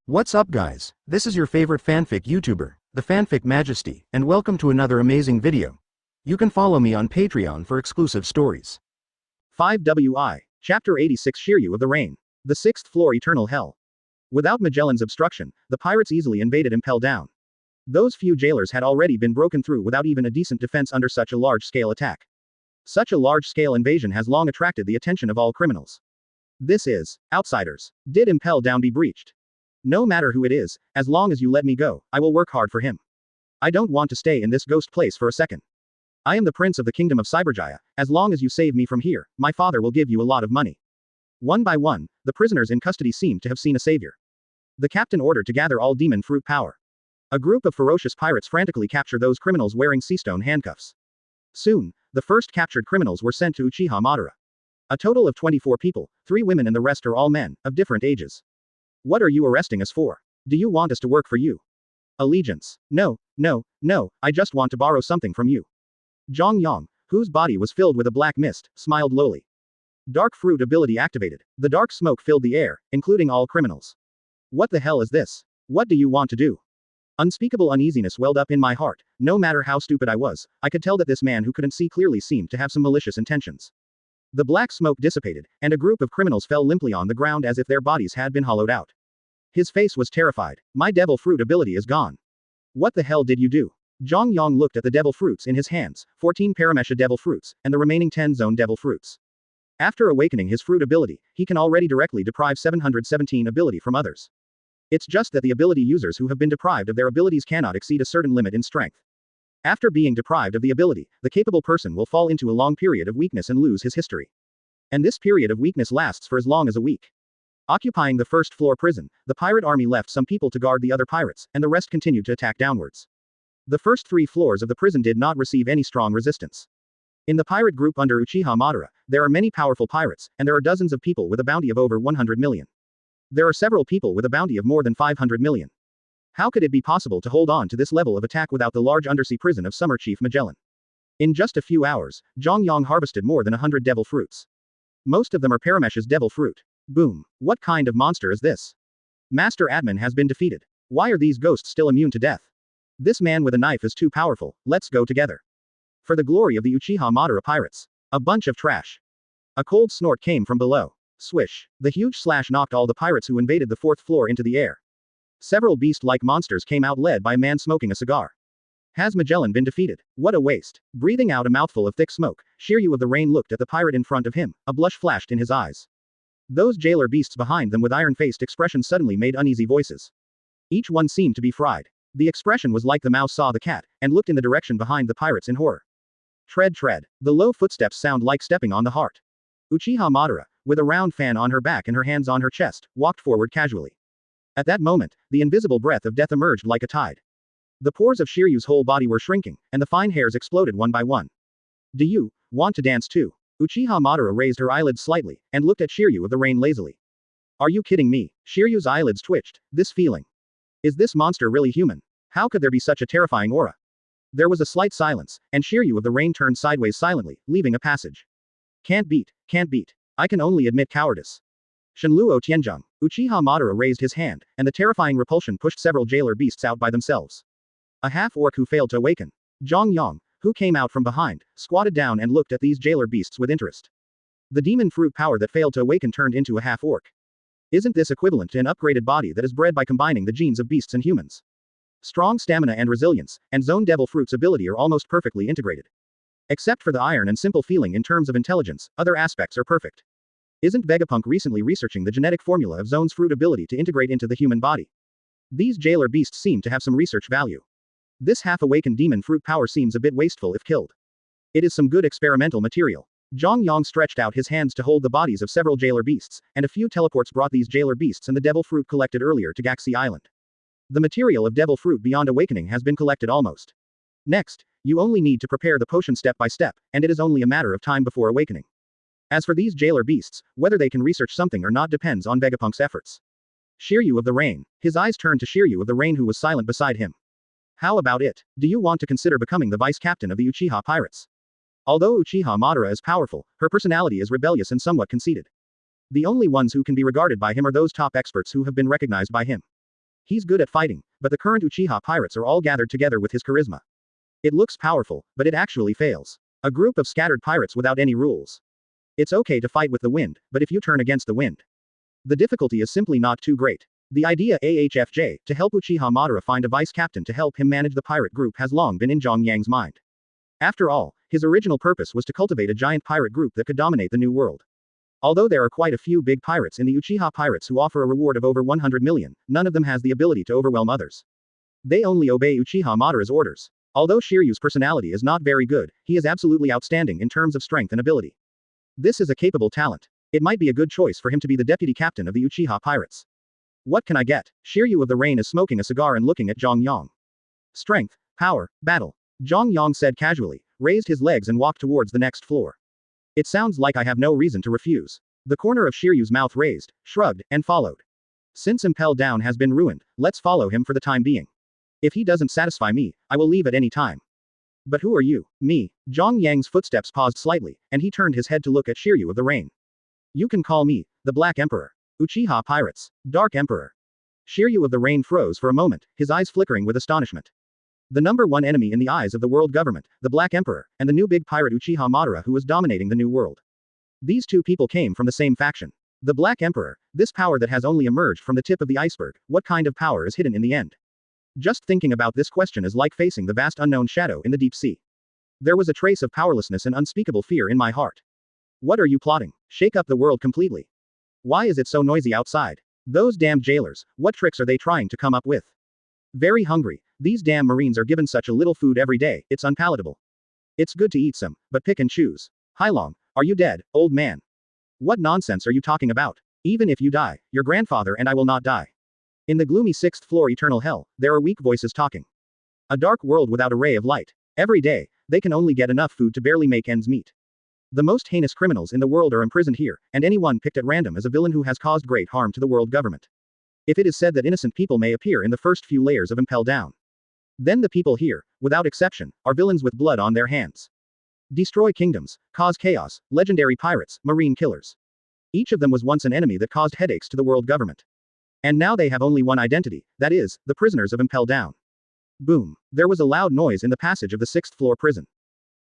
What's up guys, this is your favorite fanfic YouTuber, the Fanfic Majesty, and welcome to another amazing video. You can follow me on Patreon for exclusive stories. 5WI, Chapter 86 Shiryu of the Rain. The Sixth Floor Eternal Hell. Without Magellan's obstruction, the pirates easily invaded Impel Down. Those few jailers had already been broken through without even a decent defense under such a large-scale attack. Such a large-scale invasion has long attracted the attention of all criminals. This is, outsiders. Did Impel Down be breached? No matter who it is, as long as you let me go, I will work hard for him. I don't want to stay in this ghost place for a second. I am the prince of the kingdom of Cyberjaya, as long as you save me from here, my father will give you a lot of money. One by one, the prisoners in custody seemed to have seen a savior. The captain ordered to gather all demon fruit power. A group of ferocious pirates frantically captured those criminals wearing seastone handcuffs. Soon, the first captured criminals were sent to Uchiha Madara. A total of 24 people, 3 women and the rest are all men, of different ages. What are you arresting us for? Do you want us to work for you? Allegiance. No, I just want to borrow something from you. Zhang Yang, whose body was filled with a black mist, smiled lowly. Dark fruit ability activated. The dark smoke filled the air, including all criminals. What the hell is this? What do you want to do? Unspeakable uneasiness welled up in my heart. No matter how stupid I was, I could tell that this man who couldn't see clearly seemed to have some malicious intentions. The black smoke dissipated, and a group of criminals fell limply on the ground as if their bodies had been hollowed out. His face was terrified. My devil fruit ability is gone. What the hell did you do? Zhang Yang looked at the devil fruits in his hands, 14 Paramesha devil fruits, and the remaining 10 zone devil fruits. After awakening his fruit ability, he can already directly deprive 717 ability from others. It's just that the ability users who have been deprived of their abilities cannot exceed a certain limit in strength. After being deprived of the ability, the capable person will fall into a long period of weakness and lose his history. And this period of weakness lasts for as long as a week. Occupying the first floor prison, the pirate army left some people to guard the other pirates, and the rest continued to attack downwards. The first 3 floors of the prison did not receive any strong resistance. In the pirate group under Uchiha Madara, there are many powerful pirates, and there are dozens of people with a bounty of over 100 million. There are several people with a bounty of more than 500 million. How could it be possible to hold on to this level of attack without the large undersea prison of Summer Chief Magellan? In just a few hours, Zhang Yang harvested more than 100 devil fruits. Most of them are Paramesh's devil fruit. Boom. What kind of monster is this? Master Admin has been defeated. Why are these ghosts still immune to death? This man with a knife is too powerful, let's go together. For the glory of the Uchiha Madara pirates. A bunch of trash. A cold snort came from below. Swish. The huge slash knocked all the pirates who invaded the 4th floor into the air. Several beast-like monsters came out led by a man smoking a cigar. Has Magellan been defeated? What a waste. Breathing out a mouthful of thick smoke, Shiryu of the Rain looked at the pirate in front of him, a blush flashed in his eyes. Those jailer beasts behind them with iron-faced expressions suddenly made uneasy voices. Each one seemed to be fried. The expression was like the mouse saw the cat, and looked in the direction behind the pirates in horror. Tread. The low footsteps sound like stepping on the heart. Uchiha Madara, with a round fan on her back and her hands on her chest, walked forward casually. At that moment, the invisible breath of death emerged like a tide. The pores of Shiryu's whole body were shrinking, and the fine hairs exploded one by one. Do you want to dance too? Uchiha Madara raised her eyelids slightly, and looked at Shiryu of the Rain lazily. Are you kidding me? Shiryu's eyelids twitched. This feeling. Is this monster really human? How could there be such a terrifying aura? There was a slight silence, and Shiryu of the Rain turned sideways silently, leaving a passage. Can't beat. I can only admit cowardice. Shenluo Tianzheng. Uchiha Madara raised his hand, and the terrifying repulsion pushed several jailer beasts out by themselves. A half-orc who failed to awaken. Zhang Yang, who came out from behind, squatted down and looked at these jailer beasts with interest. The demon fruit power that failed to awaken turned into a half-orc. Isn't this equivalent to an upgraded body that is bred by combining the genes of beasts and humans? Strong stamina and resilience, and zone devil fruit's ability are almost perfectly integrated. Except for the iron and simple feeling in terms of intelligence, other aspects are perfect. Isn't Vegapunk recently researching the genetic formula of Zone's fruit ability to integrate into the human body? These jailer beasts seem to have some research value. This half-awakened demon fruit power seems a bit wasteful if killed. It is some good experimental material. Zhang Yang stretched out his hands to hold the bodies of several jailer beasts, and a few teleports brought these jailer beasts and the devil fruit collected earlier to Gaxi Island. The material of devil fruit beyond awakening has been collected almost. Next, you only need to prepare the potion step by step, and it is only a matter of time before awakening. As for these jailer beasts, whether they can research something or not depends on Vegapunk's efforts. Shiryu of the Rain. His eyes turned to Shiryu of the Rain who was silent beside him. How about it? Do you want to consider becoming the vice captain of the Uchiha Pirates? Although Uchiha Madara is powerful, her personality is rebellious and somewhat conceited. The only ones who can be regarded by him are those top experts who have been recognized by him. He's good at fighting, but the current Uchiha pirates are all gathered together with his charisma. It looks powerful, but it actually fails. A group of scattered pirates without any rules. It's okay to fight with the wind, but if you turn against the wind, the difficulty is simply not too great. The idea AHFJ, to help Uchiha Madara find a vice captain to help him manage the pirate group has long been in Zhang Yang's mind. After all, his original purpose was to cultivate a giant pirate group that could dominate the new world. Although there are quite a few big pirates in the Uchiha pirates who offer a reward of over 100 million, none of them has the ability to overwhelm others. They only obey Uchiha Madara's orders. Although Shiryu's personality is not very good, he is absolutely outstanding in terms of strength and ability. This is a capable talent. It might be a good choice for him to be the deputy captain of the Uchiha pirates. What can I get? Shiryu of the Rain is smoking a cigar and looking at Zhang Yang. Strength, power, battle. Zhang Yang said casually, raised his legs and walked towards the next floor. It sounds like I have no reason to refuse. The corner of Shiryu's mouth raised, shrugged, and followed. Since Impel Down has been ruined, let's follow him for the time being. If he doesn't satisfy me, I will leave at any time. But who are you? Me. Zhang Yang's footsteps paused slightly, and he turned his head to look at Shiryu of the Rain. You can call me, the Black Emperor. Uchiha Pirates. Dark Emperor. Shiryu of the Rain froze for a moment, his eyes flickering with astonishment. The number one enemy in the eyes of the world government, the Black Emperor, and the new big pirate Uchiha Madara who was dominating the new world. These two people came from the same faction. The Black Emperor, this power that has only emerged from the tip of the iceberg, what kind of power is hidden in the end? Just thinking about this question is like facing the vast unknown shadow in the deep sea. There was a trace of powerlessness and unspeakable fear in my heart. What are you plotting? Shake up the world completely. Why is it so noisy outside? Those damn jailers, what tricks are they trying to come up with? Very hungry. These damn Marines are given such a little food every day, it's unpalatable. It's good to eat some, but pick and choose. Hailong, are you dead, old man? What nonsense are you talking about? Even if you die, your grandfather and I will not die. In the gloomy sixth floor eternal hell, there are weak voices talking. A dark world without a ray of light. Every day, they can only get enough food to barely make ends meet. The most heinous criminals in the world are imprisoned here, and anyone picked at random is a villain who has caused great harm to the world government. If it is said that innocent people may appear in the first few layers of Impel Down, then the people here, without exception, are villains with blood on their hands. Destroy kingdoms, cause chaos, legendary pirates, marine killers. Each of them was once an enemy that caused headaches to the world government. And now they have only one identity, that is, the prisoners of Impel Down. Boom. There was a loud noise in the passage of the sixth floor prison.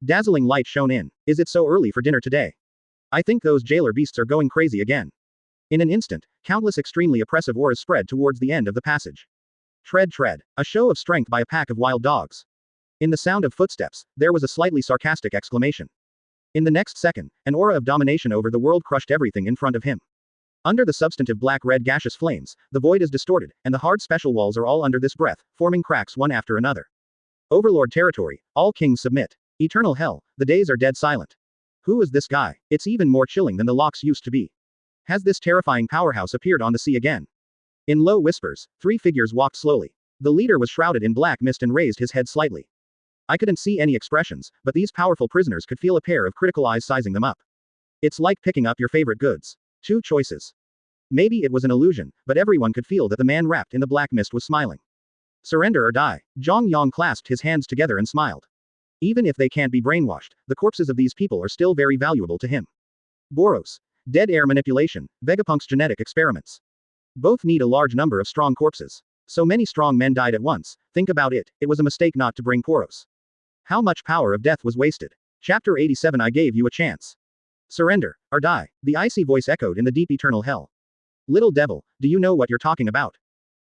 Dazzling light shone in. Is it so early for dinner today? I think those jailer beasts are going crazy again. In an instant, countless extremely oppressive auras spread towards the end of the passage. Tread, tread. A show of strength by a pack of wild dogs. In the sound of footsteps, there was a slightly sarcastic exclamation. In the next second, an aura of domination over the world crushed everything in front of him. Under the substantive black-red gaseous flames, the void is distorted, and the hard special walls are all under this breath, forming cracks one after another. Overlord territory, all kings submit. Eternal hell, the days are dead silent. Who is this guy? It's even more chilling than the locks used to be. Has this terrifying powerhouse appeared on the sea again? In low whispers, three figures walked slowly. The leader was shrouded in black mist and raised his head slightly. I couldn't see any expressions, but these powerful prisoners could feel a pair of critical eyes sizing them up. It's like picking up your favorite goods. Two choices. Maybe it was an illusion, but everyone could feel that the man wrapped in the black mist was smiling. Surrender or die. Zhang Yang clasped his hands together and smiled. Even if they can't be brainwashed, the corpses of these people are still very valuable to him. Boros. Dead air manipulation, Vegapunk's genetic experiments. Both need a large number of strong corpses. So many strong men died at once, think about it, it was a mistake not to bring Poros. How much power of death was wasted? Chapter 87 I gave you a chance. Surrender, or die, the icy voice echoed in the deep eternal hell. Little devil, do you know what you're talking about?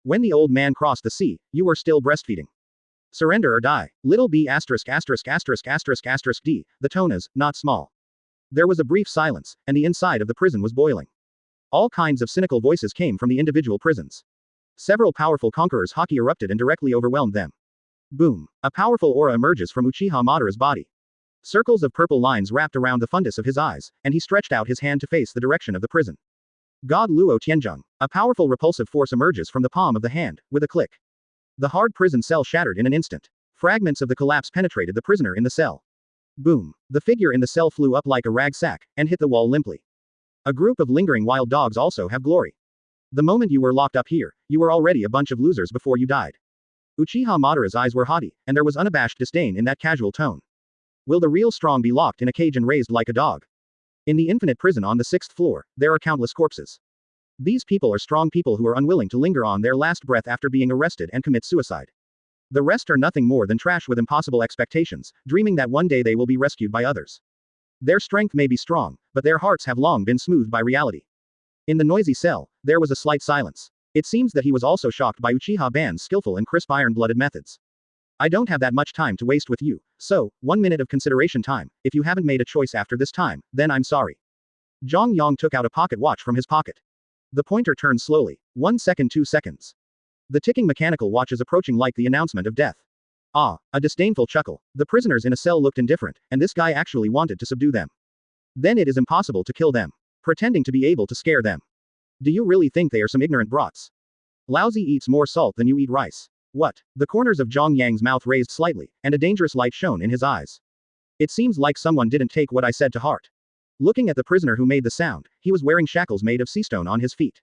When the old man crossed the sea, you were still breastfeeding. Surrender or die, little b asterisk asterisk asterisk asterisk asterisk d, the tone is, not small. There was a brief silence, and the inside of the prison was boiling. All kinds of cynical voices came from the individual prisons. Several powerful conquerors' haki erupted and directly overwhelmed them. Boom. A powerful aura emerges from Uchiha Madara's body. Circles of purple lines wrapped around the fundus of his eyes, and he stretched out his hand to face the direction of the prison. God Luo Tianzheng. A powerful repulsive force emerges from the palm of the hand, with a click. The hard prison cell shattered in an instant. Fragments of the collapse penetrated the prisoner in the cell. Boom. The figure in the cell flew up like a rag sack, and hit the wall limply. A group of lingering wild dogs also have glory. The moment you were locked up here, you were already a bunch of losers before you died. Uchiha Madara's eyes were haughty, and there was unabashed disdain in that casual tone. Will the real strong be locked in a cage and raised like a dog? In the infinite prison on the sixth floor, there are countless corpses. These people are strong people who are unwilling to linger on their last breath after being arrested and commit suicide. The rest are nothing more than trash with impossible expectations, dreaming that one day they will be rescued by others. Their strength may be strong, but their hearts have long been smoothed by reality. In the noisy cell, there was a slight silence. It seems that he was also shocked by Uchiha Ban's skillful and crisp iron-blooded methods. I don't have that much time to waste with you, so, 1 minute of consideration time. If you haven't made a choice after this time, then I'm sorry. Zhang Yang took out a pocket watch from his pocket. The pointer turned slowly. 1 second, 2 seconds. The ticking mechanical watch is approaching like the announcement of death. Ah, a disdainful chuckle. The prisoners in a cell looked indifferent, and this guy actually wanted to subdue them. Then it is impossible to kill them. Pretending to be able to scare them. Do you really think they are some ignorant brats? Lousy eats more salt than you eat rice. What? The corners of Zhang Yang's mouth raised slightly, and a dangerous light shone in his eyes. It seems like someone didn't take what I said to heart. Looking at the prisoner who made the sound, he was wearing shackles made of sea stone on his feet.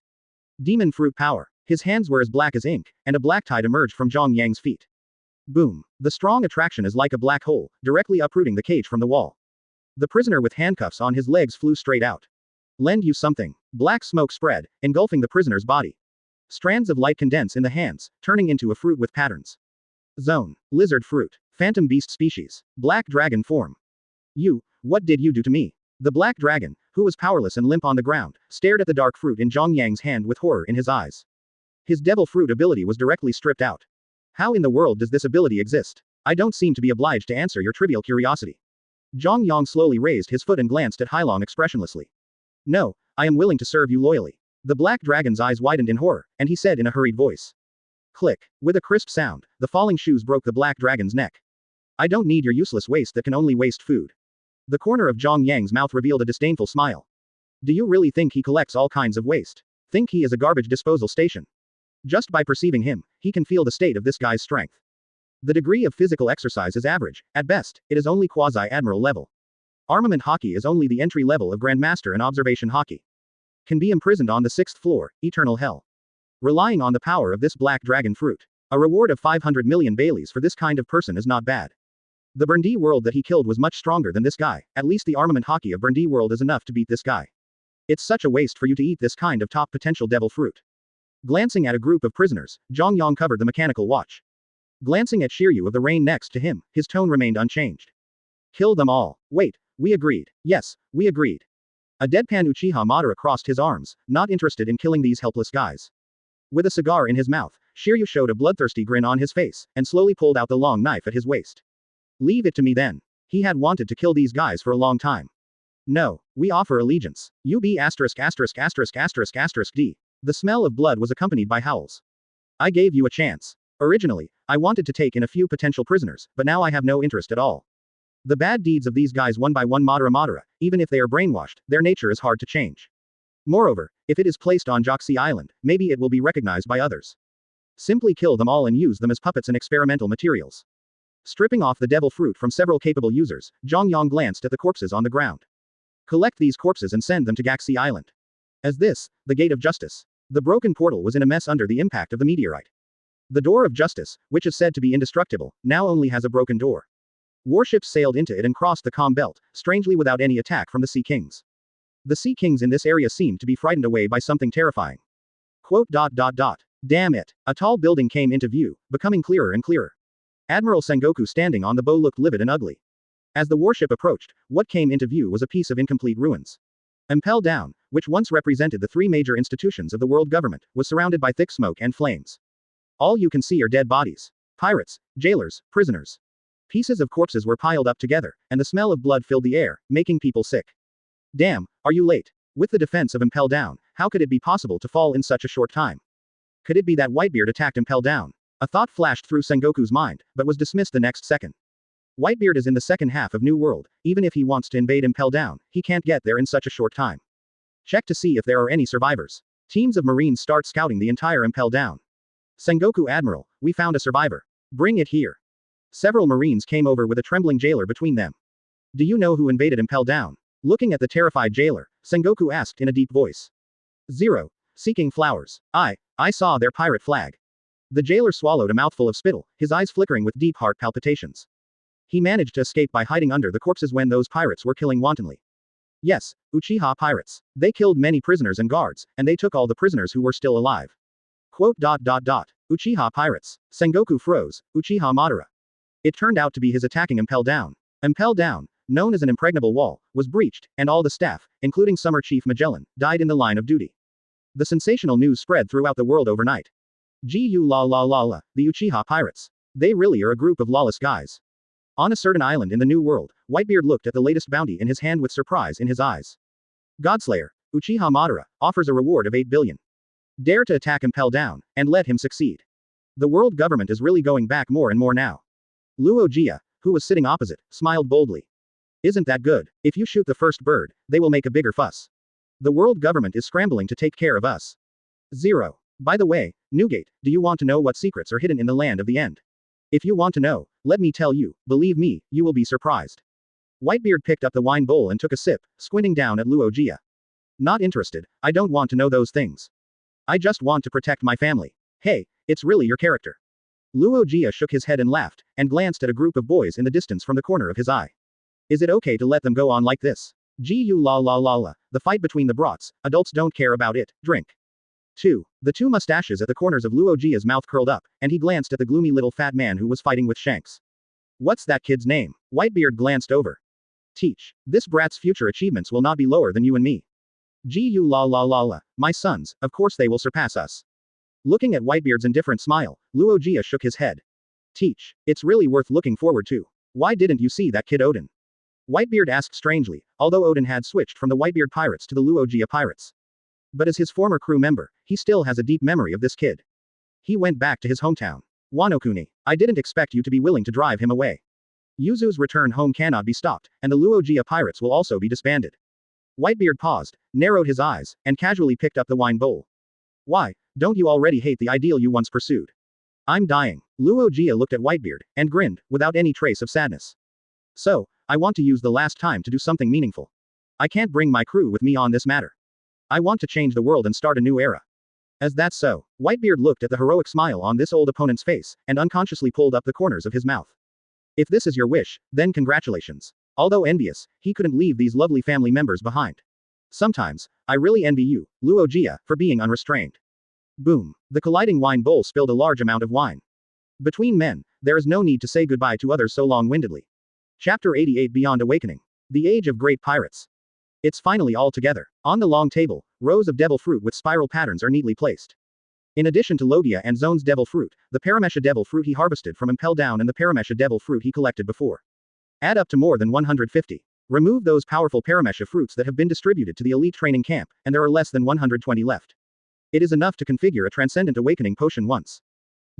Demon fruit power. His hands were as black as ink, and a black tide emerged from Zhang Yang's feet. Boom. The strong attraction is like a black hole, directly uprooting the cage from the wall. The prisoner with handcuffs on his legs flew straight out. Lend you something. Black smoke spread, engulfing the prisoner's body. Strands of light condense in the hands, turning into a fruit with patterns. Zone. Lizard fruit. Phantom beast species. Black dragon form. You, what did you do to me? The black dragon, who was powerless and limp on the ground, stared at the dark fruit in Zhang Yang's hand with horror in his eyes. His devil fruit ability was directly stripped out. How in the world does this ability exist? I don't seem to be obliged to answer your trivial curiosity. Zhang Yang slowly raised his foot and glanced at Hailong expressionlessly. No, I am willing to serve you loyally. The black dragon's eyes widened in horror, and he said in a hurried voice. Click. With a crisp sound, the falling shoes broke the black dragon's neck. I don't need your useless waste that can only waste food. The corner of Zhang Yang's mouth revealed a disdainful smile. Do you really think he collects all kinds of waste? Think he is a garbage disposal station? Just by perceiving him, he can feel the state of this guy's strength. The degree of physical exercise is average, at best, it is only quasi-admiral level. Armament hockey is only the entry level of Grandmaster and observation hockey. Can be imprisoned on the 6th floor, eternal hell. Relying on the power of this black dragon fruit. A reward of 500 million Baileys for this kind of person is not bad. The Burndy world that he killed was much stronger than this guy, at least the armament hockey of Burndy world is enough to beat this guy. It's such a waste for you to eat this kind of top potential devil fruit. Glancing at a group of prisoners, Zhang Yang covered the mechanical watch. Glancing at Shiryu of the Rain next to him, his tone remained unchanged. Kill them all. Wait, we agreed. Yes, we agreed. A deadpan Uchiha Madara crossed his arms, not interested in killing these helpless guys. With a cigar in his mouth, Shiryu showed a bloodthirsty grin on his face, and slowly pulled out the long knife at his waist. Leave it to me then. He had wanted to kill these guys for a long time. No, we offer allegiance. UB asterisk asterisk asterisk asterisk asterisk D. The smell of blood was accompanied by howls. I gave you a chance. Originally, I wanted to take in a few potential prisoners, but now I have no interest at all. The bad deeds of these guys one by one Madara, even if they are brainwashed, their nature is hard to change. Moreover, if it is placed on Joxi Island, maybe it will be recognized by others. Simply kill them all and use them as puppets and experimental materials. Stripping off the devil fruit from several capable users, Zhang Yang glanced at the corpses on the ground. Collect these corpses and send them to Gaxi Island. As this, the gate of justice. The broken portal was in a mess under the impact of the meteorite. The door of justice, which is said to be indestructible, now only has a broken door. Warships sailed into it and crossed the calm belt, strangely without any attack from the Sea Kings. The Sea Kings in this area seemed to be frightened away by something terrifying. Quote. Damn it. A tall building came into view, becoming clearer and clearer. Admiral Sengoku standing on the bow looked livid and ugly. As the warship approached, what came into view was a piece of incomplete ruins. Impel Down, which once represented the three major institutions of the world government, was surrounded by thick smoke and flames. All you can see are dead bodies. Pirates, jailers, prisoners. Pieces of corpses were piled up together, and the smell of blood filled the air, making people sick. Damn, are you late? With the defense of Impel Down, how could it be possible to fall in such a short time? Could it be that Whitebeard attacked Impel Down? A thought flashed through Sengoku's mind, but was dismissed the next second. Whitebeard is in the second half of New World, even if he wants to invade Impel Down, he can't get there in such a short time. Check to see if there are any survivors. Teams of Marines start scouting the entire Impel Down. Sengoku Admiral, we found a survivor. Bring it here. Several Marines came over with a trembling jailer between them. Do you know who invaded Impel Down? Looking at the terrified jailer, Sengoku asked in a deep voice. Zero. Seeking flowers. I saw their pirate flag. The jailer swallowed a mouthful of spittle, his eyes flickering with deep heart palpitations. He managed to escape by hiding under the corpses when those pirates were killing wantonly. Yes, Uchiha pirates. They killed many prisoners and guards, and they took all the prisoners who were still alive. Quote. Uchiha pirates. Sengoku froze, Uchiha Madara. It turned out to be his attacking Impel Down. Impel Down, known as an impregnable wall, was breached, and all the staff, including Summer Chief Magellan, died in the line of duty. The sensational news spread throughout the world overnight. The Uchiha pirates. They really are a group of lawless guys. On a certain island in the New World, Whitebeard looked at the latest bounty in his hand with surprise in his eyes. Godslayer, Uchiha Madara, offers a reward of 8 billion. Dare to attack Impel Down, and let him succeed. The world government is really going back more and more now. Luo Jia, who was sitting opposite, smiled boldly. Isn't that good? If you shoot the first bird, they will make a bigger fuss. The world government is scrambling to take care of us. 0. By the way, Newgate, do you want to know what secrets are hidden in the land of the end? If you want to know, let me tell you, believe me, you will be surprised. Whitebeard picked up the wine bowl and took a sip, squinting down at Luo Jia. Not interested, I don't want to know those things. I just want to protect my family. Hey, it's really your character. Luo Jia shook his head and laughed, and glanced at a group of boys in the distance from the corner of his eye. Is it okay to let them go on like this? The fight between the brats, adults don't care about it, drink. 2. The two mustaches at the corners of Luo Jia's mouth curled up, and he glanced at the gloomy little fat man who was fighting with Shanks. What's that kid's name? Whitebeard glanced over. Teach. This brat's future achievements will not be lower than you and me. My sons, of course they will surpass us. Looking at Whitebeard's indifferent smile, Luo Jia shook his head. Teach. It's really worth looking forward to. Why didn't you see that kid Odin? Whitebeard asked strangely, although Odin had switched from the Whitebeard pirates to the Luo Jia pirates. But as his former crew member, he still has a deep memory of this kid. He went back to his hometown. Wano-kuni, I didn't expect you to be willing to drive him away. Yuzu's return home cannot be stopped, and the Luo Jia pirates will also be disbanded. Whitebeard paused, narrowed his eyes, and casually picked up the wine bowl. Why, don't you already hate the ideal you once pursued? I'm dying. Luo Jia looked at Whitebeard, and grinned, without any trace of sadness. So, I want to use the last time to do something meaningful. I can't bring my crew with me on this matter. I want to change the world and start a new era. As that's so, Whitebeard looked at the heroic smile on this old opponent's face, and unconsciously pulled up the corners of his mouth. If this is your wish, then congratulations. Although envious, he couldn't leave these lovely family members behind. Sometimes, I really envy you, Luo Jia, for being unrestrained. Boom. The colliding wine bowl spilled a large amount of wine. Between men, there is no need to say goodbye to others so long-windedly. Chapter 88 Beyond Awakening. The Age of Great Pirates. It's finally all together. On the long table, rows of devil fruit with spiral patterns are neatly placed. In addition to Logia and Zone's devil fruit, the Paramesha devil fruit he harvested from Impel Down and the Paramesha devil fruit he collected before. Add up to more than 150. Remove those powerful Paramesha fruits that have been distributed to the elite training camp, and there are less than 120 left. It is enough to configure a Transcendent Awakening potion once.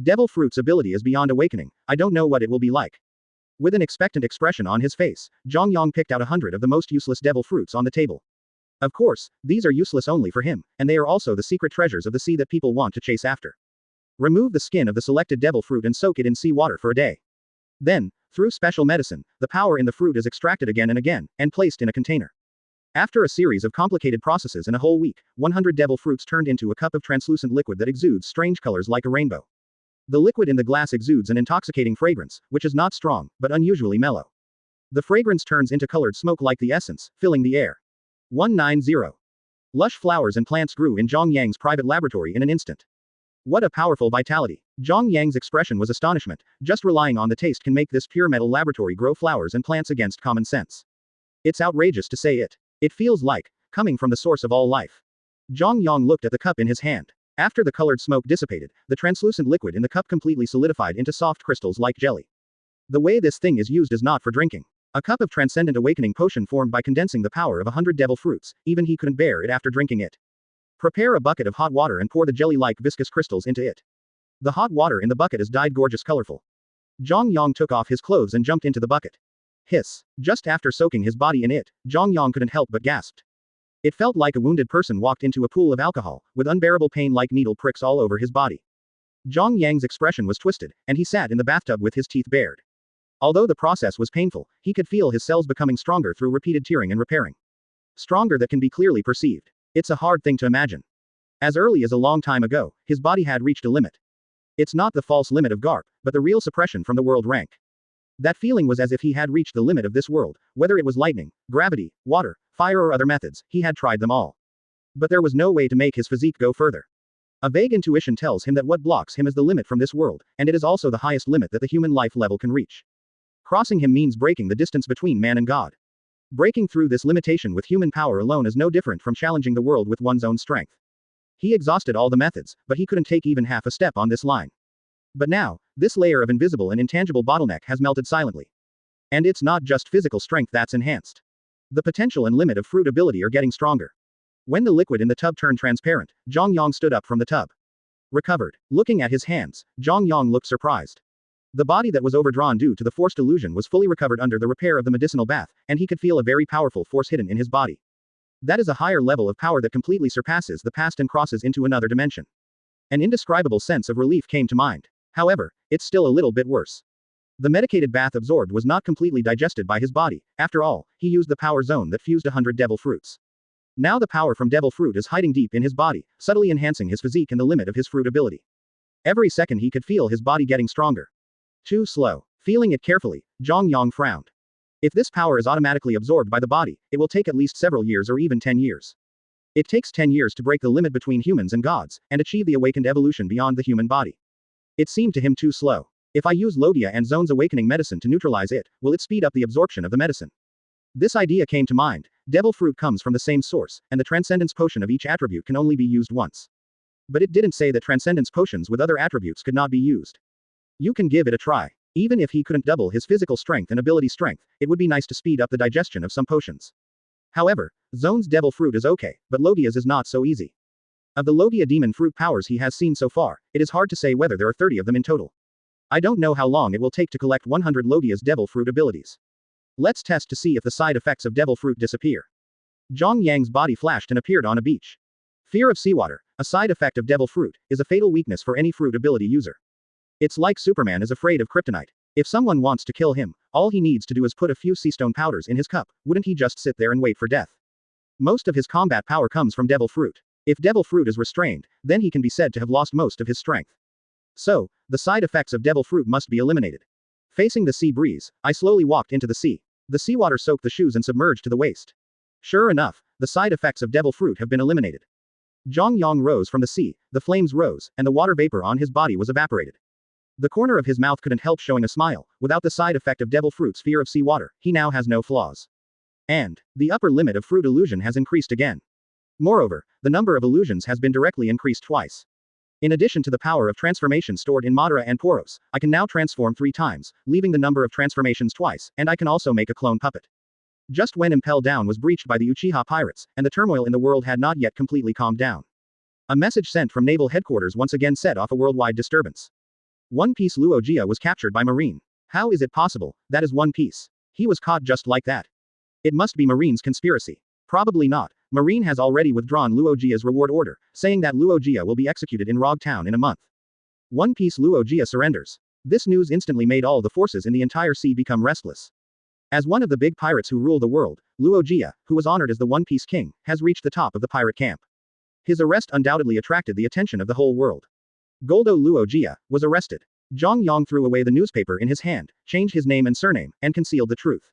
Devil Fruit's ability is beyond awakening, I don't know what it will be like. With an expectant expression on his face, Zhang Yang picked out 100 of the most useless devil fruits on the table. Of course, these are useless only for him, and they are also the secret treasures of the sea that people want to chase after. Remove the skin of the selected devil fruit and soak it in sea water for a day. Then, through special medicine, the power in the fruit is extracted again and again, and placed in a container. After a series of complicated processes and a whole week, 100 devil fruits turned into a cup of translucent liquid that exudes strange colors like a rainbow. The liquid in the glass exudes an intoxicating fragrance, which is not strong, but unusually mellow. The fragrance turns into colored smoke like the essence, filling the air. 190. Lush flowers and plants grew in Zhang Yang's private laboratory in an instant. What a powerful vitality. Zhang Yang's expression was astonishment, just relying on the taste can make this pure metal laboratory grow flowers and plants against common sense. It's outrageous to say it. It feels like, coming from the source of all life. Zhang Yang looked at the cup in his hand. After the colored smoke dissipated, the translucent liquid in the cup completely solidified into soft crystals like jelly. The way this thing is used is not for drinking. A cup of Transcendent Awakening potion formed by condensing the power of 100 devil fruits, even he couldn't bear it after drinking it. Prepare a bucket of hot water and pour the jelly-like viscous crystals into it. The hot water in the bucket is dyed gorgeous colorful. Zhang Yang took off his clothes and jumped into the bucket. Hiss. Just after soaking his body in it, Zhang Yang couldn't help but gasped. It felt like a wounded person walked into a pool of alcohol, with unbearable pain like needle pricks all over his body. Zhang Yang's expression was twisted, and he sat in the bathtub with his teeth bared. Although the process was painful, he could feel his cells becoming stronger through repeated tearing and repairing. Stronger that can be clearly perceived. It's a hard thing to imagine. As early as a long time ago, his body had reached a limit. It's not the false limit of Garp, but the real suppression from the world rank. That feeling was as if he had reached the limit of this world, whether it was lightning, gravity, water, fire or other methods, he had tried them all. But there was no way to make his physique go further. A vague intuition tells him that what blocks him is the limit from this world, and it is also the highest limit that the human life level can reach. Crossing him means breaking the distance between man and God. Breaking through this limitation with human power alone is no different from challenging the world with one's own strength. He exhausted all the methods, but he couldn't take even half a step on this line. But now, this layer of invisible and intangible bottleneck has melted silently. And it's not just physical strength that's enhanced. The potential and limit of fruit ability are getting stronger. When the liquid in the tub turned transparent, Zhang Yang stood up from the tub. Recovered. Looking at his hands, Zhang Yang looked surprised. The body that was overdrawn due to the forced illusion was fully recovered under the repair of the medicinal bath, and he could feel a very powerful force hidden in his body. That is a higher level of power that completely surpasses the past and crosses into another dimension. An indescribable sense of relief came to mind. However, it's still a little bit worse. The medicated bath absorbed was not completely digested by his body. After all, he used the power zone that fused 100 devil fruits. Now the power from devil fruit is hiding deep in his body, subtly enhancing his physique and the limit of his fruit ability. Every second he could feel his body getting stronger. Too slow. Feeling it carefully, Zhang Yang frowned. If this power is automatically absorbed by the body, it will take at least several years or even 10 years. It takes 10 years to break the limit between humans and gods, and achieve the awakened evolution beyond the human body. It seemed to him too slow. If I use Logia and Zone's awakening medicine to neutralize it, will it speed up the absorption of the medicine? This idea came to mind. Devil fruit comes from the same source, and the transcendence potion of each attribute can only be used once. But it didn't say that transcendence potions with other attributes could not be used. You can give it a try. Even if he couldn't double his physical strength and ability strength, it would be nice to speed up the digestion of some potions. However, Zone's devil fruit is okay, but Logia's is not so easy. Of the Logia demon fruit powers he has seen so far, it is hard to say whether there are 30 of them in total. I don't know how long it will take to collect 100 Logia's devil fruit abilities. Let's test to see if the side effects of devil fruit disappear. Zhang Yang's body flashed and appeared on a beach. Fear of seawater, a side effect of devil fruit, is a fatal weakness for any fruit ability user. It's like Superman is afraid of kryptonite. If someone wants to kill him, all he needs to do is put a few sea stone powders in his cup. Wouldn't he just sit there and wait for death? Most of his combat power comes from devil fruit. If devil fruit is restrained, then he can be said to have lost most of his strength. So, the side effects of devil fruit must be eliminated. Facing the sea breeze, I slowly walked into the sea. The seawater soaked the shoes and submerged to the waist. Sure enough, the side effects of devil fruit have been eliminated. Zhang Yang rose from the sea, the flames rose, and the water vapor on his body was evaporated. The corner of his mouth couldn't help showing a smile. Without the side effect of devil fruit's fear of seawater, he now has no flaws. And the upper limit of fruit illusion has increased again. Moreover, the number of illusions has been directly increased twice. In addition to the power of transformation stored in Madara and Poros, I can now transform 3 times, leaving the number of transformations twice, and I can also make a clone puppet. Just when Impel Down was breached by the Uchiha pirates, and the turmoil in the world had not yet completely calmed down. A message sent from naval headquarters once again set off a worldwide disturbance. One Piece Luogia was captured by Marine. How is it possible? That is One Piece. He was caught just like that. It must be Marine's conspiracy. Probably not. Marine has already withdrawn Luogia's reward order, saying that Luogia will be executed in Rog Town in a month. One Piece Luogia surrenders. This news instantly made all the forces in the entire sea become restless. As one of the big pirates who rule the world, Luogia, who was honored as the One Piece King, has reached the top of the pirate camp. His arrest undoubtedly attracted the attention of the whole world. Goldo Luogia was arrested. Zhang Yang threw away the newspaper in his hand, changed his name and surname, and concealed the truth.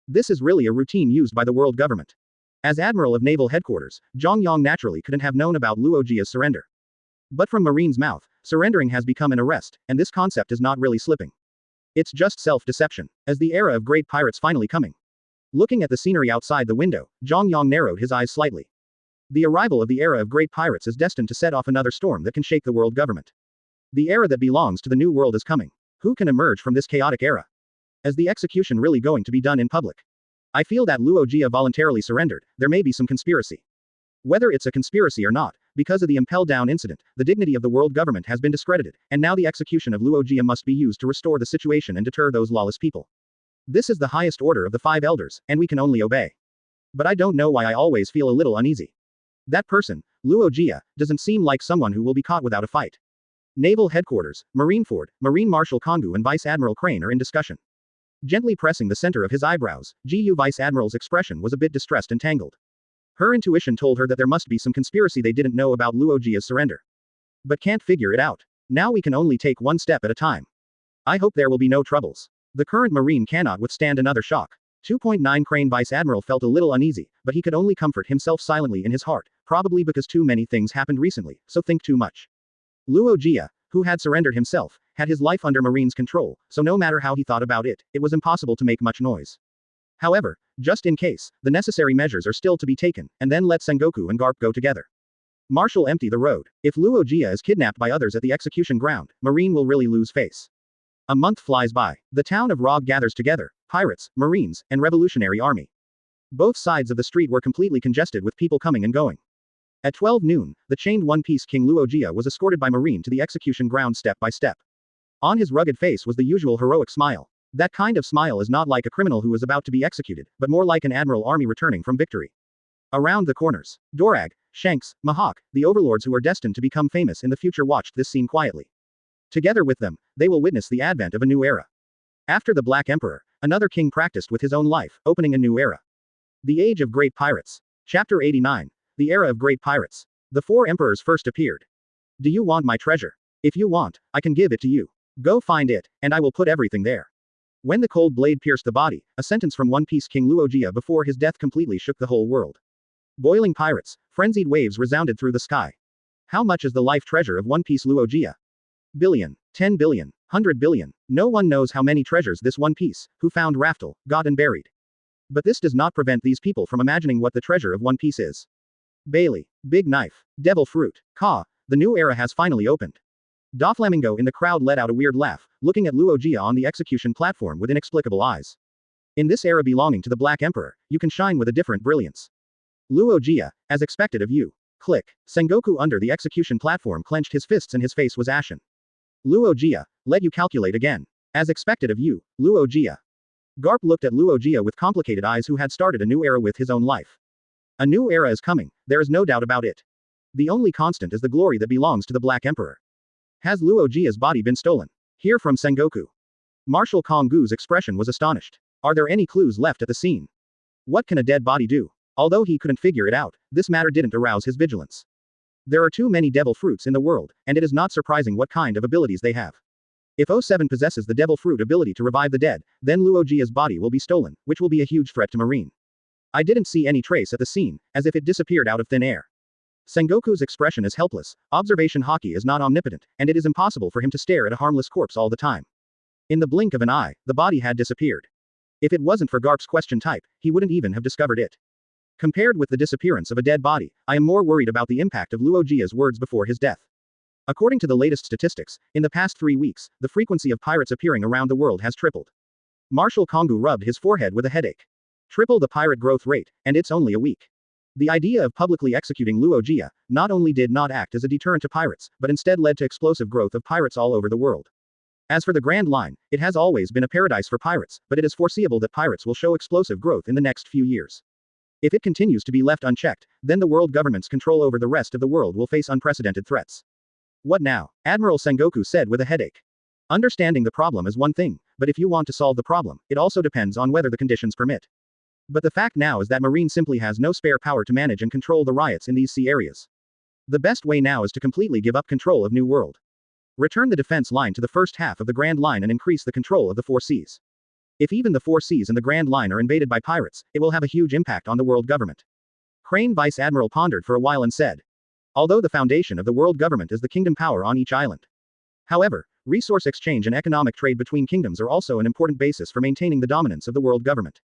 This is really a routine used by the world government. As Admiral of Naval Headquarters, Zhang Yang naturally couldn't have known about Luogia's surrender. But from Marine's mouth, surrendering has become an arrest, and this concept is not really slipping. It's just self-deception. As the era of great pirates finally coming. Looking at the scenery outside the window, Zhang Yang narrowed his eyes slightly. The arrival of the era of great pirates is destined to set off another storm that can shake the world government. The era that belongs to the new world is coming. Who can emerge from this chaotic era? Is the execution really going to be done in public? I feel that Luogia voluntarily surrendered. There may be some conspiracy. Whether it's a conspiracy or not, because of the Impel Down incident, the dignity of the world government has been discredited, and now the execution of Luogia must be used to restore the situation and deter those lawless people. This is the highest order of the 5 elders, and we can only obey. But I don't know why I always feel a little uneasy. That person, Luogia, doesn't seem like someone who will be caught without a fight. Naval Headquarters, Marineford, Marine Marshal Kongu and Vice Admiral Crane are in discussion. Gently pressing the center of his eyebrows, GU Vice Admiral's expression was a bit distressed and tangled. Her intuition told her that there must be some conspiracy they didn't know about Luogia's surrender. But can't figure it out. Now we can only take one step at a time. I hope there will be no troubles. The current Marine cannot withstand another shock. 2.9 Crane Vice Admiral felt a little uneasy, but he could only comfort himself silently in his heart, probably because too many things happened recently, so think too much. Luo Jia, who had surrendered himself, had his life under Marine's control, so no matter how he thought about it, it was impossible to make much noise. However, just in case, the necessary measures are still to be taken, and then let Sengoku and Garp go together. Marshal empty the road. If Luo Jia is kidnapped by others at the execution ground, Marine will really lose face. A month flies by. The town of Rog gathers together, pirates, marines, and revolutionary army. Both sides of the street were completely congested with people coming and going. At 12 noon, the chained one-piece King Luo Jia was escorted by Marine to the execution ground step by step. On his rugged face was the usual heroic smile. That kind of smile is not like a criminal who is about to be executed, but more like an admiral army returning from victory. Around the corners, Dorag, Shanks, Mahawk, the overlords who are destined to become famous in the future watched this scene quietly. Together with them, they will witness the advent of a new era. After the Black Emperor, another king practiced with his own life, opening a new era. The Age of Great Pirates. Chapter 89. The Era of Great Pirates. The four emperors first appeared. Do you want my treasure? If you want, I can give it to you. Go find it, and I will put everything there. When the cold blade pierced the body, a sentence from One Piece King Luo Jia before his death completely shook the whole world. Boiling pirates, frenzied waves resounded through the sky. How much is the life treasure of One Piece Luo Jia? Billion, 10 billion, 100 billion. No one knows how many treasures this One Piece, who found Raftel, got and buried. But this does not prevent these people from imagining what the treasure of One Piece is. Bailey, Big Knife, Devil Fruit, Ka, the new era has finally opened. Doflamingo in the crowd let out a weird laugh, looking at Luo Jia on the execution platform with inexplicable eyes. In this era belonging to the Black Emperor, you can shine with a different brilliance. Luo Jia, as expected of you. Click. Sengoku under the execution platform clenched his fists and his face was ashen. Luo Jia, let you calculate again. As expected of you, Luo Jia. Garp looked at Luo Jia with complicated eyes who had started a new era with his own life. A new era is coming, there is no doubt about it. The only constant is the glory that belongs to the Black Emperor. Has Luo Jia's body been stolen? Hear from Sengoku. Marshal Kong Gu's expression was astonished. Are there any clues left at the scene? What can a dead body do? Although he couldn't figure it out, this matter didn't arouse his vigilance. There are too many devil fruits in the world, and it is not surprising what kind of abilities they have. If 07 possesses the devil fruit ability to revive the dead, then Luo Jia's body will be stolen, which will be a huge threat to Marine. I didn't see any trace at the scene, as if it disappeared out of thin air. Sengoku's expression is helpless. Observation Haki is not omnipotent, and it is impossible for him to stare at a harmless corpse all the time. In the blink of an eye, the body had disappeared. If it wasn't for Garp's question type, he wouldn't even have discovered it. Compared with the disappearance of a dead body, I am more worried about the impact of Luo Jia's words before his death. According to the latest statistics, in the past 3 weeks, the frequency of pirates appearing around the world has tripled. Marshal Kongu rubbed his forehead with a headache. Triple the pirate growth rate, and it's only a week. The idea of publicly executing Luo Jia not only did not act as a deterrent to pirates, but instead led to explosive growth of pirates all over the world. As for the Grand Line, it has always been a paradise for pirates, but it is foreseeable that pirates will show explosive growth in the next few years. If it continues to be left unchecked, then the world government's control over the rest of the world will face unprecedented threats. What now? Admiral Sengoku said with a headache. Understanding the problem is one thing, but if you want to solve the problem, it also depends on whether the conditions permit. But the fact now is that Marine simply has no spare power to manage and control the riots in these sea areas. The best way now is to completely give up control of New World. Return the defense line to the first half of the Grand Line and increase the control of the 4 seas. If even the 4 seas and the Grand Line are invaded by pirates, it will have a huge impact on the world government. Crane Vice Admiral pondered for a while and said. Although the foundation of the world government is the kingdom power on each island. However, resource exchange and economic trade between kingdoms are also an important basis for maintaining the dominance of the world government.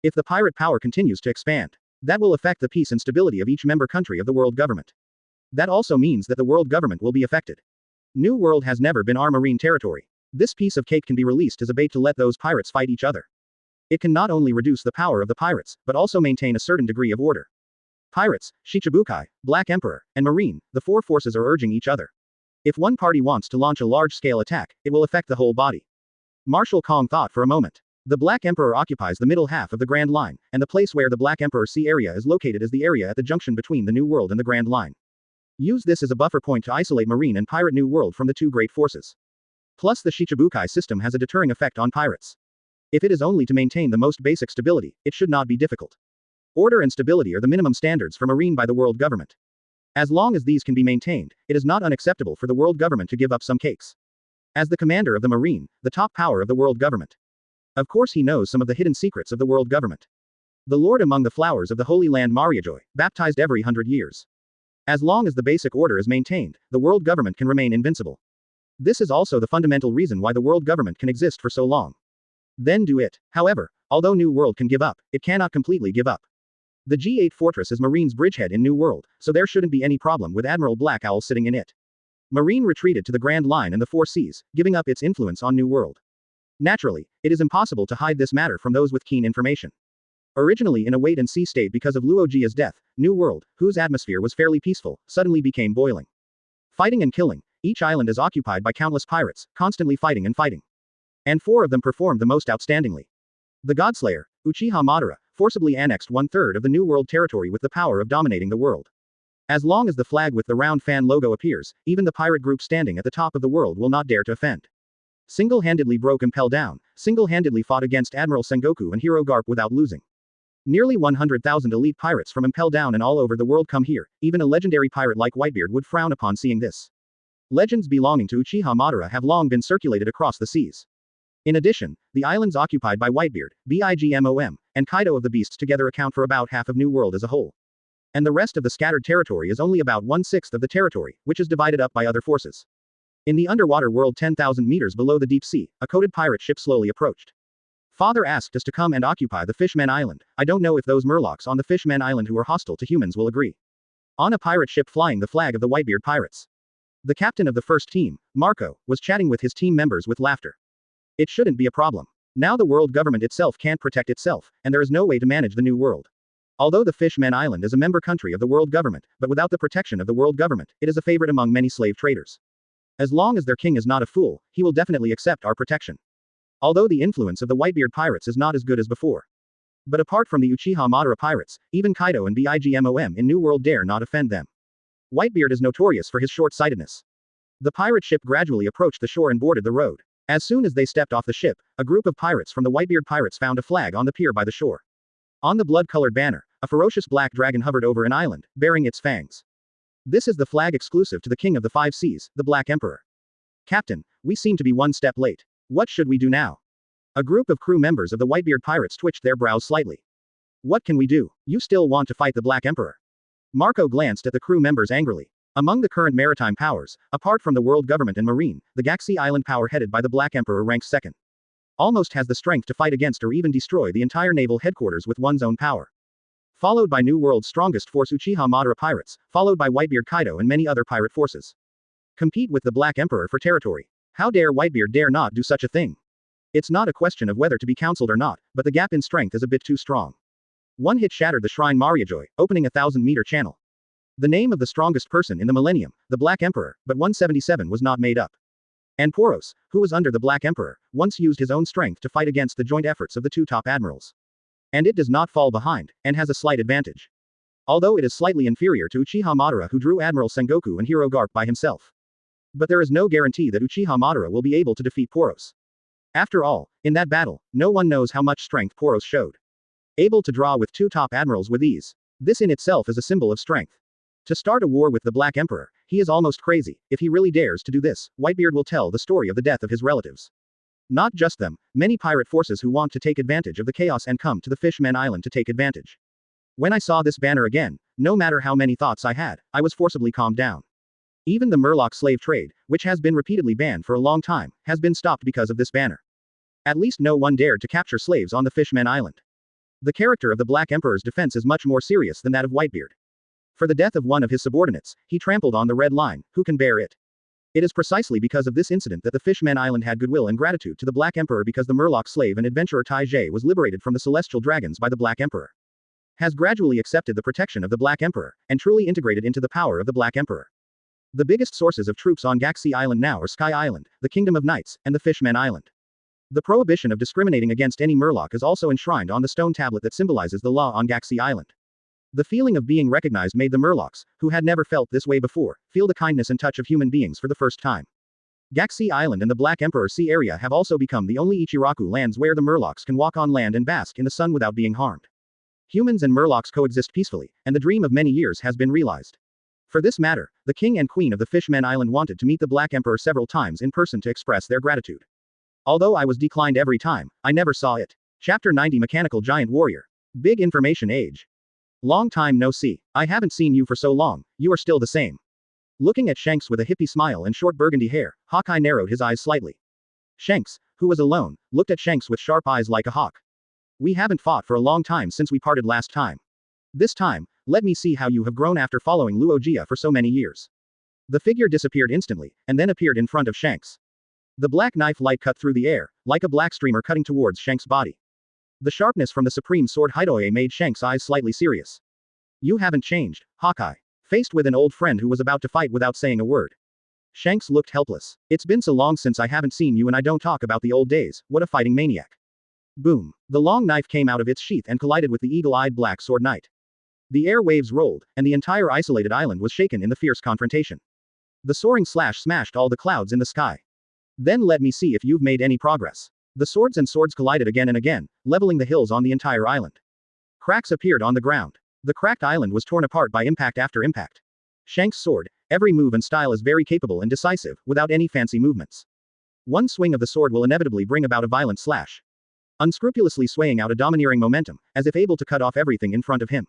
If the pirate power continues to expand, that will affect the peace and stability of each member country of the world government. That also means that the world government will be affected. New World has never been our marine territory. This piece of cake can be released as a bait to let those pirates fight each other. It can not only reduce the power of the pirates, but also maintain a certain degree of order. Pirates, Shichibukai, Black Emperor, and Marine, the 4 forces are urging each other. If one party wants to launch a large-scale attack, it will affect the whole body. Marshal Kong thought for a moment. The Black Emperor occupies the middle half of the Grand Line, and the place where the Black Emperor Sea area is located is the area at the junction between the New World and the Grand Line. Use this as a buffer point to isolate Marine and Pirate New World from the 2 great forces. Plus the Shichibukai system has a deterring effect on pirates. If it is only to maintain the most basic stability, it should not be difficult. Order and stability are the minimum standards for Marine by the world government. As long as these can be maintained, it is not unacceptable for the world government to give up some cakes. As the commander of the Marine, the top power of the world government. Of course he knows some of the hidden secrets of the world government. The Lord among the flowers of the Holy Land Mariajoy, baptized every 100 years. As long as the basic order is maintained, the world government can remain invincible. This is also the fundamental reason why the world government can exist for so long. Then do it. However, although New World can give up, it cannot completely give up. The G8 fortress is Marine's bridgehead in New World, so there shouldn't be any problem with Admiral Black Owl sitting in it. Marine retreated to the Grand Line and the Four Seas, giving up its influence on New World. Naturally, it is impossible to hide this matter from those with keen information. Originally in a wait-and-see state because of Luojia's death, New World, whose atmosphere was fairly peaceful, suddenly became boiling. Fighting and killing, each island is occupied by countless pirates, constantly fighting and fighting. And 4 of them performed the most outstandingly. The Godslayer, Uchiha Madara, forcibly annexed 1/3 of the New World territory with the power of dominating the world. As long as the flag with the round fan logo appears, even the pirate group standing at the top of the world will not dare to offend. Single-handedly broke Impel down, single-handedly fought against Admiral Sengoku and Hero Garp without losing. Nearly 100,000 elite pirates from Impel down and all over the world come here, even a legendary pirate like Whitebeard would frown upon seeing this. Legends belonging to Uchiha Madara have long been circulated across the seas. In addition, the islands occupied by Whitebeard, Bigmom, and Kaido of the Beasts together account for about half of New World as a whole. And the rest of the scattered territory is only about 1/6 of the territory, which is divided up by other forces. In the underwater world 10,000 meters below the deep sea, a coated pirate ship slowly approached. Father asked us to come and occupy the Fishman Island. I don't know if those Murlocs on the Fishman Island who are hostile to humans will agree. On a pirate ship flying the flag of the Whitebeard pirates. The captain of the first team, Marco, was chatting with his team members with laughter. It shouldn't be a problem. Now the world government itself can't protect itself, and there is no way to manage the new world. Although the Fishman Island is a member country of the world government, but without the protection of the world government, it is a favorite among many slave traders. As long as their king is not a fool, he will definitely accept our protection. Although the influence of the Whitebeard pirates is not as good as before. But apart from the Uchiha Madara pirates, even Kaido and Bigmom in New World dare not offend them. Whitebeard is notorious for his short-sightedness. The pirate ship gradually approached the shore and boarded the road. As soon as they stepped off the ship, a group of pirates from the Whitebeard pirates found a flag on the pier by the shore. On the blood-colored banner, a ferocious black dragon hovered over an island, bearing its fangs. This is the flag exclusive to the King of the Five Seas, the Black Emperor. Captain, we seem to be one step late. What should we do now? A group of crew members of the Whitebeard pirates twitched their brows slightly. What can we do? You still want to fight the Black Emperor? Marco glanced at the crew members angrily. Among the current maritime powers, apart from the world government and marine, the Gaxi Island power headed by the Black Emperor ranks second. Almost has the strength to fight against or even destroy the entire naval headquarters with one's own power. Followed by New World's strongest force Uchiha Madara pirates, followed by Whitebeard Kaido and many other pirate forces. Compete with the Black Emperor for territory. How dare Whitebeard dare not do such a thing? It's not a question of whether to be counseled or not, but the gap in strength is a bit too strong. One hit shattered the shrine Mariajoy, opening a 1,000-meter channel. The name of the strongest person in the millennium, the Black Emperor, but 177 was not made up. And Poros, who was under the Black Emperor, once used his own strength to fight against the joint efforts of the 2 top admirals. And it does not fall behind, and has a slight advantage. Although it is slightly inferior to Uchiha Madara who drew Admiral Sengoku and Hero Garp by himself. But there is no guarantee that Uchiha Madara will be able to defeat Poros. After all, in that battle, no one knows how much strength Poros showed. Able to draw with 2 top admirals with ease. This in itself is a symbol of strength. To start a war with the Black Emperor, he is almost crazy. If he really dares to do this, Whitebeard will tell the story of the death of his relatives. Not just them, many pirate forces who want to take advantage of the chaos and come to the Fishman Island to take advantage. When I saw this banner again, no matter how many thoughts I had, I was forcibly calmed down. Even the Murloc slave trade, which has been repeatedly banned for a long time, has been stopped because of this banner. At least no one dared to capture slaves on the Fishman Island. The character of the Black Emperor's defense is much more serious than that of Whitebeard. For the death of one of his subordinates, he trampled on the red line. Who can bear it? It is precisely because of this incident that the Fishman Island had goodwill and gratitude to the Black Emperor because the Murloc slave and adventurer Tai Jie was liberated from the celestial dragons by the Black Emperor. Has gradually accepted the protection of the Black Emperor, and truly integrated into the power of the Black Emperor. The biggest sources of troops on Gaxi Island now are Sky Island, the Kingdom of Knights, and the Fishman Island. The prohibition of discriminating against any Murloc is also enshrined on the stone tablet that symbolizes the law on Gaxi Island. The feeling of being recognized made the Murlocs, who had never felt this way before, feel the kindness and touch of human beings for the first time. Gaxi Island and the Black Emperor Sea area have also become the only Ichiraku lands where the Murlocs can walk on land and bask in the sun without being harmed. Humans and Murlocs coexist peacefully, and the dream of many years has been realized. For this matter, the king and queen of the Fishman Island wanted to meet the Black Emperor several times in person to express their gratitude. Although I was declined every time, I never saw it. Chapter 90 Mechanical Giant Warrior. Big Information Age. Long time no see. I haven't seen you for so long, you are still the same. Looking at Shanks with a hippie smile and short burgundy hair, Hawkeye narrowed his eyes slightly. Shanks, who was alone, looked at Shanks with sharp eyes like a hawk. We haven't fought for a long time since we parted last time. This time, let me see how you have grown after following Luogia for so many years. The figure disappeared instantly, and then appeared in front of Shanks. The black knife light cut through the air, like a black streamer cutting towards Shanks' body. The sharpness from the supreme sword Hidoe made Shanks' eyes slightly serious. You haven't changed, Hawkeye. Faced with an old friend who was about to fight without saying a word. Shanks looked helpless. It's been so long since I haven't seen you and I don't talk about the old days, what a fighting maniac. Boom. The long knife came out of its sheath and collided with the eagle-eyed black sword knight. The air waves rolled, and the entire isolated island was shaken in the fierce confrontation. The soaring slash smashed all the clouds in the sky. Then let me see if you've made any progress. The swords and swords collided again and again, leveling the hills on the entire island. Cracks appeared on the ground. The cracked island was torn apart by impact after impact. Shanks' sword, every move and style is very capable and decisive, without any fancy movements. One swing of the sword will inevitably bring about a violent slash. Unscrupulously swaying out a domineering momentum, as if able to cut off everything in front of him.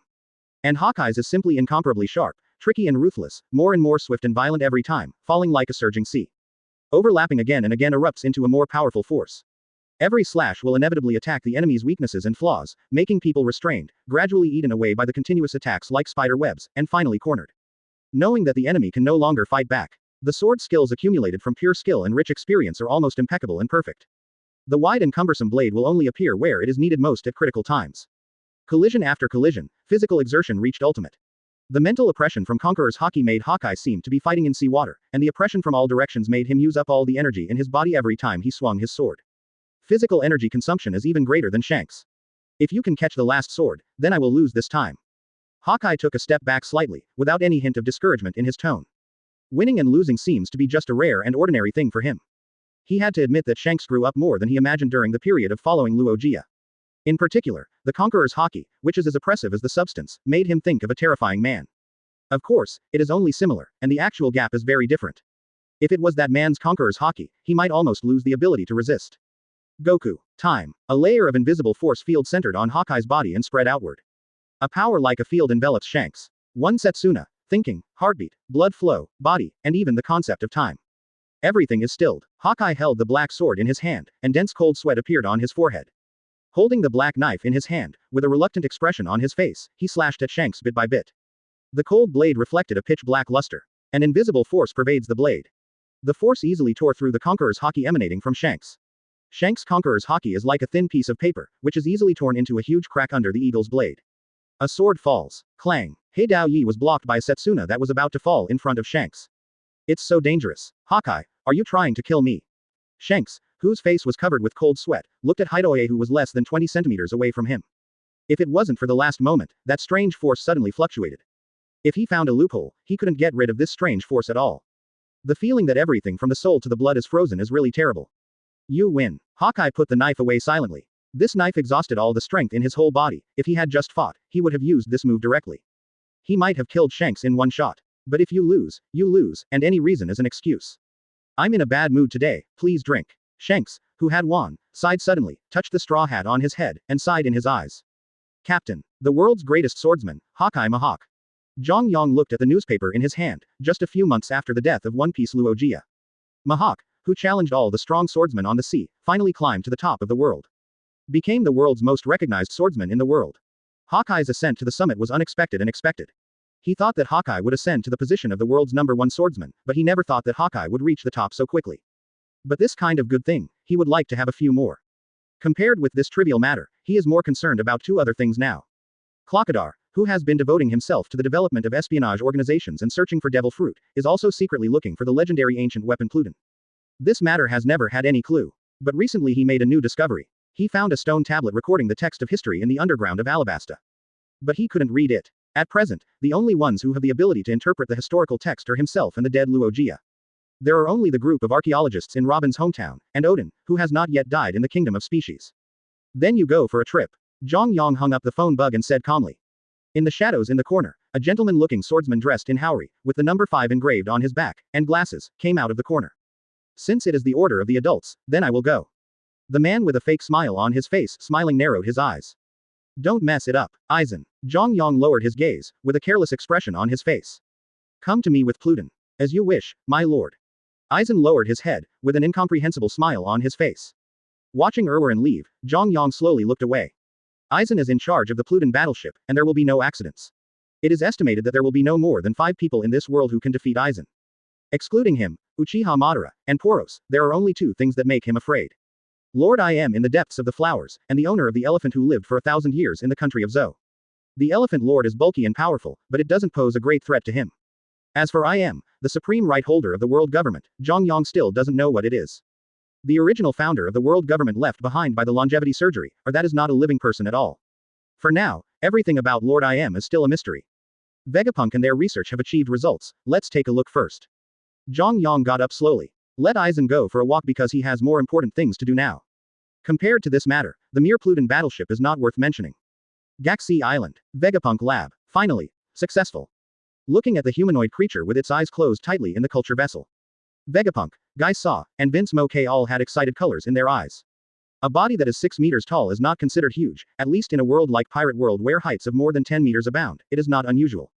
And Hawkeye's is simply incomparably sharp, tricky and ruthless, more and more swift and violent every time, falling like a surging sea. Overlapping again and again erupts into a more powerful force. Every slash will inevitably attack the enemy's weaknesses and flaws, making people restrained, gradually eaten away by the continuous attacks like spider webs, and finally cornered. Knowing that the enemy can no longer fight back, the sword skills accumulated from pure skill and rich experience are almost impeccable and perfect. The wide and cumbersome blade will only appear where it is needed most at critical times. Collision after collision, physical exertion reached ultimate. The mental oppression from Conqueror's Haki made Hawkeye seem to be fighting in seawater, and the oppression from all directions made him use up all the energy in his body every time he swung his sword. Physical energy consumption is even greater than Shanks. If you can catch the last sword, then I will lose this time. Hawkeye took a step back slightly, without any hint of discouragement in his tone. Winning and losing seems to be just a rare and ordinary thing for him. He had to admit that Shanks grew up more than he imagined during the period of following Luogia. In particular, the Conqueror's Haki, which is as oppressive as the substance, made him think of a terrifying man. Of course, it is only similar, and the actual gap is very different. If it was that man's Conqueror's Haki, he might almost lose the ability to resist. Goku. Time. A layer of invisible force field centered on Hawkeye's body and spread outward. A power like a field envelops Shanks. One Setsuna, thinking, heartbeat, blood flow, body, and even the concept of time. Everything is stilled. Hawkeye held the black sword in his hand, and dense cold sweat appeared on his forehead. Holding the black knife in his hand, with a reluctant expression on his face, he slashed at Shanks bit by bit. The cold blade reflected a pitch-black luster. An invisible force pervades the blade. The force easily tore through the Conqueror's Haki emanating from Shanks. Shanks' Conqueror's Haki is like a thin piece of paper, which is easily torn into a huge crack under the eagle's blade. A sword falls. Clang. He Dao Yi was blocked by a Setsuna that was about to fall in front of Shanks. It's so dangerous. Hawkeye, are you trying to kill me? Shanks, whose face was covered with cold sweat, looked at Hidoe who was less than 20 centimeters away from him. If it wasn't for the last moment, that strange force suddenly fluctuated. If he found a loophole, he couldn't get rid of this strange force at all. The feeling that everything from the soul to the blood is frozen is really terrible. You win. Hawkeye put the knife away silently. This knife exhausted all the strength in his whole body. If he had just fought, he would have used this move directly. He might have killed Shanks in one shot. But if you lose, and any reason is an excuse. I'm in a bad mood today, please drink. Shanks, who had won, sighed suddenly, touched the straw hat on his head, and sighed in his eyes. Captain. The world's greatest swordsman, Hawkeye Mahawk. Zhang Yang looked at the newspaper in his hand, just a few months after the death of One Piece Luogia. Mahawk, who challenged all the strong swordsmen on the sea, finally climbed to the top of the world. Became the world's most recognized swordsman in the world. Hawkeye's ascent to the summit was unexpected and expected. He thought that Hawkeye would ascend to the position of the world's #1 swordsman, but he never thought that Hawkeye would reach the top so quickly. But this kind of good thing, he would like to have a few more. Compared with this trivial matter, he is more concerned about two other things now. Clockadar, who has been devoting himself to the development of espionage organizations and searching for devil fruit, is also secretly looking for the legendary ancient weapon Pluton. This matter has never had any clue. But recently he made a new discovery. He found a stone tablet recording the text of history in the underground of Alabasta. But he couldn't read it. At present, the only ones who have the ability to interpret the historical text are himself and the dead Luogia. There are only the group of archaeologists in Robin's hometown, and Odin, who has not yet died in the kingdom of species. Then you go for a trip. Zhang Yang hung up the phone bug and said calmly. In the shadows in the corner, a gentleman-looking swordsman dressed in Haori, with the number 5 engraved on his back, and glasses, came out of the corner. Since it is the order of the adults, then I will go. The man with a fake smile on his face, smiling, narrowed his eyes. Don't mess it up, Aizen. Zhang Yang lowered his gaze, with a careless expression on his face. Come to me with Pluton. As you wish, my lord. Aizen lowered his head, with an incomprehensible smile on his face. Watching Erwin leave, Zhang Yang slowly looked away. Aizen is in charge of the Pluton battleship, and there will be no accidents. It is estimated that there will be no more than 5 people in this world who can defeat Aizen. Excluding him, Uchiha Madara, and Poros, there are only 2 things that make him afraid. Lord I am in the depths of the flowers, and the owner of the elephant who lived for 1,000 years in the country of Zou. The elephant lord is bulky and powerful, but it doesn't pose a great threat to him. As for I am, the supreme right holder of the world government, Zhang Yang still doesn't know what it is. The original founder of the world government left behind by the longevity surgery, or that is not a living person at all. For now, everything about Lord I am is still a mystery. Vegapunk and their research have achieved results, let's take a look first. Zhang Yang got up slowly. Let Aizen go for a walk because he has more important things to do now. Compared to this matter, the mere Pluton battleship is not worth mentioning. Galaxy Island, Vegapunk Lab, finally, successful. Looking at the humanoid creature with its eyes closed tightly in the culture vessel. Vegapunk, Guy Saw, and Vince Moke all had excited colors in their eyes. A body that is 6 meters tall is not considered huge, at least in a world like Pirate World where heights of more than 10 meters abound, it is not unusual.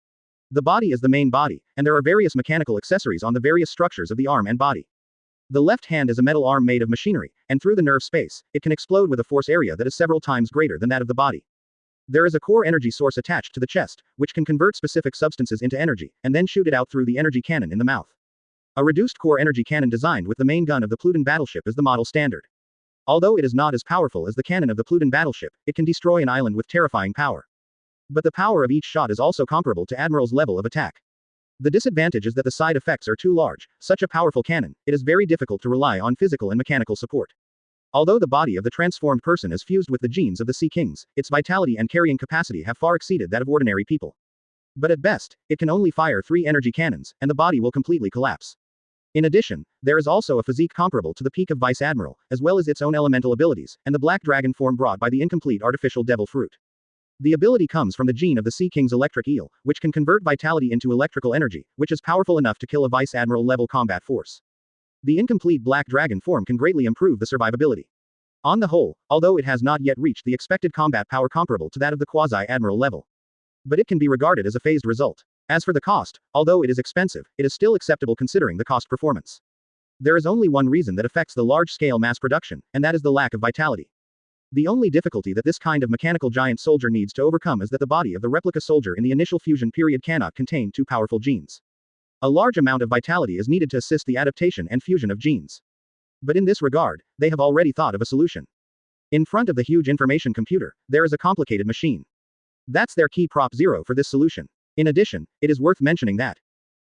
The body is the main body, and there are various mechanical accessories on the various structures of the arm and body. The left hand is a metal arm made of machinery, and through the nerve space, it can explode with a force area that is several times greater than that of the body. There is a core energy source attached to the chest, which can convert specific substances into energy, and then shoot it out through the energy cannon in the mouth. A reduced core energy cannon designed with the main gun of the Pluton battleship is the model standard. Although it is not as powerful as the cannon of the Pluton battleship, it can destroy an island with terrifying power. But the power of each shot is also comparable to Admiral's level of attack. The disadvantage is that the side effects are too large. Such a powerful cannon, it is very difficult to rely on physical and mechanical support. Although the body of the transformed person is fused with the genes of the Sea Kings, its vitality and carrying capacity have far exceeded that of ordinary people. But at best, it can only fire 3 energy cannons, and the body will completely collapse. In addition, there is also a physique comparable to the peak of Vice Admiral, as well as its own elemental abilities, and the black dragon form brought by the incomplete artificial devil fruit. The ability comes from the gene of the Sea King's electric eel, which can convert vitality into electrical energy, which is powerful enough to kill a Vice Admiral level combat force. The incomplete black dragon form can greatly improve the survivability. On the whole, although it has not yet reached the expected combat power comparable to that of the quasi-admiral level. But it can be regarded as a phased result. As for the cost, although it is expensive, it is still acceptable considering the cost performance. There is only one reason that affects the large-scale mass production, and that is the lack of vitality. The only difficulty that this kind of mechanical giant soldier needs to overcome is that the body of the replica soldier in the initial fusion period cannot contain 2 powerful genes. A large amount of vitality is needed to assist the adaptation and fusion of genes. But in this regard, they have already thought of a solution. In front of the huge information computer, there is a complicated machine. That's their key prop 0 for this solution. In addition, it is worth mentioning that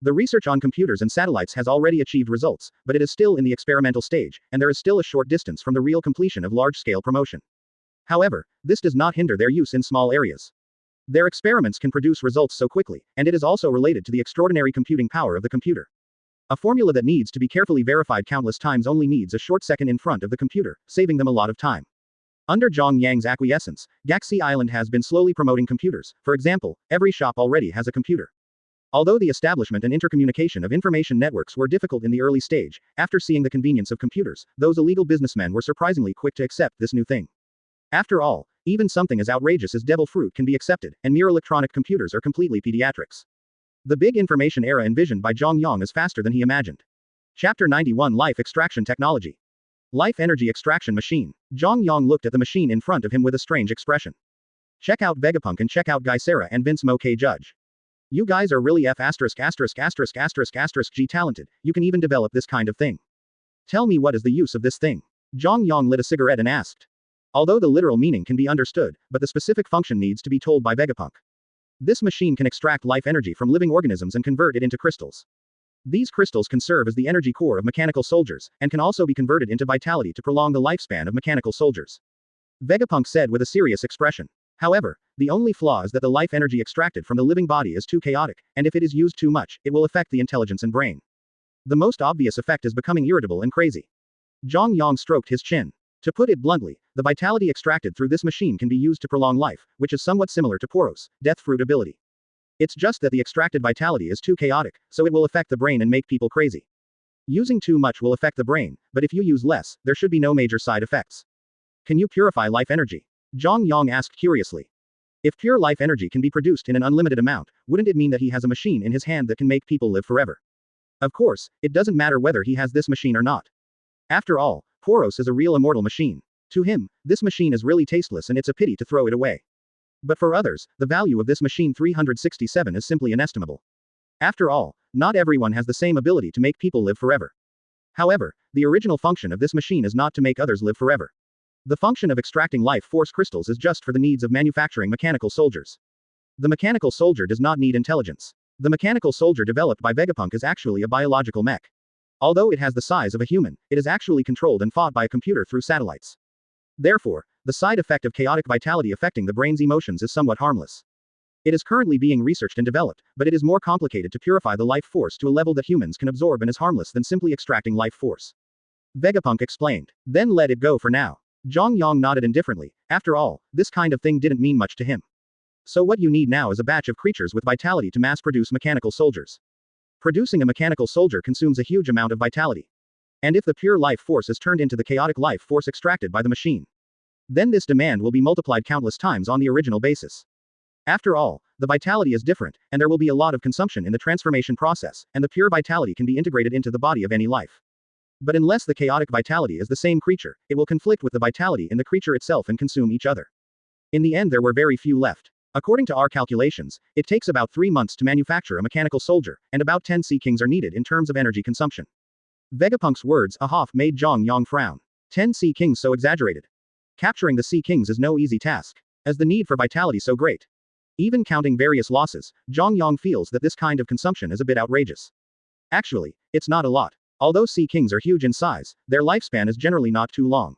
the research on computers and satellites has already achieved results, but it is still in the experimental stage, and there is still a short distance from the real completion of large-scale promotion. However, this does not hinder their use in small areas. Their experiments can produce results so quickly, and it is also related to the extraordinary computing power of the computer. A formula that needs to be carefully verified countless times only needs a short second in front of the computer, saving them a lot of time. Under Zhang Yang's acquiescence, Galaxy Island has been slowly promoting computers. For example, every shop already has a computer. Although the establishment and intercommunication of information networks were difficult in the early stage, after seeing the convenience of computers, those illegal businessmen were surprisingly quick to accept this new thing. After all, even something as outrageous as devil fruit can be accepted, and mere electronic computers are completely pediatrics. The big information era envisioned by Zhang Yang is faster than he imagined. Chapter 91 Life Extraction Technology. Life Energy Extraction Machine. Zhang Yang looked at the machine in front of him with a strange expression. Check out Vegapunk and check out Gysera and Vince Moke Judge. You guys are really G talented, you can even develop this kind of thing. Tell me what is the use of this thing? Zhang Yang lit a cigarette and asked. Although the literal meaning can be understood, but the specific function needs to be told by Vegapunk. This machine can extract life energy from living organisms and convert it into crystals. These crystals can serve as the energy core of mechanical soldiers, and can also be converted into vitality to prolong the lifespan of mechanical soldiers. Vegapunk said with a serious expression. However, the only flaw is that the life energy extracted from the living body is too chaotic, and if it is used too much, it will affect the intelligence and brain. The most obvious effect is becoming irritable and crazy. Zhang Yang stroked his chin. To put it bluntly, the vitality extracted through this machine can be used to prolong life, which is somewhat similar to Poros, death fruit ability. It's just that the extracted vitality is too chaotic, so it will affect the brain and make people crazy. Using too much will affect the brain, but if you use less, there should be no major side effects. Can you purify life energy? Zhang Yang asked curiously. If pure life energy can be produced in an unlimited amount, wouldn't it mean that he has a machine in his hand that can make people live forever? Of course, it doesn't matter whether he has this machine or not. After all, Poros is a real immortal machine. To him, this machine is really tasteless and it's a pity to throw it away. But for others, the value of this machine 367 is simply inestimable. After all, not everyone has the same ability to make people live forever. However, the original function of this machine is not to make others live forever. The function of extracting life force crystals is just for the needs of manufacturing mechanical soldiers. The mechanical soldier does not need intelligence. The mechanical soldier developed by Vegapunk is actually a biological mech. Although it has the size of a human, it is actually controlled and fought by a computer through satellites. Therefore, the side effect of chaotic vitality affecting the brain's emotions is somewhat harmless. It is currently being researched and developed, but it is more complicated to purify the life force to a level that humans can absorb and is harmless than simply extracting life force. Vegapunk explained. Then let it go for now. Zhang Yang nodded indifferently. After all, this kind of thing didn't mean much to him. So what you need now is a batch of creatures with vitality to mass-produce mechanical soldiers. Producing a mechanical soldier consumes a huge amount of vitality. And if the pure life force is turned into the chaotic life force extracted by the machine, then this demand will be multiplied countless times on the original basis. After all, the vitality is different, and there will be a lot of consumption in the transformation process, and the pure vitality can be integrated into the body of any life. But unless the chaotic vitality is the same creature, it will conflict with the vitality in the creature itself and consume each other. In the end there were very few left. According to our calculations, it takes about 3 months to manufacture a mechanical soldier, and about 10 Sea Kings are needed in terms of energy consumption. Vegapunk's words, made Zhang Yang frown. 10 Sea Kings so exaggerated. Capturing the Sea Kings is no easy task, as the need for vitality so great. Even counting various losses, Zhang Yang feels that this kind of consumption is a bit outrageous. Actually, it's not a lot. Although Sea Kings are huge in size, their lifespan is generally not too long.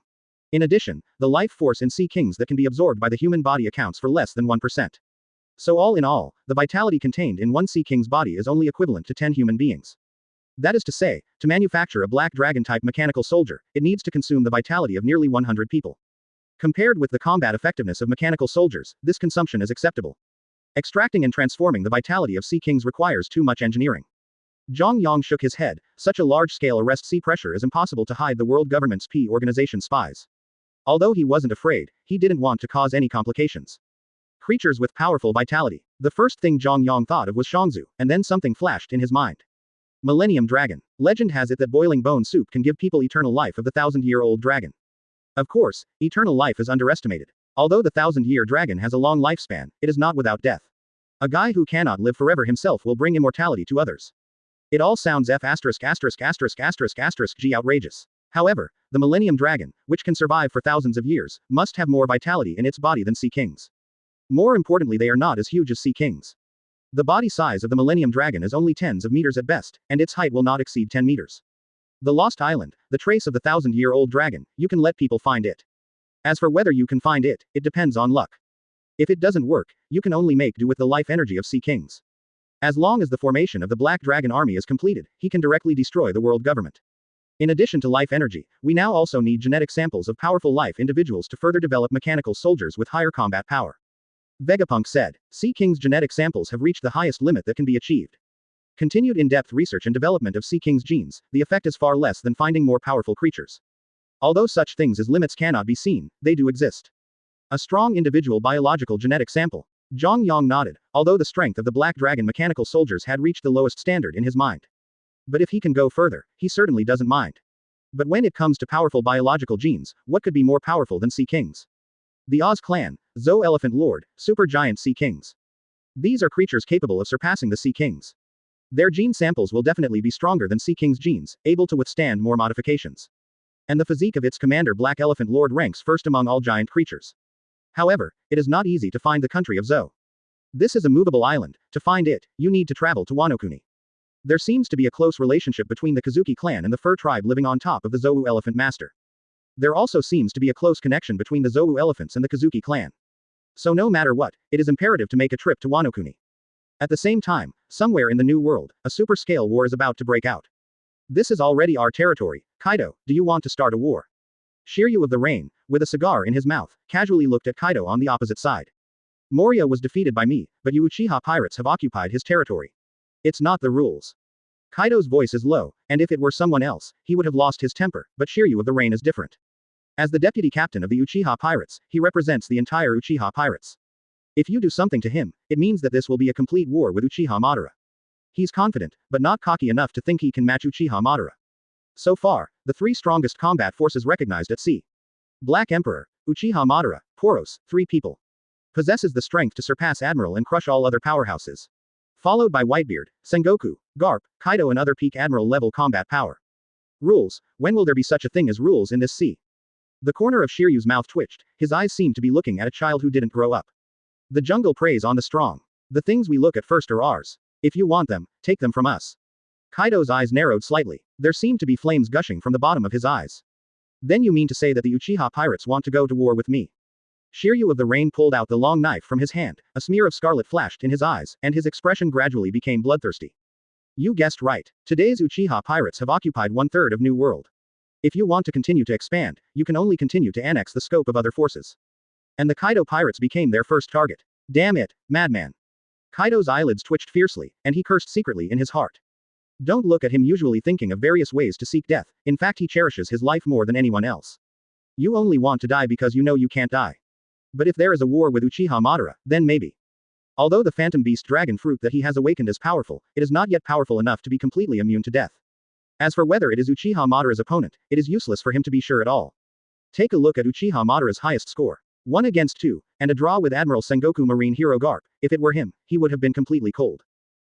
In addition, the life force in Sea Kings that can be absorbed by the human body accounts for less than 1%. So all in all, the vitality contained in one Sea King's body is only equivalent to 10 human beings. That is to say, to manufacture a black dragon-type mechanical soldier, it needs to consume the vitality of nearly 100 people. Compared with the combat effectiveness of mechanical soldiers, this consumption is acceptable. Extracting and transforming the vitality of Sea Kings requires too much engineering. Zhang Yang shook his head. Such a large-scale arrest sea pressure is impossible to hide the world government's P organization spies. Although he wasn't afraid, he didn't want to cause any complications. Creatures with powerful vitality. The first thing Zhang Yang thought of was Shangzu, and then something flashed in his mind. Millennium Dragon. Legend has it that boiling bone soup can give people eternal life of the 1,000-year-old dragon. Of course, eternal life is underestimated. Although the 1,000-year dragon has a long lifespan, it is not without death. A guy who cannot live forever himself will bring immortality to others. It all sounds G outrageous. However, the Millennium Dragon, which can survive for thousands of years, must have more vitality in its body than Sea Kings. More importantly, they are not as huge as Sea Kings. The body size of the Millennium Dragon is only tens of meters at best, and its height will not exceed 10 meters. The Lost Island, the trace of the 1,000-year-old dragon, you can let people find it. As for whether you can find it, it depends on luck. If it doesn't work, you can only make do with the life energy of Sea Kings. As long as the formation of the Black Dragon Army is completed, he can directly destroy the world government. In addition to life energy, we now also need genetic samples of powerful life individuals to further develop mechanical soldiers with higher combat power. Vegapunk said. Sea King's genetic samples have reached the highest limit that can be achieved. Continued in-depth research and development of Sea King's genes, the effect is far less than finding more powerful creatures. Although such things as limits cannot be seen, they do exist. A strong individual biological genetic sample. Zhang Yang nodded, although the strength of the Black Dragon mechanical soldiers had reached the lowest standard in his mind. But if he can go further, he certainly doesn't mind. But when it comes to powerful biological genes, what could be more powerful than Sea Kings? The Oz clan, Zhou Elephant Lord, super giant Sea Kings. These are creatures capable of surpassing the Sea Kings. Their gene samples will definitely be stronger than Sea King's genes, able to withstand more modifications. And the physique of its commander Black Elephant Lord ranks first among all giant creatures. However, it is not easy to find the country of Zhou. This is a movable island. To find it, you need to travel to Wano-Kuni. There seems to be a close relationship between the Kazuki clan and the fur tribe living on top of the Zhou elephant master. There also seems to be a close connection between the Zhou elephants and the Kazuki clan. So no matter what, it is imperative to make a trip to Wano-Kuni. At the same time, somewhere in the New World, a super-scale war is about to break out. This is already our territory. Kaido, do you want to start a war? Shiryu of the Rain, with a cigar in his mouth, casually looked at Kaido on the opposite side. Moria was defeated by me, but you Uchiha pirates have occupied his territory. It's not the rules. Kaido's voice is low, and if it were someone else, he would have lost his temper, but Shiryu of the Rain is different. As the deputy captain of the Uchiha Pirates, he represents the entire Uchiha Pirates. If you do something to him, it means that this will be a complete war with Uchiha Madara. He's confident, but not cocky enough to think he can match Uchiha Madara. So far, the three strongest combat forces recognized at sea. Black Emperor, Uchiha Madara, Poros, 3 people. Possesses the strength to surpass Admiral and crush all other powerhouses. Followed by Whitebeard, Sengoku, Garp, Kaido and other peak Admiral level combat power. Rules, when will there be such a thing as rules in this sea? The corner of Shiryu's mouth twitched, his eyes seemed to be looking at a child who didn't grow up. The jungle preys on the strong. The things we look at first are ours. If you want them, take them from us. Kaido's eyes narrowed slightly, there seemed to be flames gushing from the bottom of his eyes. Then you mean to say that the Uchiha Pirates want to go to war with me? Shiryu of the Rain pulled out the long knife from his hand, a smear of scarlet flashed in his eyes, and his expression gradually became bloodthirsty. You guessed right. Today's Uchiha Pirates have occupied 1/3 of New World. If you want to continue to expand, you can only continue to annex the scope of other forces. And the Kaido Pirates became their first target. Damn it, madman. Kaido's eyelids twitched fiercely, and he cursed secretly in his heart. Don't look at him usually thinking of various ways to seek death, in fact he cherishes his life more than anyone else. You only want to die because you know you can't die. But if there is a war with Uchiha Madara, then maybe. Although the Phantom Beast Dragon fruit that he has awakened is powerful, it is not yet powerful enough to be completely immune to death. As for whether it is Uchiha Madara's opponent, it is useless for him to be sure at all. Take a look at Uchiha Madara's highest score. 1 against 2, and a draw with Admiral Sengoku Marine Hero Garp. If it were him, he would have been completely cold.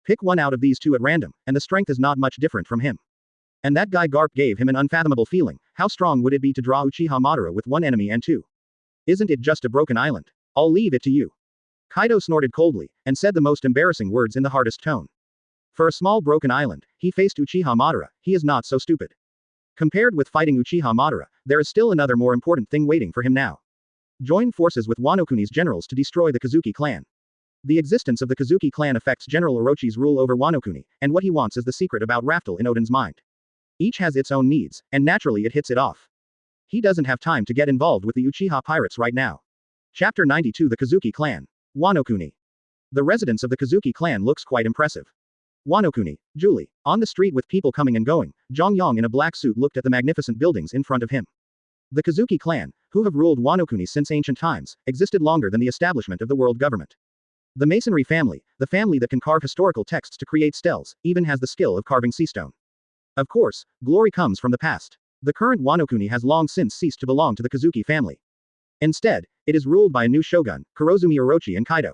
Pick one out of these two at random, and the strength is not much different from him. And that guy Garp gave him an unfathomable feeling. How strong would it be to draw Uchiha Madara with 1 enemy and 2? Isn't it just a broken island? I'll leave it to you. Kaido snorted coldly, and said the most embarrassing words in the hardest tone. For a small broken island, he faced Uchiha Madara, he is not so stupid. Compared with fighting Uchiha Madara, there is still another more important thing waiting for him now. Join forces with Wano Kuni's generals to destroy the Kazuki clan. The existence of the Kazuki clan affects General Orochi's rule over Wano Kuni, and what he wants is the secret about Raftel in Oden's mind. Each has its own needs, and naturally it hits it off. He doesn't have time to get involved with the Uchiha Pirates right now. Chapter 92 The Kazuki Clan. Wano Kuni. The residence of the Kazuki clan looks quite impressive. Wano Kuni, Julie. On the street with people coming and going, Zhang Yang in a black suit looked at the magnificent buildings in front of him. The Kazuki clan, who have ruled Wano Kuni since ancient times, existed longer than the establishment of the world government. The masonry family, the family that can carve historical texts to create steles, even has the skill of carving sea stone. Of course, glory comes from the past. The current Wano Kuni has long since ceased to belong to the Kazuki family. Instead, it is ruled by a new shogun, Kurozumi Orochi and Kaido.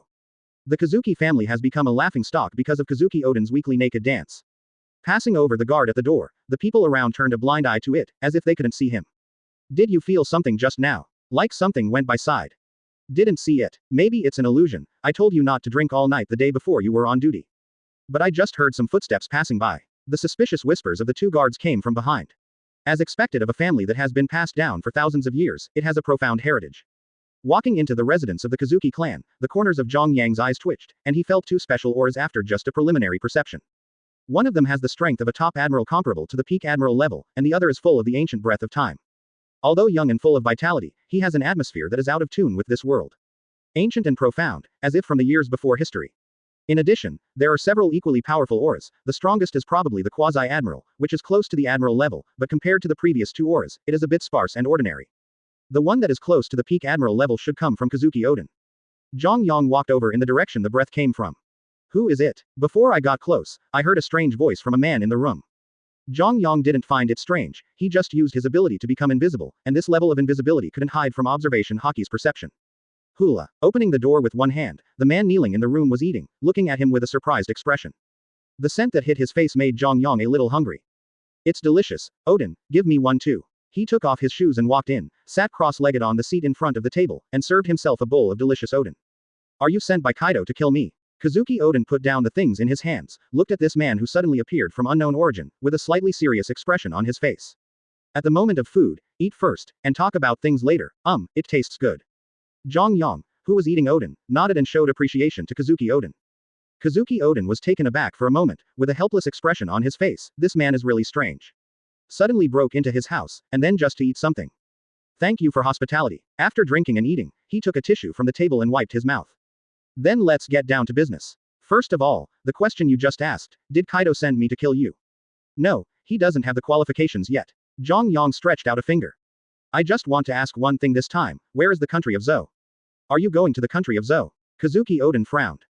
The Kazuki family has become a laughingstock because of Kazuki Oden's weekly naked dance. Passing over the guard at the door, the people around turned a blind eye to it, as if they couldn't see him. Did you feel something just now? Like something went by side. Didn't see it. Maybe it's an illusion. I told you not to drink all night the day before you were on duty. But I just heard some footsteps passing by. The suspicious whispers of the 2 guards came from behind. As expected of a family that has been passed down for thousands of years, it has a profound heritage. Walking into the residence of the Kazuki clan, the corners of Zhang Yang's eyes twitched, and he felt 2 special auras after just a preliminary perception. One of them has the strength of a top admiral comparable to the peak admiral level, and the other is full of the ancient breath of time. Although young and full of vitality, he has an atmosphere that is out of tune with this world. Ancient and profound, as if from the years before history. In addition, there are several equally powerful auras. The strongest is probably the quasi-admiral, which is close to the admiral level, but compared to the previous 2 auras, it is a bit sparse and ordinary. The one that is close to the peak admiral level should come from Kazuki Oden. Zhang Yang walked over in the direction the breath came from. Who is it? Before I got close, I heard a strange voice from a man in the room. Zhang Yang didn't find it strange, he just used his ability to become invisible, and this level of invisibility couldn't hide from observation Haki's perception. Hula. Opening the door with one hand, the man kneeling in the room was eating, looking at him with a surprised expression. The scent that hit his face made Zhang Yang a little hungry. It's delicious. Oden, give me one too. He took off his shoes and walked in, sat cross-legged on the seat in front of the table, and served himself a bowl of delicious Oden. Are you sent by Kaido to kill me? Kazuki Oden put down the things in his hands, looked at this man who suddenly appeared from unknown origin, with a slightly serious expression on his face. At the moment of food, eat first, and talk about things later. It tastes good. Zhang Yang, who was eating Oden, nodded and showed appreciation to Kazuki Oden. Kazuki Oden was taken aback for a moment, with a helpless expression on his face. This man is really strange. Suddenly broke into his house, and then just to eat something. Thank you for hospitality. After drinking and eating, he took a tissue from the table and wiped his mouth. Then let's get down to business. First of all, the question you just asked, did Kaido send me to kill you? No, he doesn't have the qualifications yet. Zhang Yang stretched out a finger. I just want to ask one thing this time, where is the country of Zhou? Are you going to the country of Zhou? Kazuki Odin frowned.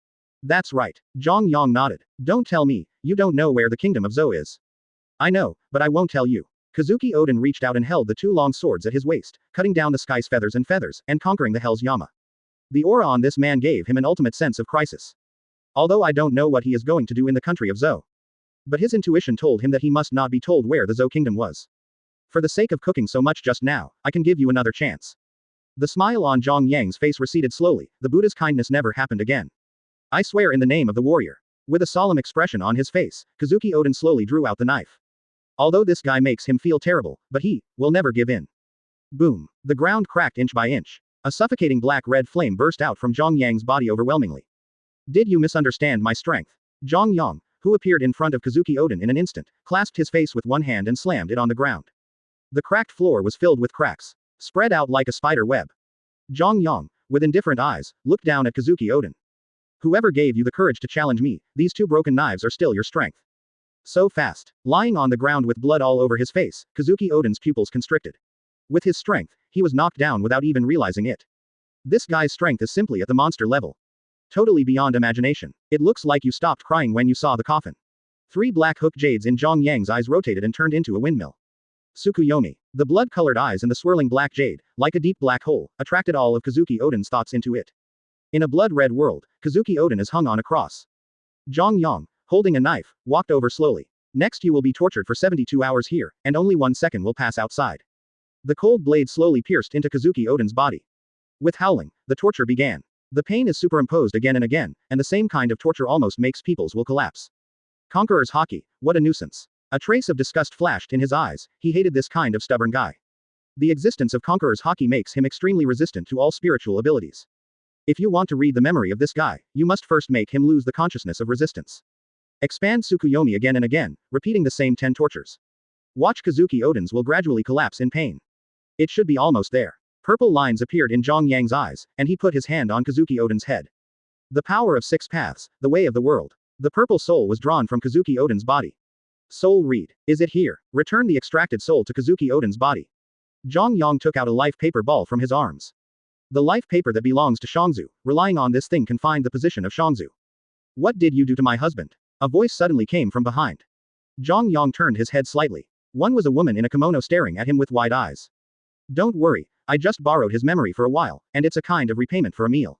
That's right. Zhang Yang nodded. Don't tell me, you don't know where the kingdom of Zhou is. I know, but I won't tell you. Kazuki Odin reached out and held the two long swords at his waist, cutting down the sky's feathers and conquering the hell's Yama. The aura on this man gave him an ultimate sense of crisis. Although I don't know what he is going to do in the country of Zhou. But his intuition told him that he must not be told where the Zhou kingdom was. For the sake of cooking so much just now, I can give you another chance. The smile on Zhang Yang's face receded slowly, the Buddha's kindness never happened again. I swear in the name of the warrior. With a solemn expression on his face, Kazuki Odin slowly drew out the knife. Although this guy makes him feel terrible, but he will never give in. Boom. The ground cracked inch by inch. A suffocating black-red flame burst out from Zhang Yang's body overwhelmingly. Did you misunderstand my strength? Zhang Yang, who appeared in front of Kazuki Odin in an instant, clasped his face with one hand and slammed it on the ground. The cracked floor was filled with cracks, spread out like a spider web. Zhang Yang, with indifferent eyes, looked down at Kazuki Odin. Whoever gave you the courage to challenge me, these two broken knives are still your strength. So fast. Lying on the ground with blood all over his face, Kazuki Odin's pupils constricted. With his strength, he was knocked down without even realizing it. This guy's strength is simply at the monster level. Totally beyond imagination. It looks like you stopped crying when you saw the coffin. 3 black hook jades in Zhang Yang's eyes rotated and turned into a windmill. Tsukuyomi. The blood-colored eyes and the swirling black jade, like a deep black hole, attracted all of Kazuki Odin's thoughts into it. In a blood-red world, Kazuki Odin is hung on a cross. Zhang Yang, holding a knife, walked over slowly. Next you will be tortured for 72 hours here, and only 1 second will pass outside. The cold blade slowly pierced into Kazuki Odin's body. With howling, the torture began. The pain is superimposed again and again, and the same kind of torture almost makes people's will collapse. Conqueror's Haki, what a nuisance. A trace of disgust flashed in his eyes, he hated this kind of stubborn guy. The existence of Conqueror's Haki makes him extremely resistant to all spiritual abilities. If you want to read the memory of this guy, you must first make him lose the consciousness of resistance. Expand Tsukuyomi again and again, repeating the same 10 tortures. Watch Kazuki Odin's will gradually collapse in pain. It should be almost there. Purple lines appeared in Zhang Yang's eyes, and he put his hand on Kazuki Odin's head. The power of 6 paths, the way of the world. The purple soul was drawn from Kazuki Odin's body. Soul read. Is it here? Return the extracted soul to Kazuki Odin's body. Zhang Yang took out a life paper ball from his arms. The life paper that belongs to Shangzu, relying on this thing can find the position of Shangzu. What did you do to my husband? A voice suddenly came from behind. Zhang Yang turned his head slightly. One was a woman in a kimono staring at him with wide eyes. Don't worry, I just borrowed his memory for a while, and it's a kind of repayment for a meal.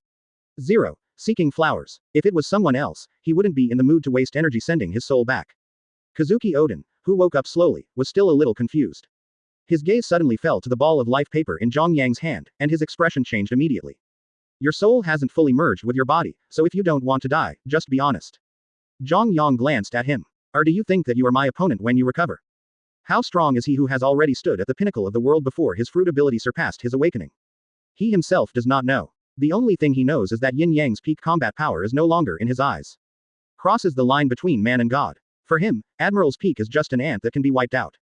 0. Seeking flowers. If it was someone else, he wouldn't be in the mood to waste energy sending his soul back. Kazuki Odin, who woke up slowly, was still a little confused. His gaze suddenly fell to the ball of life paper in Zhang Yang's hand, and his expression changed immediately. Your soul hasn't fully merged with your body, so if you don't want to die, just be honest. Zhang Yang glanced at him. Or do you think that you are my opponent when you recover? How strong is he who has already stood at the pinnacle of the world before his fruit ability surpassed his awakening? He himself does not know. The only thing he knows is that Yin Yang's peak combat power is no longer in his eyes. Crosses the line between man and God. For him, Admiral's peak is just an ant that can be wiped out.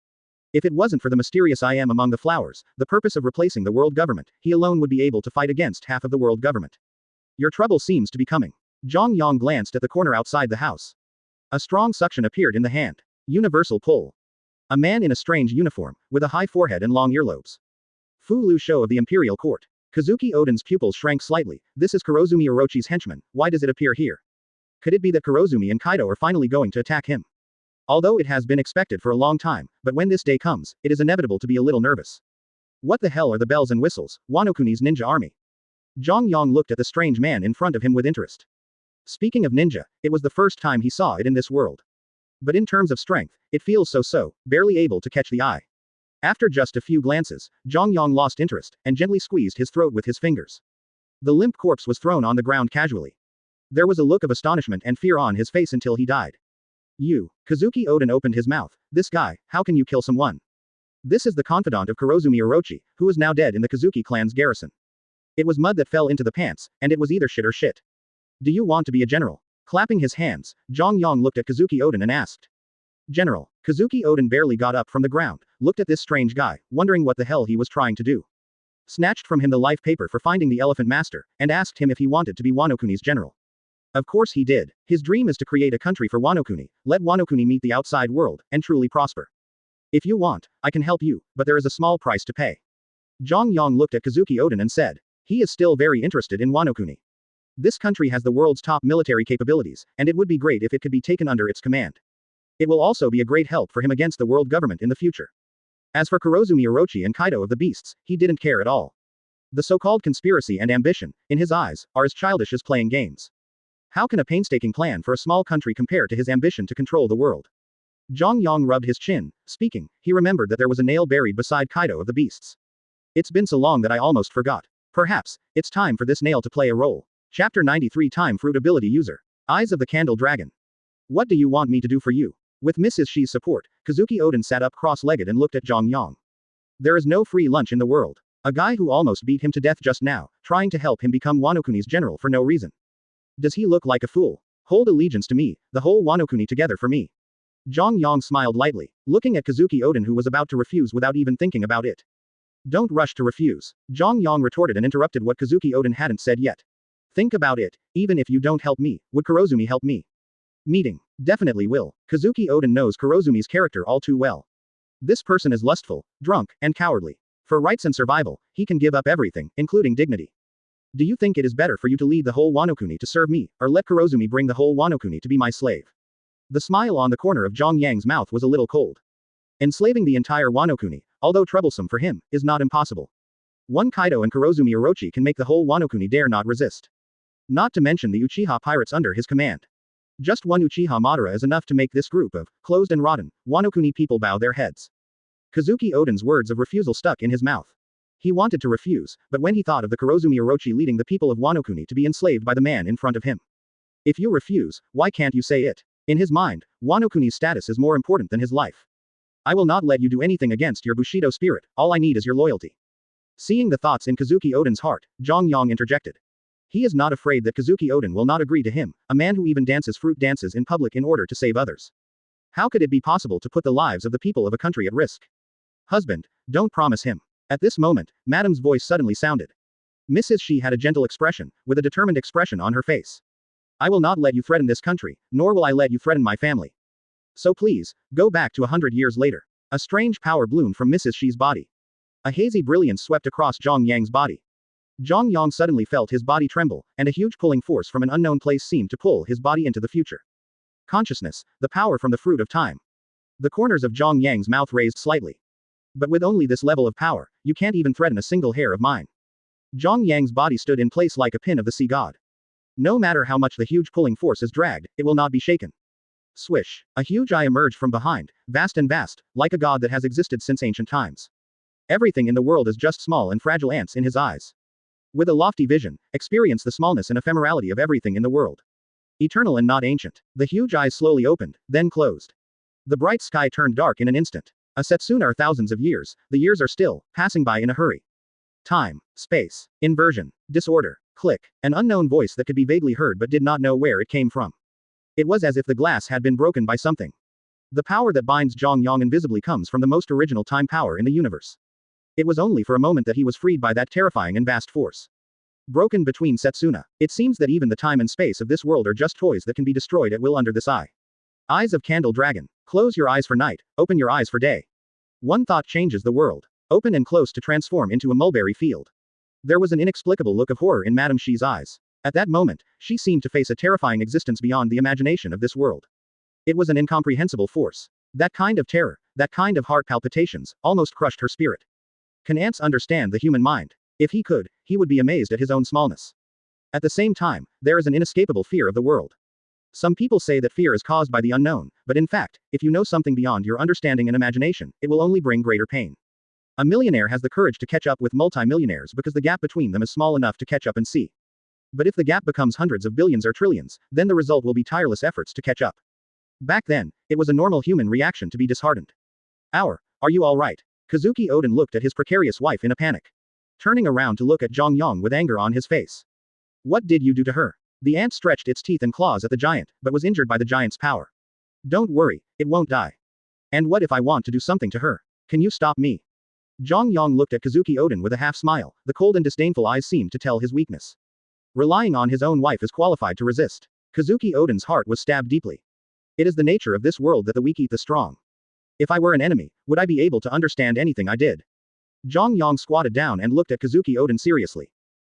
If it wasn't for the mysterious I am among the flowers, the purpose of replacing the world government, he alone would be able to fight against half of the world government. Your trouble seems to be coming. Zhang Yang glanced at the corner outside the house. A strong suction appeared in the hand. Universal pull. A man in a strange uniform, with a high forehead and long earlobes. Fu Lu Shou of the Imperial Court. Kazuki Odin's pupils shrank slightly. This is Kurozumi Orochi's henchman, why does it appear here? Could it be that Kurozumi and Kaido are finally going to attack him? Although it has been expected for a long time, but when this day comes, it is inevitable to be a little nervous. What the hell are the bells and whistles? Wano Kuni's ninja army. Zhang Yang looked at the strange man in front of him with interest. Speaking of ninja, it was the first time he saw it in this world. But in terms of strength, it feels so, barely able to catch the eye. After just a few glances, Zhang Yang lost interest, and gently squeezed his throat with his fingers. The limp corpse was thrown on the ground casually. There was a look of astonishment and fear on his face until he died. You. Kazuki Odin opened his mouth. This guy, how can you kill someone? This is the confidant of Kurozumi Orochi, who is now dead in the Kazuki clan's garrison. It was mud that fell into the pants, and it was either shit or shit. Do you want to be a general? Clapping his hands, Zhang Yang looked at Kazuki Odin and asked. General. Kazuki Odin barely got up from the ground, looked at this strange guy, wondering what the hell he was trying to do. Snatched from him the life paper for finding the Elephant Master, and asked him if he wanted to be Wano Kuni's general. Of course he did. His dream is to create a country for Wano Kuni, let Wano Kuni meet the outside world, and truly prosper. If you want, I can help you, but there is a small price to pay. Zhang Yang looked at Kazuki Oden and said, he is still very interested in Wano Kuni. This country has the world's top military capabilities, and it would be great if it could be taken under its command. It will also be a great help for him against the world government in the future. As for Kurozumi Orochi and Kaido of the Beasts, he didn't care at all. The so-called conspiracy and ambition, in his eyes, are as childish as playing games. How can a painstaking plan for a small country compare to his ambition to control the world? Zhang Yang rubbed his chin. Speaking, he remembered that there was a nail buried beside Kaido of the Beasts. It's been so long that I almost forgot. Perhaps, it's time for this nail to play a role. Chapter 93 Time Fruit Ability User. Eyes of the Candle Dragon. What do you want me to do for you? With Mrs. Shi's support, Kazuki Oden sat up cross-legged and looked at Zhang Yang. There is no free lunch in the world. A guy who almost beat him to death just now, trying to help him become Wano Kuni's general for no reason. Does he look like a fool? Hold allegiance to me, the whole Wano Kuni together for me. Zhang Yang smiled lightly, looking at Kazuki Oden who was about to refuse without even thinking about it. Don't rush to refuse. Zhang Yang retorted and interrupted what Kazuki Oden hadn't said yet. Think about it, even if you don't help me, would Kurozumi help me? Meeting. Definitely will. Kazuki Oden knows Kurozumi's character all too well. This person is lustful, drunk, and cowardly. For rights and survival, he can give up everything, including dignity. Do you think it is better for you to lead the whole Wano Kuni to serve me, or let Kurozumi bring the whole Wano Kuni to be my slave? The smile on the corner of Zhang Yang's mouth was a little cold. Enslaving the entire Wano Kuni, although troublesome for him, is not impossible. One Kaido and Kurozumi Orochi can make the whole Wano Kuni dare not resist. Not to mention the Uchiha pirates under his command. Just one Uchiha Madara is enough to make this group of closed and rotten Wano Kuni people bow their heads. Kazuki Oden's words of refusal stuck in his mouth. He wanted to refuse, but when he thought of the Kurozumi Orochi leading the people of Wano Kuni to be enslaved by the man in front of him. If you refuse, why can't you say it? In his mind, Wano Kuni's status is more important than his life. I will not let you do anything against your Bushido spirit, all I need is your loyalty. Seeing the thoughts in Kazuki Oden's heart, Zhang Yang interjected. He is not afraid that Kazuki Oden will not agree to him, a man who even dances fruit dances in public in order to save others. How could it be possible to put the lives of the people of a country at risk? Husband, don't promise him. At this moment, Madame's voice suddenly sounded. Mrs. Shi had a gentle expression, with a determined expression on her face. I will not let you threaten this country, nor will I let you threaten my family. So please, go back to 100 years later. A strange power bloomed from Mrs. Shi's body. A hazy brilliance swept across Zhang Yang's body. Zhang Yang suddenly felt his body tremble, and a huge pulling force from an unknown place seemed to pull his body into the future. Consciousness, the power from the fruit of time. The corners of Zhang Yang's mouth raised slightly. But with only this level of power, you can't even threaten a single hair of mine. Zhang Yang's body stood in place like a pin of the sea god. No matter how much the huge pulling force is dragged, it will not be shaken. Swish. A huge eye emerged from behind, vast and vast, like a god that has existed since ancient times. Everything in the world is just small and fragile ants in his eyes. With a lofty vision, experience the smallness and ephemerality of everything in the world. Eternal and not ancient. The huge eyes slowly opened, then closed. The bright sky turned dark in an instant. A Setsuna are thousands of years, the years are still, passing by in a hurry. Time, space, inversion, disorder, click, an unknown voice that could be vaguely heard but did not know where it came from. It was as if the glass had been broken by something. The power that binds Zhang Yang invisibly comes from the most original time power in the universe. It was only for a moment that he was freed by that terrifying and vast force. Broken between Setsuna. It seems that even the time and space of this world are just toys that can be destroyed at will under this eye. Eyes of Candle Dragon. Close your eyes for night, open your eyes for day. One thought changes the world. Open and close to transform into a mulberry field. There was an inexplicable look of horror in Madame Shi's eyes. At that moment, she seemed to face a terrifying existence beyond the imagination of this world. It was an incomprehensible force. That kind of terror, that kind of heart palpitations, almost crushed her spirit. Can ants understand the human mind? If he could, he would be amazed at his own smallness. At the same time, there is an inescapable fear of the world. Some people say that fear is caused by the unknown, but in fact, if you know something beyond your understanding and imagination, it will only bring greater pain. A millionaire has the courage to catch up with multi-millionaires because the gap between them is small enough to catch up and see. But if the gap becomes hundreds of billions or trillions, then the result will be tireless efforts to catch up. Back then, it was a normal human reaction to be disheartened. Are you all right? Kazuki Oden looked at his precarious wife in a panic. Turning around to look at Zhang Yang with anger on his face. What did you do to her? The ant stretched its teeth and claws at the giant, but was injured by the giant's power. Don't worry, it won't die. And what if I want to do something to her? Can you stop me? Zhang Yang looked at Kazuki Oden with a half smile, the cold and disdainful eyes seemed to tell his weakness. Relying on his own wife is qualified to resist. Kazuki Oden's heart was stabbed deeply. It is the nature of this world that the weak eat the strong. If I were an enemy, would I be able to understand anything I did? Zhang Yang squatted down and looked at Kazuki Oden seriously.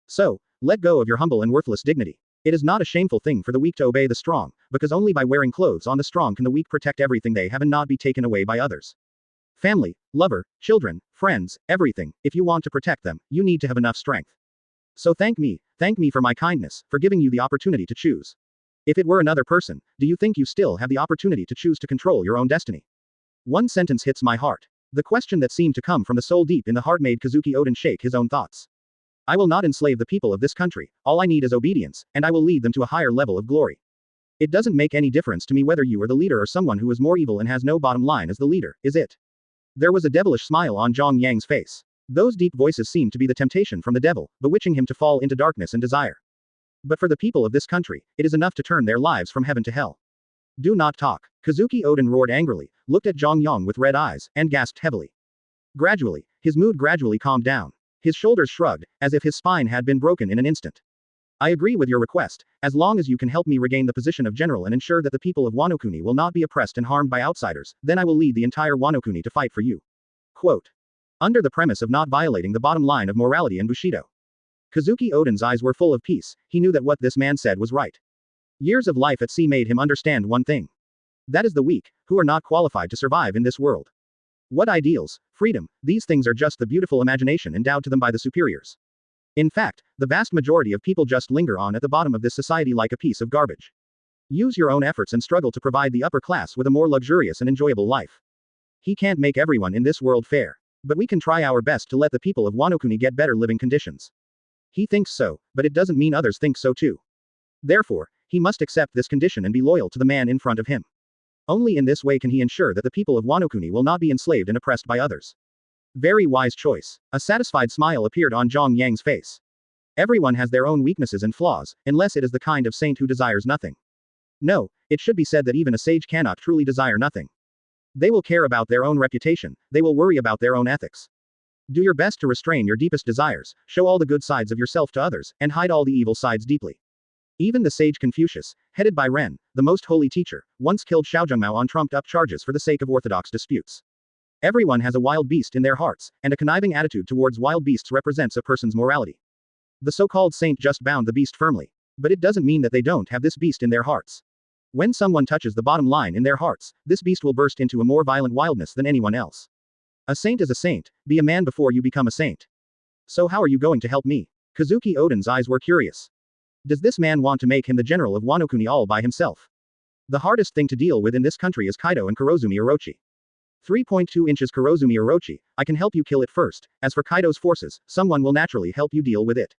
So, let go of your humble and worthless dignity. It is not a shameful thing for the weak to obey the strong, because only by wearing clothes on the strong can the weak protect everything they have and not be taken away by others. Family, lover, children, friends, everything, if you want to protect them, you need to have enough strength. So thank me for my kindness, for giving you the opportunity to choose. If it were another person, do you think you still have the opportunity to choose to control your own destiny? One sentence hits my heart. The question that seemed to come from the soul deep in the heart made Kazuki Oden shake his own thoughts. I will not enslave the people of this country, all I need is obedience, and I will lead them to a higher level of glory. It doesn't make any difference to me whether you are the leader or someone who is more evil and has no bottom line as the leader, is it? There was a devilish smile on Zhang Yang's face. Those deep voices seemed to be the temptation from the devil, bewitching him to fall into darkness and desire. But for the people of this country, it is enough to turn their lives from heaven to hell. Do not talk. Kazuki Oden roared angrily, looked at Zhang Yang with red eyes, and gasped heavily. Gradually, his mood gradually calmed down. His shoulders shrugged, as if his spine had been broken in an instant. I agree with your request, as long as you can help me regain the position of general and ensure that the people of Wano Kuni will not be oppressed and harmed by outsiders, then I will lead the entire Wano Kuni to fight for you. Quote. Under the premise of not violating the bottom line of morality and Bushido. Kazuki Oden's eyes were full of peace, he knew that what this man said was right. Years of life at sea made him understand one thing. That is the weak, who are not qualified to survive in this world. What ideals, freedom, these things are just the beautiful imagination endowed to them by the superiors. In fact, the vast majority of people just linger on at the bottom of this society like a piece of garbage. Use your own efforts and struggle to provide the upper class with a more luxurious and enjoyable life. He can't make everyone in this world fair. But we can try our best to let the people of Wano Kuni get better living conditions. He thinks so, but it doesn't mean others think so too. Therefore, he must accept this condition and be loyal to the man in front of him. Only in this way can he ensure that the people of Wano Kuni will not be enslaved and oppressed by others. Very wise choice. A satisfied smile appeared on Zhang Yang's face. Everyone has their own weaknesses and flaws, unless it is the kind of saint who desires nothing. No, it should be said that even a sage cannot truly desire nothing. They will care about their own reputation, they will worry about their own ethics. Do your best to restrain your deepest desires, show all the good sides of yourself to others, and hide all the evil sides deeply. Even the sage Confucius, headed by Ren, the most holy teacher, once killed Xiaozhengmao on trumped-up charges for the sake of orthodox disputes. Everyone has a wild beast in their hearts, and a conniving attitude towards wild beasts represents a person's morality. The so-called saint just bound the beast firmly. But it doesn't mean that they don't have this beast in their hearts. When someone touches the bottom line in their hearts, this beast will burst into a more violent wildness than anyone else. A saint is a saint, be a man before you become a saint. So how are you going to help me? Kazuki Oden's eyes were curious. Does this man want to make him the general of Wano Kuni all by himself? The hardest thing to deal with in this country is Kaido and Kurozumi Orochi. 3.2 inches Kurozumi Orochi, I can help you kill it first. As for Kaido's forces, someone will naturally help you deal with it.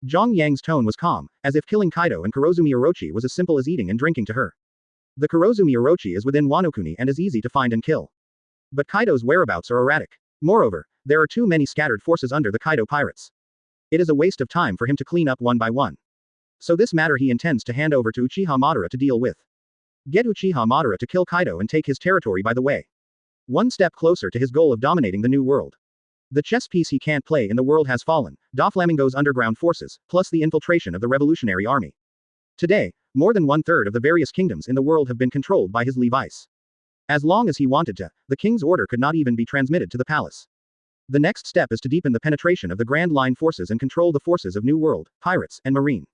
Zhang Yang's tone was calm, as if killing Kaido and Kurozumi Orochi was as simple as eating and drinking to her. The Kurozumi Orochi is within Wano Kuni and is easy to find and kill. But Kaido's whereabouts are erratic. Moreover, there are too many scattered forces under the Kaido pirates. It is a waste of time for him to clean up one by one. So this matter he intends to hand over to Uchiha Madara to deal with. Get Uchiha Madara to kill Kaido and take his territory by the way. One step closer to his goal of dominating the new world. The chess piece he can't play in the world has fallen, Doflamingo's underground forces, plus the infiltration of the revolutionary army. Today, more than one-third of the various kingdoms in the world have been controlled by his levice. As long as he wanted to, the king's order could not even be transmitted to the palace. The next step is to deepen the penetration of the Grand Line forces and control the forces of New World, pirates, and marine.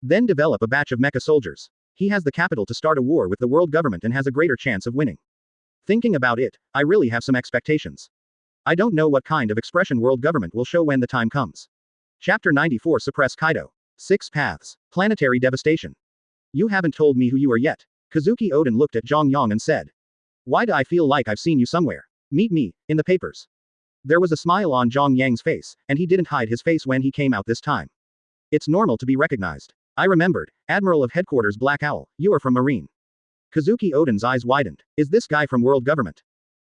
Then develop a batch of mecha soldiers. He has the capital to start a war with the world government and has a greater chance of winning. Thinking about it, I really have some expectations. I don't know what kind of expression world government will show when the time comes. Chapter 94 Suppress Kaido. 6 Paths. Planetary Devastation. You haven't told me who you are yet. Kazuki Oden looked at Zhang Yang and said. Why do I feel like I've seen you somewhere? Meet me, in the papers. There was a smile on Zhang Yang's face, and he didn't hide his face when he came out this time. It's normal to be recognized. I remembered, Admiral of Headquarters Black Owl, you are from Marine. Kazuki Oden's eyes widened. Is this guy from world government?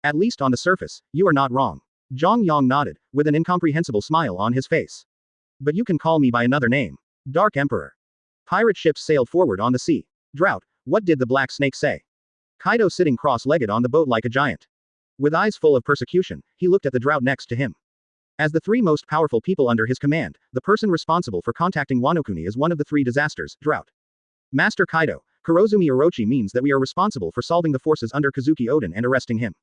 At least on the surface, you are not wrong. Zhang Yang nodded, with an incomprehensible smile on his face. But you can call me by another name. Dark Emperor. Pirate ships sailed forward on the sea. Drought, what did the Black Snake say? Kaido sitting cross-legged on the boat like a giant. With eyes full of persecution, he looked at the drought next to him. As the 3 most powerful people under his command, the person responsible for contacting Wano Kuni is one of the 3 disasters, drought. Master Kaido, Kurozumi Orochi means that we are responsible for solving the forces under Kazuki Oden and arresting him.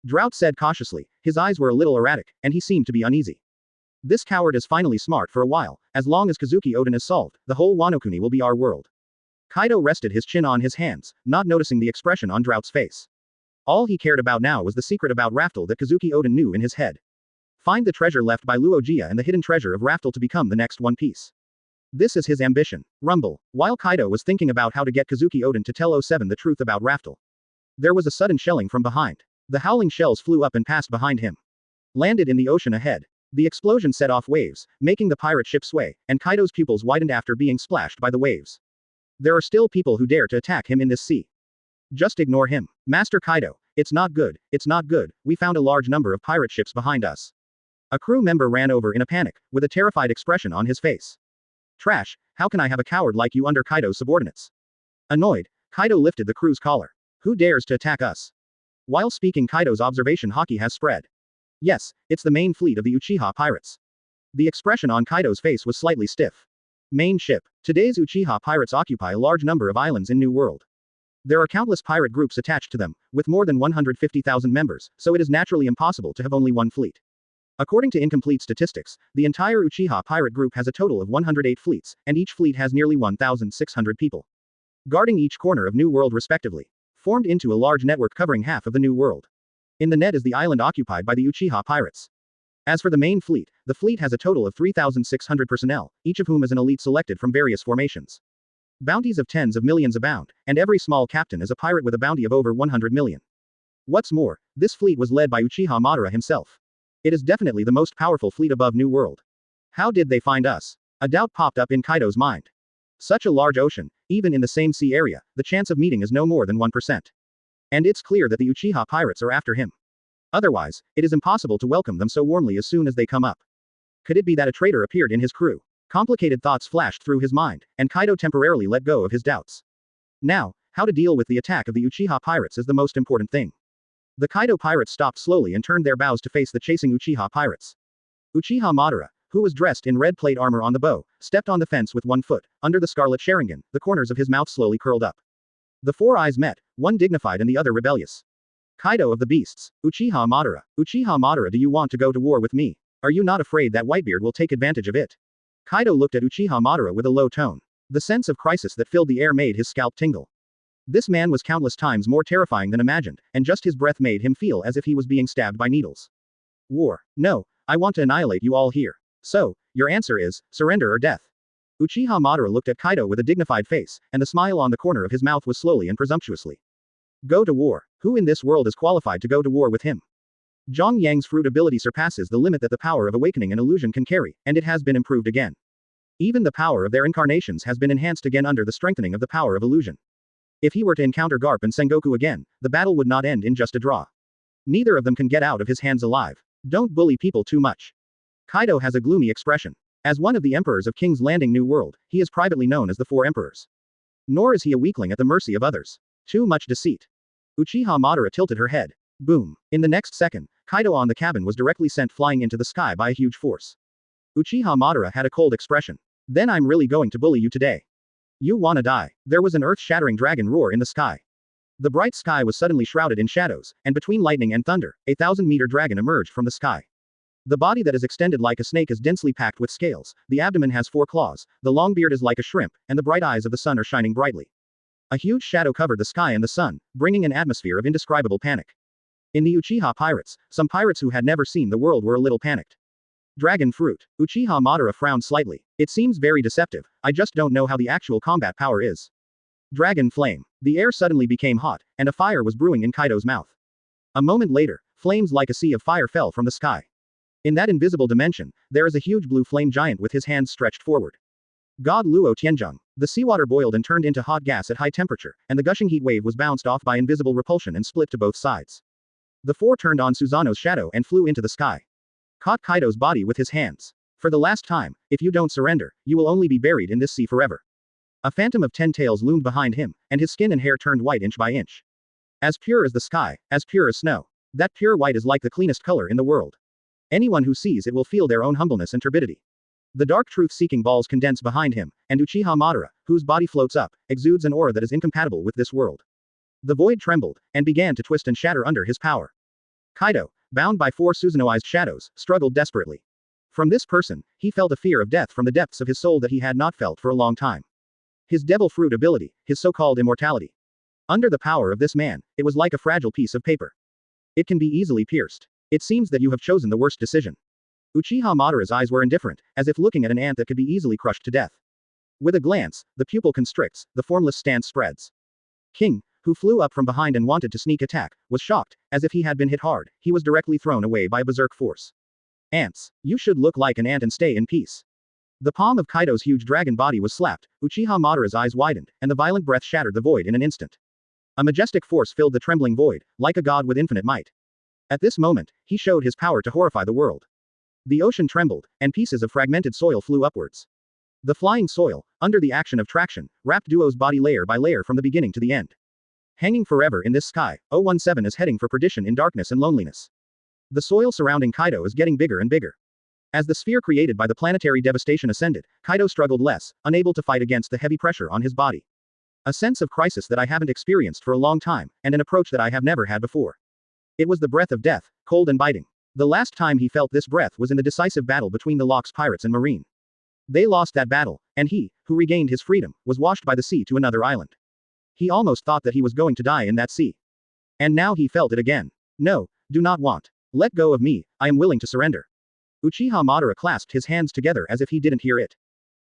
Drought said cautiously, his eyes were a little erratic, and he seemed to be uneasy. This coward is finally smart for a while, as long as Kazuki Odin is solved, the whole Wano-kuni will be our world. Kaido rested his chin on his hands, not noticing the expression on Drought's face. All he cared about now was the secret about Raftel that Kazuki Odin knew in his head. Find the treasure left by Luogia and the hidden treasure of Raftel to become the next One Piece. This is his ambition. Rumble. While Kaido was thinking about how to get Kazuki Odin to tell 07 the truth about Raftel, there was a sudden shelling from behind. The howling shells flew up and passed behind him. Landed in the ocean ahead. The explosion set off waves, making the pirate ship sway, and Kaido's pupils widened after being splashed by the waves. There are still people who dare to attack him in this sea. Just ignore him. Master Kaido, it's not good, we found a large number of pirate ships behind us. A crew member ran over in a panic, with a terrified expression on his face. Trash, how can I have a coward like you under Kaido's subordinates? Annoyed, Kaido lifted the crew's collar. Who dares to attack us? While speaking, Kaido's observation haki has spread. Yes, it's the main fleet of the Uchiha pirates. The expression on Kaido's face was slightly stiff. Main ship. Today's Uchiha pirates occupy a large number of islands in New World. There are countless pirate groups attached to them, with more than 150,000 members, so it is naturally impossible to have only one fleet. According to incomplete statistics, the entire Uchiha pirate group has a total of 108 fleets, and each fleet has nearly 1,600 people guarding each corner of New World respectively, formed into a large network covering half of the New World. In the net is the island occupied by the Uchiha pirates. As for the main fleet, the fleet has a total of 3,600 personnel, each of whom is an elite selected from various formations. Bounties of tens of millions abound, and every small captain is a pirate with a bounty of over 100 million. What's more, this fleet was led by Uchiha Madara himself. It is definitely the most powerful fleet above New World. How did they find us? A doubt popped up in Kaido's mind. Such a large ocean, even in the same sea area, the chance of meeting is no more than 1%. And it's clear that the Uchiha pirates are after him. Otherwise, it is impossible to welcome them so warmly as soon as they come up. Could it be that a traitor appeared in his crew? Complicated thoughts flashed through his mind, and Kaido temporarily let go of his doubts. Now, how to deal with the attack of the Uchiha pirates is the most important thing. The Kaido pirates stopped slowly and turned their bows to face the chasing Uchiha pirates. Uchiha Madara, who was dressed in red plate armor on the bow, stepped on the fence with one foot, under the scarlet Sharingan, the corners of his mouth slowly curled up. The four eyes met, one dignified and the other rebellious. Kaido of the Beasts, Uchiha Madara, do you want to go to war with me? Are you not afraid that Whitebeard will take advantage of it? Kaido looked at Uchiha Madara with a low tone. The sense of crisis that filled the air made his scalp tingle. This man was countless times more terrifying than imagined, and just his breath made him feel as if he was being stabbed by needles. War. No, I want to annihilate you all here. So, your answer is, surrender or death. Uchiha Madara looked at Kaido with a dignified face, and the smile on the corner of his mouth was slowly and presumptuously. Go to war. Who in this world is qualified to go to war with him? Zhang Yang's fruit ability surpasses the limit that the power of awakening an illusion can carry, and it has been improved again. Even the power of their incarnations has been enhanced again under the strengthening of the power of illusion. If he were to encounter Garp and Sengoku again, the battle would not end in just a draw. Neither of them can get out of his hands alive. Don't bully people too much. Kaido has a gloomy expression. As one of the emperors of King's Landing New World, he is privately known as the Four Emperors. Nor is he a weakling at the mercy of others. Too much deceit. Uchiha Madara tilted her head. Boom. In the next second, Kaido on the cabin was directly sent flying into the sky by a huge force. Uchiha Madara had a cold expression. Then I'm really going to bully you today. You wanna die. There was an earth-shattering dragon roar in the sky. The bright sky was suddenly shrouded in shadows, and between lightning and thunder, a 1,000-meter dragon emerged from the sky. The body that is extended like a snake is densely packed with scales, the abdomen has 4 claws, the long beard is like a shrimp, and the bright eyes of the sun are shining brightly. A huge shadow covered the sky and the sun, bringing an atmosphere of indescribable panic. In the Uchiha pirates, some pirates who had never seen the world were a little panicked. Dragon fruit. Uchiha Madara frowned slightly. It seems very deceptive, I just don't know how the actual combat power is. Dragon flame. The air suddenly became hot, and a fire was brewing in Kaido's mouth. A moment later, flames like a sea of fire fell from the sky. In that invisible dimension, there is a huge blue flame giant with his hands stretched forward. God Luo Tianzheng. The seawater boiled and turned into hot gas at high temperature, and the gushing heat wave was bounced off by invisible repulsion and split to both sides. The four turned on Susanoo's shadow and flew into the sky. Caught Kaido's body with his hands. For the last time, if you don't surrender, you will only be buried in this sea forever. A phantom of 10 tails loomed behind him, and his skin and hair turned white inch by inch. As pure as the sky, as pure as snow. That pure white is like the cleanest color in the world. Anyone who sees it will feel their own humbleness and turbidity. The dark truth-seeking balls condense behind him, and Uchiha Madara, whose body floats up, exudes an aura that is incompatible with this world. The void trembled, and began to twist and shatter under his power. Kaido, bound by 4 Susanoo-ized shadows, struggled desperately. From this person, he felt a fear of death from the depths of his soul that he had not felt for a long time. His devil fruit ability, his so-called immortality. Under the power of this man, it was like a fragile piece of paper. It can be easily pierced. It seems that you have chosen the worst decision. Uchiha Madara's eyes were indifferent, as if looking at an ant that could be easily crushed to death. With a glance, the pupil constricts, the formless stance spreads. King, who flew up from behind and wanted to sneak attack, was shocked, as if he had been hit hard. He was directly thrown away by a berserk force. Ants, you should look like an ant and stay in peace. The palm of Kaido's huge dragon body was slapped, Uchiha Madara's eyes widened, and the violent breath shattered the void in an instant. A majestic force filled the trembling void, like a god with infinite might. At this moment, he showed his power to horrify the world. The ocean trembled, and pieces of fragmented soil flew upwards. The flying soil, under the action of traction, wrapped Duo's body layer by layer from the beginning to the end. Hanging forever in this sky, 017 is heading for perdition in darkness and loneliness. The soil surrounding Kaido is getting bigger and bigger. As the sphere created by the planetary devastation ascended, Kaido struggled less, unable to fight against the heavy pressure on his body. A sense of crisis that I haven't experienced for a long time, and an approach that I have never had before. It was the breath of death, cold and biting. The last time he felt this breath was in the decisive battle between the Locks pirates and Marine. They lost that battle, and he, who regained his freedom, was washed by the sea to another island. He almost thought that he was going to die in that sea. And now he felt it again. No, do not want. Let go of me, I am willing to surrender. Uchiha Madara clasped his hands together as if he didn't hear it.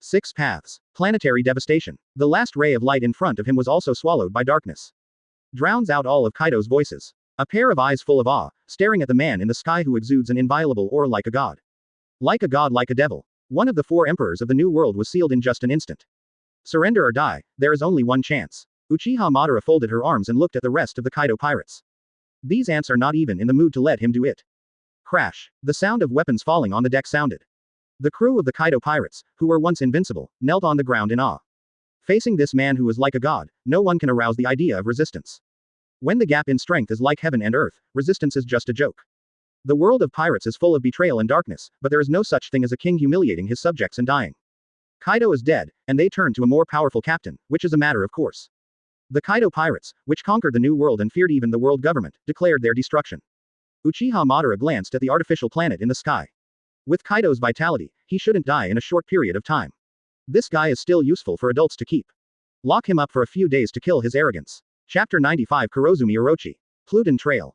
6 paths. Planetary devastation. The last ray of light in front of him was also swallowed by darkness. Drowns out all of Kaido's voices. A pair of eyes full of awe, staring at the man in the sky who exudes an inviolable aura like a god. Like a god, like a devil. One of the 4 emperors of the new world was sealed in just an instant. Surrender or die, there is only one chance. Uchiha Madara folded her arms and looked at the rest of the Kaido pirates. These ants are not even in the mood to let him do it. Crash. The sound of weapons falling on the deck sounded. The crew of the Kaido pirates, who were once invincible, knelt on the ground in awe. Facing this man who is like a god, no one can arouse the idea of resistance. When the gap in strength is like heaven and earth, resistance is just a joke. The world of pirates is full of betrayal and darkness, but there is no such thing as a king humiliating his subjects and dying. Kaido is dead, and they turn to a more powerful captain, which is a matter of course. The Kaido pirates, which conquered the new world and feared even the world government, declared their destruction. Uchiha Madara glanced at the artificial planet in the sky. With Kaido's vitality, he shouldn't die in a short period of time. This guy is still useful for adults to keep. Lock him up for a few days to kill his arrogance. Chapter 95 Kurozumi Orochi. Pluton Trail.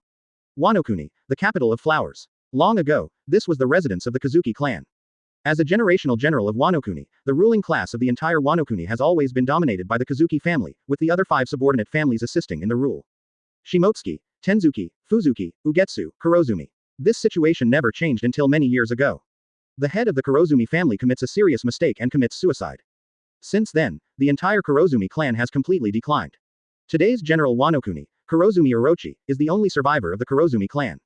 Wano-kuni, the capital of flowers. Long ago, this was the residence of the Kazuki clan. As a generational general of Wano-kuni, the ruling class of the entire Wano-kuni has always been dominated by the Kazuki family, with the other 5 subordinate families assisting in the rule. Shimotsuki, Tenzuki, Fuzuki, Ugetsu, Kurozumi. This situation never changed until many years ago. The head of the Kurozumi family commits a serious mistake and commits suicide. Since then, the entire Kurozumi clan has completely declined. Today's General Wano-kuni, Kurozumi Orochi, is the only survivor of the Kurozumi clan.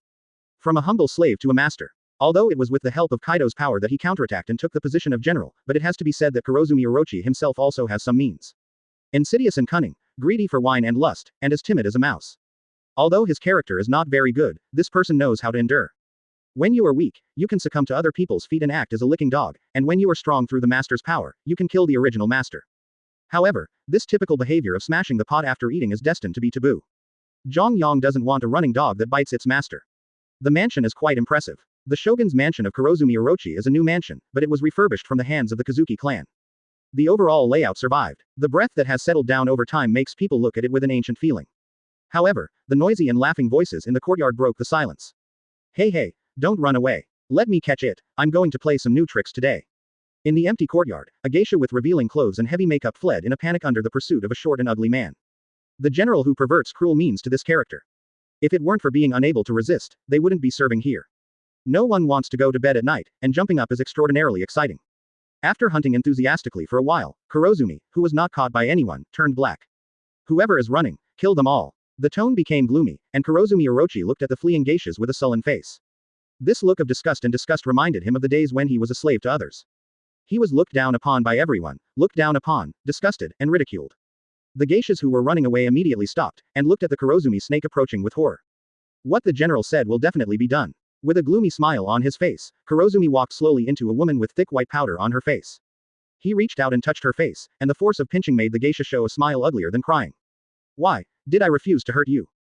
From a humble slave to a master. Although it was with the help of Kaido's power that he counterattacked and took the position of general, but it has to be said that Kurozumi Orochi himself also has some means. Insidious and cunning, greedy for wine and lust, and as timid as a mouse. Although his character is not very good, this person knows how to endure. When you are weak, you can succumb to other people's feet and act as a licking dog, and when you are strong through the master's power, you can kill the original master. However, this typical behavior of smashing the pot after eating is destined to be taboo. Zhang Yang doesn't want a running dog that bites its master. The mansion is quite impressive. The shogun's mansion of Kurozumi Orochi is a new mansion, but it was refurbished from the hands of the Kazuki clan. The overall layout survived. The breath that has settled down over time makes people look at it with an ancient feeling. However, the noisy and laughing voices in the courtyard broke the silence. Hey, don't run away. Let me catch it, I'm going to play some new tricks today. In the empty courtyard, a geisha with revealing clothes and heavy makeup fled in a panic under the pursuit of a short and ugly man. The general who perverts cruel means to this character. If it weren't for being unable to resist, they wouldn't be serving here. No one wants to go to bed at night, and jumping up is extraordinarily exciting. After hunting enthusiastically for a while, Kurozumi, who was not caught by anyone, turned black. Whoever is running, kill them all. The tone became gloomy, and Kurozumi Orochi looked at the fleeing geishas with a sullen face. This look of disgust and disgust reminded him of the days when he was a slave to others. He was looked down upon by everyone, looked down upon, disgusted, and ridiculed. The geishas who were running away immediately stopped, and looked at the Kurozumi snake approaching with horror. What the general said will definitely be done. With a gloomy smile on his face, Kurozumi walked slowly into a woman with thick white powder on her face. He reached out and touched her face, and the force of pinching made the geisha show a smile uglier than crying. Why did I refuse to hurt you?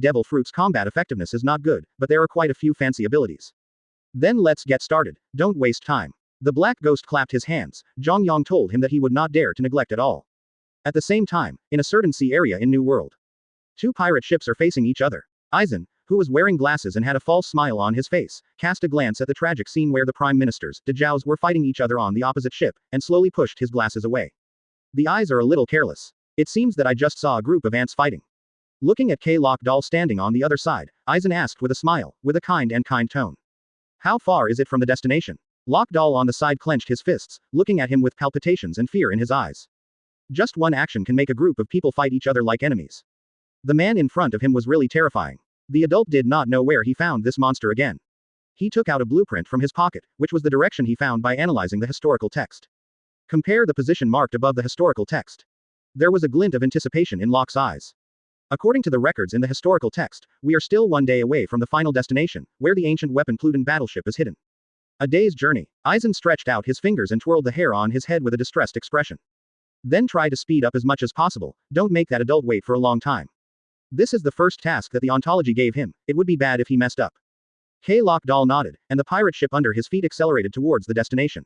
devil fruits combat effectiveness is not good, but there are quite a few fancy abilities. Then let's get started, don't waste time. The black ghost clapped his hands. Zhang Yang told him that he would not dare to neglect at all. At the same time, in a certain sea area in New World, two pirate ships are facing each other. Aizen, who was wearing glasses and had a false smile on his face, cast a glance at the tragic scene where the prime ministers, the Zhaos, were fighting each other on the opposite ship, and slowly pushed his glasses away. The eyes are a little careless. It seems that I just saw a group of ants fighting. Looking at K-Lock Doll standing on the other side, Aizen asked with a smile, with a kind tone. How far is it from the destination? Lock Doll on the side clenched his fists, looking at him with palpitations and fear in his eyes. Just one action can make a group of people fight each other like enemies. The man in front of him was really terrifying. The adult did not know where he found this monster again. He took out a blueprint from his pocket, which was the direction he found by analyzing the historical text. Compare the position marked above the historical text. There was a glint of anticipation in Locke's eyes. According to the records in the historical text, we are still one day away from the final destination, where the ancient weapon Pluton battleship is hidden. A day's journey. Aizen stretched out his fingers and twirled the hair on his head with a distressed expression. Then try to speed up as much as possible, don't make that adult wait for a long time. This is the first task that the ontology gave him, it would be bad if he messed up. K-Lock Doll nodded, and the pirate ship under his feet accelerated towards the destination.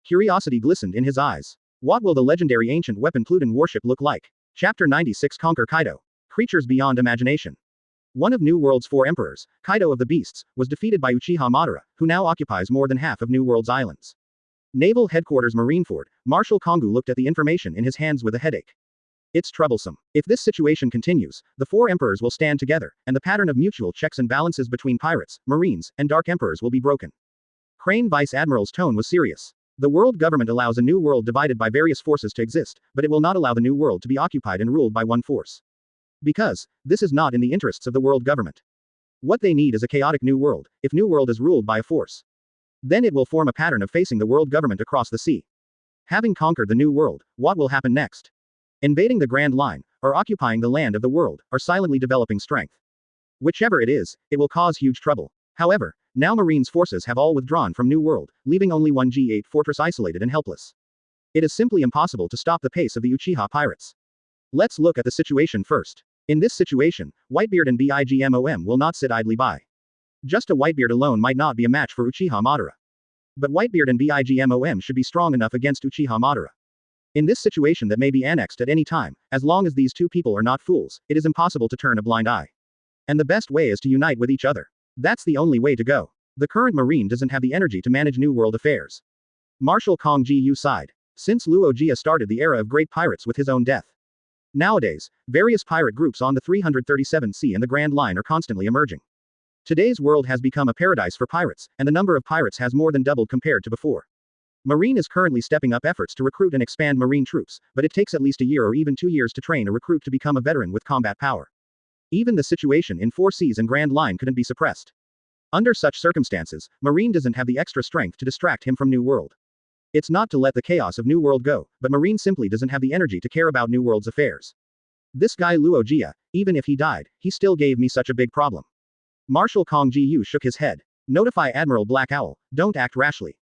Curiosity glistened in his eyes. What will the legendary ancient weapon Pluton warship look like? Chapter 96 Conquer Kaido. Creatures beyond imagination. One of New World's 4 emperors, Kaido of the Beasts, was defeated by Uchiha Madara, who now occupies more than half of New World's islands. Naval Headquarters Marineford, Marshal Kongu looked at the information in his hands with a headache. It's troublesome. If this situation continues, the 4 emperors will stand together, and the pattern of mutual checks and balances between pirates, marines, and dark emperors will be broken. Crane Vice Admiral's tone was serious. The world government allows a new world divided by various forces to exist, but it will not allow the new world to be occupied and ruled by one force. Because, this is not in the interests of the world government. What they need is a chaotic new world, if new world is ruled by a force. Then it will form a pattern of facing the world government across the sea. Having conquered the new world, what will happen next? Invading the Grand Line, or occupying the land of the world, or silently developing strength. Whichever it is, it will cause huge trouble. However, now Marine's forces have all withdrawn from New World, leaving only one G8 fortress isolated and helpless. It is simply impossible to stop the pace of the Uchiha pirates. Let's look at the situation first. In this situation, Whitebeard and Bigmom will not sit idly by. Just a Whitebeard alone might not be a match for Uchiha Madara. But Whitebeard and Bigmom should be strong enough against Uchiha Madara. In this situation that may be annexed at any time, as long as these two people are not fools, it is impossible to turn a blind eye. And the best way is to unite with each other. That's the only way to go. The current Marine doesn't have the energy to manage New World affairs. Marshal Kong Ji-yu sighed. Since Luo Jia started the era of great pirates with his own death. Nowadays, various pirate groups on the 337 and the Grand Line are constantly emerging. Today's world has become a paradise for pirates, and the number of pirates has more than doubled compared to before. Marine is currently stepping up efforts to recruit and expand Marine troops, but it takes at least a year or even 2 years to train a recruit to become a veteran with combat power. Even the situation in 4 Seas and Grand Line couldn't be suppressed. Under such circumstances, Marine doesn't have the extra strength to distract him from New World. It's not to let the chaos of New World go, but Marine simply doesn't have the energy to care about New World's affairs. This guy Luo Jia, even if he died, he still gave me such a big problem. Marshal Kong Ji-yu shook his head. Notify Admiral Black Owl, don't act rashly.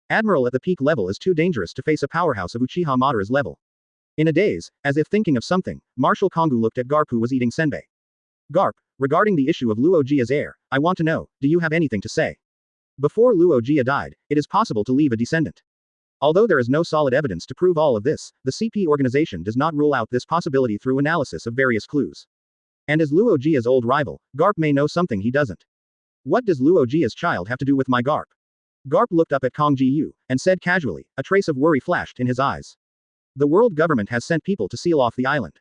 Admiral at the peak level is too dangerous to face a powerhouse of Uchiha Madara's level. In a daze, as if thinking of something, Marshal Kongu looked at Garp who was eating senbei. Garp, regarding the issue of Luo Jia's heir, I want to know, do you have anything to say? Before Luo Jia died, it is possible to leave a descendant. Although there is no solid evidence to prove all of this, the CP organization does not rule out this possibility through analysis of various clues. And as Luo Jia's old rival, Garp may know something he doesn't. What does Luo Jia's child have to do with my Garp? Garp looked up at Kong Ji-yu, and said casually, a trace of worry flashed in his eyes. The world government has sent people to seal off the island.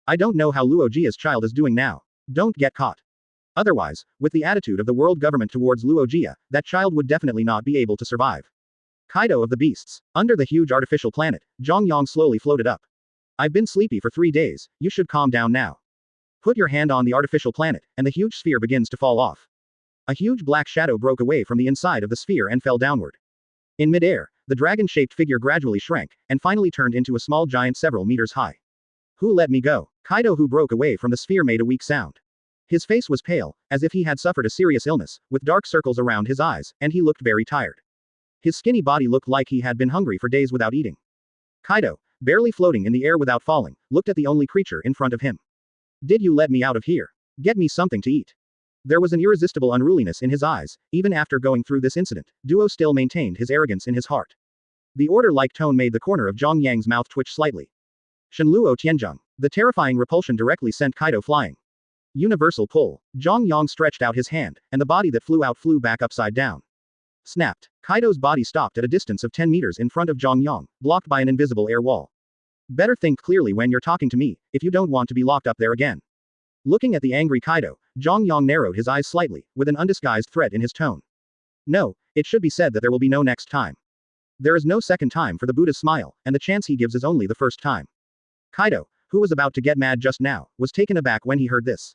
I don't know how Luo Jia's child is doing now. Don't get caught. Otherwise, with the attitude of the world government towards Luo Jia, that child would definitely not be able to survive. Kaido of the Beasts. Under the huge artificial planet, Zhang Yang slowly floated up. I've been sleepy for 3 days, you should calm down now. Put your hand on the artificial planet, and the huge sphere begins to fall off. A huge black shadow broke away from the inside of the sphere and fell downward. In midair, the dragon-shaped figure gradually shrank, and finally turned into a small giant several meters high. Who let me go? Kaido who broke away from the sphere made a weak sound. His face was pale, as if he had suffered a serious illness, with dark circles around his eyes, and he looked very tired. His skinny body looked like he had been hungry for days without eating. Kaido, barely floating in the air without falling, looked at the only creature in front of him. Did you let me out of here? Get me something to eat. There was an irresistible unruliness in his eyes. Even after going through this incident, Duo still maintained his arrogance in his heart. The order-like tone made the corner of Zhang Yang's mouth twitch slightly. Shenluo Tianzheng. The terrifying repulsion directly sent Kaido flying. Universal pull. Zhang Yang stretched out his hand, and the body that flew out flew back upside down. Snapped. Kaido's body stopped at a distance of 10 meters in front of Zhang Yang, blocked by an invisible air wall. Better think clearly when you're talking to me, if you don't want to be locked up there again. Looking at the angry Kaido, Zhang Yang narrowed his eyes slightly, with an undisguised threat in his tone. No, it should be said that there will be no next time. There is no second time for the Buddha's smile, and the chance he gives is only the first time. Kaido, who was about to get mad just now, was taken aback when he heard this.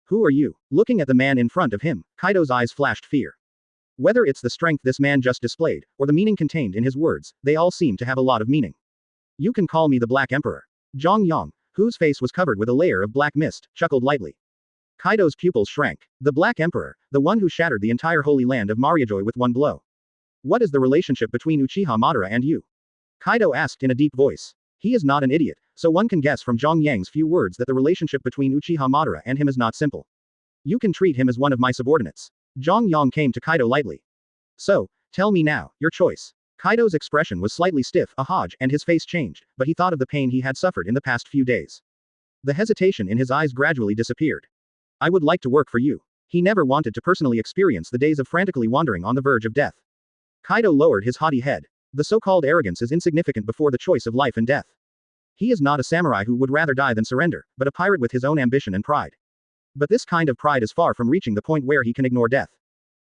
Who are you? Looking at the man in front of him, Kaido's eyes flashed fear. Whether it's the strength this man just displayed, or the meaning contained in his words, they all seem to have a lot of meaning. You can call me the Black Emperor. Zhang Yang, whose face was covered with a layer of black mist, chuckled lightly. Kaido's pupils shrank. The Black Emperor, the one who shattered the entire holy land of Mariajoy with one blow. What is the relationship between Uchiha Madara and you? Kaido asked in a deep voice. He is not an idiot, so one can guess from Zhang Yang's few words that the relationship between Uchiha Madara and him is not simple. You can treat him as one of my subordinates. Zhang Yang came to Kaido lightly. So, tell me now, your choice. Kaido's expression was slightly stiff, and his face changed, but he thought of the pain he had suffered in the past few days. The hesitation in his eyes gradually disappeared. I would like to work for you. He never wanted to personally experience the days of frantically wandering on the verge of death. Kaido lowered his haughty head. The so-called arrogance is insignificant before the choice of life and death. He is not a samurai who would rather die than surrender, but a pirate with his own ambition and pride. But this kind of pride is far from reaching the point where he can ignore death.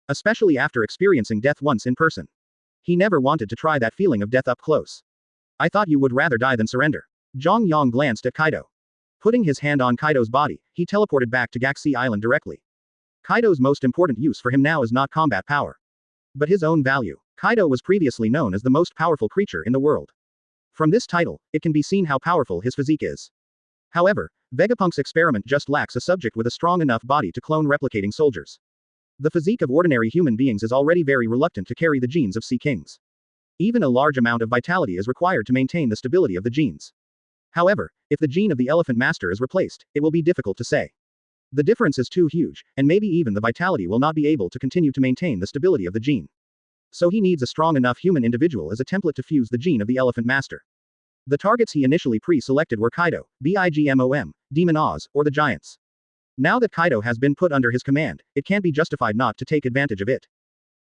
Especially after experiencing death once in person. He never wanted to try that feeling of death up close. I thought you would rather die than surrender. Zhang Yang glanced at Kaido. Putting his hand on Kaido's body, he teleported back to Gaxi Island directly. Kaido's most important use for him now is not combat power, but his own value. Kaido was previously known as the most powerful creature in the world. From this title, it can be seen how powerful his physique is. However, Vegapunk's experiment just lacks a subject with a strong enough body to clone replicating soldiers. The physique of ordinary human beings is already very reluctant to carry the genes of Sea Kings. Even a large amount of vitality is required to maintain the stability of the genes. However, if the gene of the Elephant Master is replaced, it will be difficult to say. The difference is too huge, and maybe even the vitality will not be able to continue to maintain the stability of the gene. So he needs a strong enough human individual as a template to fuse the gene of the Elephant Master. The targets he initially pre-selected were Kaido, Bigmom, Demon Oz, or the Giants. Now that Kaido has been put under his command, it can't be justified not to take advantage of it.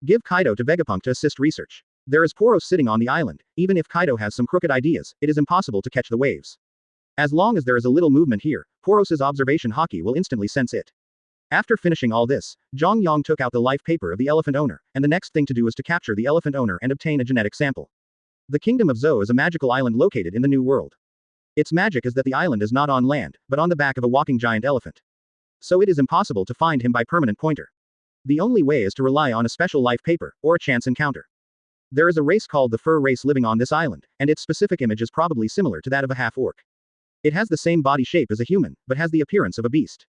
Give Kaido to Vegapunk to assist research. There is Poros sitting on the island. Even if Kaido has some crooked ideas, it is impossible to catch the waves. As long as there is a little movement here, Poros's observation hockey will instantly sense it. After finishing all this, Zhang Yang took out the life paper of the elephant owner, and the next thing to do is to capture the elephant owner and obtain a genetic sample. The Kingdom of Zou is a magical island located in the New World. Its magic is that the island is not on land, but on the back of a walking giant elephant. So it is impossible to find him by permanent pointer. The only way is to rely on a special life paper, or a chance encounter. There is a race called the Fur race living on this island, and its specific image is probably similar to that of a half-orc. It has the same body shape as a human, but has the appearance of a beast.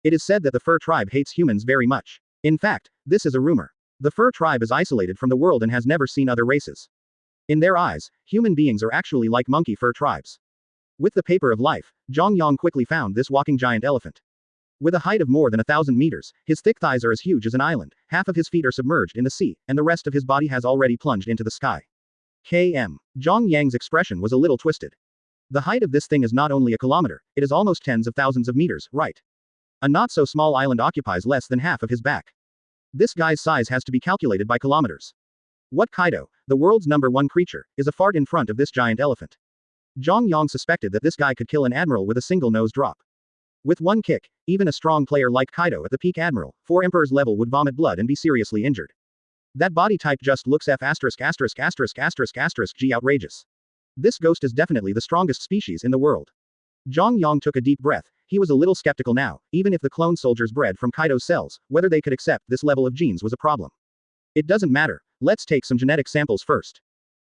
It is said that the Fur tribe hates humans very much. In fact, this is a rumor. The Fur tribe is isolated from the world and has never seen other races. In their eyes, human beings are actually like monkey fur tribes. With the paper of life, Zhang Yang quickly found this walking giant elephant. With a height of more than 1,000 meters, his thick thighs are as huge as an island, half of his feet are submerged in the sea, and the rest of his body has already plunged into the sky. Zhang Yang's expression was a little twisted. The height of this thing is not only a kilometer, it is almost tens of thousands of meters, right? A not-so-small island occupies less than half of his back. This guy's size has to be calculated by kilometers. What Kaido, the world's #1 creature, is a fart in front of this giant elephant? Zhang Yang suspected that this guy could kill an admiral with a single nose drop. With one kick, even a strong player like Kaido at the peak admiral, 4 emperors level would vomit blood and be seriously injured. That body type just looks G outrageous. This ghost is definitely the strongest species in the world. Zhang Yang took a deep breath. He was a little skeptical now, even if the clone soldiers bred from Kaido's cells, whether they could accept this level of genes was a problem. It doesn't matter, let's take some genetic samples first.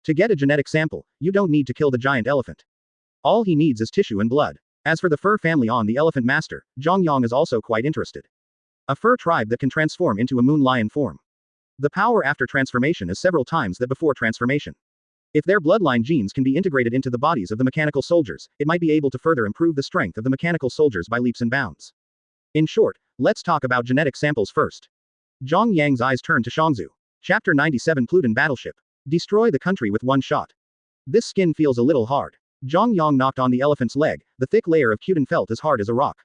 To get a genetic sample, you don't need to kill the giant elephant. All he needs is tissue and blood. As for the Fur family on the Elephant Master, Zhang Yang is also quite interested. A fur tribe that can transform into a moon lion form. The power after transformation is several times that before transformation. If their bloodline genes can be integrated into the bodies of the mechanical soldiers, it might be able to further improve the strength of the mechanical soldiers by leaps and bounds. In short, let's talk about genetic samples first. Zhang Yang's eyes turned to Shangzu. Chapter 97 Pluton Battleship. Destroy the country with one shot. This skin feels a little hard. Zhang Yang knocked on the elephant's leg, the thick layer of Kyuden felt as hard as a rock.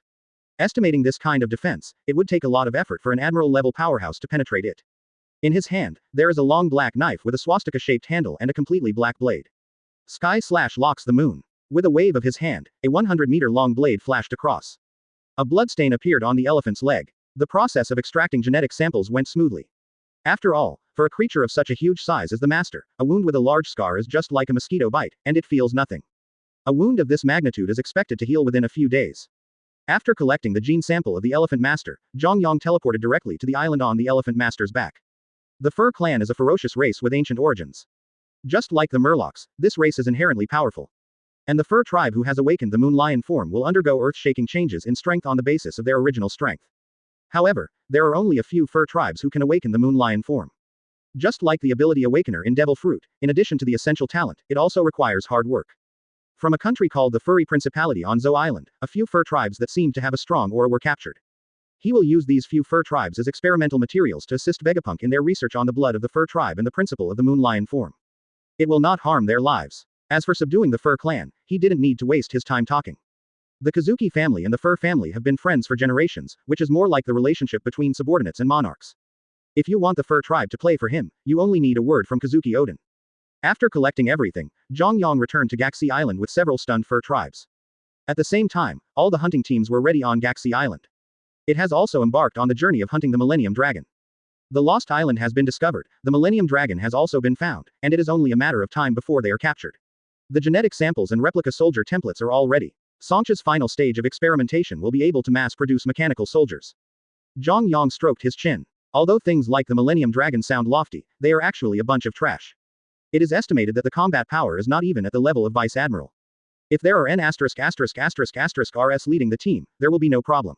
Estimating this kind of defense, it would take a lot of effort for an admiral-level powerhouse to penetrate it. In his hand, there is a long black knife with a swastika-shaped handle and a completely black blade. Sky/locks the moon. With a wave of his hand, a 100-meter-long blade flashed across. A bloodstain appeared on the elephant's leg. The process of extracting genetic samples went smoothly. After all, for a creature of such a huge size as the master, a wound with a large scar is just like a mosquito bite, and it feels nothing. A wound of this magnitude is expected to heal within a few days. After collecting the gene sample of the elephant master, Zhang Yang teleported directly to the island on the elephant master's back. The Fur clan is a ferocious race with ancient origins. Just like the Murlocs, this race is inherently powerful. And the Fur tribe who has awakened the Moon Lion form will undergo earth-shaking changes in strength on the basis of their original strength. However, there are only a few Fur tribes who can awaken the Moon Lion form. Just like the ability Awakener in Devil Fruit, in addition to the essential talent, it also requires hard work. From a country called the Furry Principality on Zou Island, a few Fur tribes that seemed to have a strong aura were captured. He will use these few Fur tribes as experimental materials to assist Vegapunk in their research on the blood of the Fur tribe and the principle of the Moon Lion form. It will not harm their lives. As for subduing the Fur clan, he didn't need to waste his time talking. The Kazuki family and the Fur family have been friends for generations, which is more like the relationship between subordinates and monarchs. If you want the Fur tribe to play for him, you only need a word from Kazuki Odin. After collecting everything, Zhang Yang returned to Gaxi Island with several stunned Fur tribes. At the same time, all the hunting teams were ready on Gaxi Island. It has also embarked on the journey of hunting the Millennium Dragon. The Lost Island has been discovered, the Millennium Dragon has also been found, and it is only a matter of time before they are captured. The genetic samples and replica soldier templates are all ready. Sancha's final stage of experimentation will be able to mass-produce mechanical soldiers. Zhang Yang stroked his chin. Although things like the Millennium Dragon sound lofty, they are actually a bunch of trash. It is estimated that the combat power is not even at the level of Vice Admiral. If there are N***************************** RS leading the team, there will be no problem.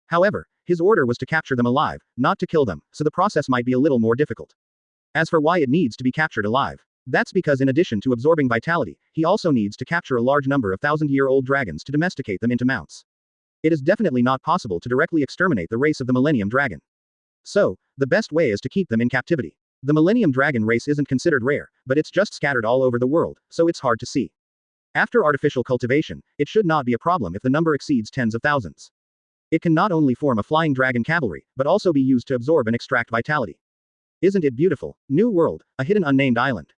However, his order was to capture them alive, not to kill them, so the process might be a little more difficult. As for why it needs to be captured alive, that's because in addition to absorbing vitality, he also needs to capture a large number of thousand-year-old dragons to domesticate them into mounts. It is definitely not possible to directly exterminate the race of the Millennium Dragon. So, the best way is to keep them in captivity. The Millennium Dragon race isn't considered rare, but it's just scattered all over the world, so it's hard to see. After artificial cultivation, it should not be a problem if the number exceeds tens of thousands. It can not only form a flying dragon cavalry, but also be used to absorb and extract vitality. Isn't it beautiful? New world, a hidden unnamed island.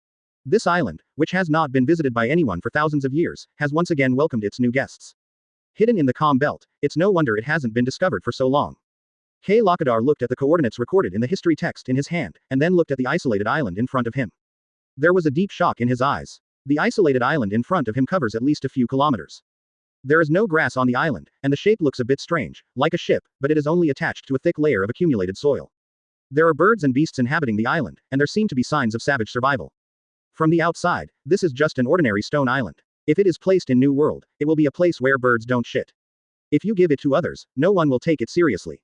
This island, which has not been visited by anyone for thousands of years, has once again welcomed its new guests. Hidden in the calm belt, it's no wonder it hasn't been discovered for so long. K. Lakadar looked at the coordinates recorded in the history text in his hand, and then looked at the isolated island in front of him. There was a deep shock in his eyes. The isolated island in front of him covers at least a few kilometers. There is no grass on the island, and the shape looks a bit strange, like a ship, but it is only attached to a thick layer of accumulated soil. There are birds and beasts inhabiting the island, and there seem to be signs of savage survival. From the outside, this is just an ordinary stone island. If it is placed in New World, it will be a place where birds don't shit. If you give it to others, no one will take it seriously.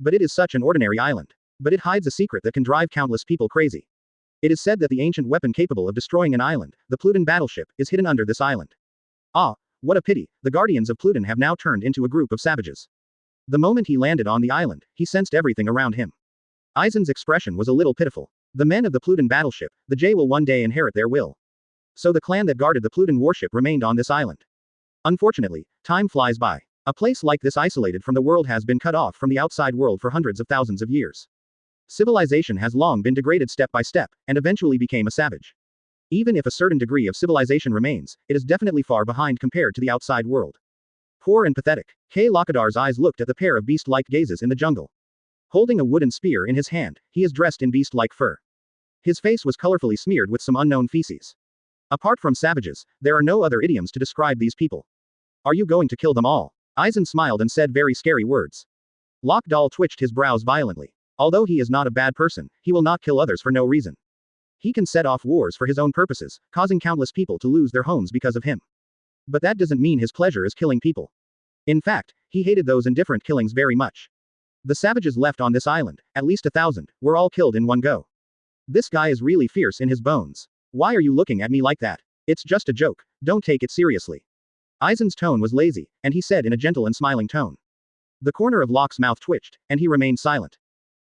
But it is such an ordinary island. But it hides a secret that can drive countless people crazy. It is said that the ancient weapon capable of destroying an island, the Pluton battleship, is hidden under this island. Ah, what a pity, the guardians of Pluton have now turned into a group of savages. The moment he landed on the island, he sensed everything around him. Aizen's expression was a little pitiful. The men of the Pluton battleship, the J will one day inherit their will. So the clan that guarded the Pluton warship remained on this island. Unfortunately, time flies by. A place like this isolated from the world has been cut off from the outside world for hundreds of thousands of years. Civilization has long been degraded step by step, and eventually became a savage. Even if a certain degree of civilization remains, it is definitely far behind compared to the outside world. Poor and pathetic. K. Lakadar's eyes looked at the pair of beast-like gazes in the jungle. Holding a wooden spear in his hand, he is dressed in beast-like fur. His face was colorfully smeared with some unknown feces. Apart from savages, there are no other idioms to describe these people. Are you going to kill them all? Aizen smiled and said very scary words. Lokdal twitched his brows violently. Although he is not a bad person, he will not kill others for no reason. He can set off wars for his own purposes, causing countless people to lose their homes because of him. But that doesn't mean his pleasure is killing people. In fact, he hated those indifferent killings very much. The savages left on this island, at least 1,000, were all killed in one go. This guy is really fierce in his bones. Why are you looking at me like that? It's just a joke, don't take it seriously. Aizen's tone was lazy, and he said in a gentle and smiling tone. The corner of Locke's mouth twitched, and he remained silent.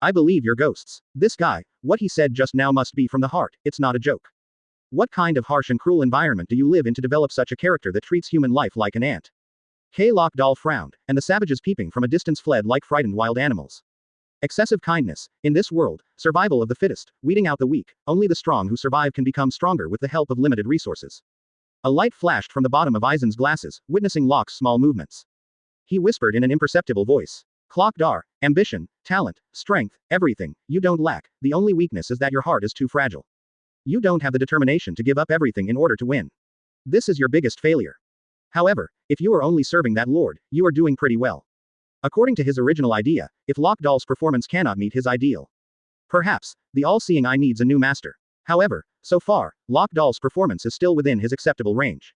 I believe you're ghosts. This guy, what he said just now must be from the heart, it's not a joke. What kind of harsh and cruel environment do you live in to develop such a character that treats human life like an ant? Lock Doll frowned, and the savages peeping from a distance fled like frightened wild animals. Excessive kindness. In this world, survival of the fittest, weeding out the weak, only the strong who survive can become stronger with the help of limited resources. A light flashed from the bottom of Aizen's glasses, witnessing Locke's small movements. He whispered in an imperceptible voice. Clock Dar, ambition, talent, strength, everything, you don't lack, the only weakness is that your heart is too fragile. You don't have the determination to give up everything in order to win. This is your biggest failure. However, if you are only serving that lord, you are doing pretty well. According to his original idea, if Lock Doll's performance cannot meet his ideal, perhaps, the all-seeing eye needs a new master. However, so far, Lock Doll's performance is still within his acceptable range.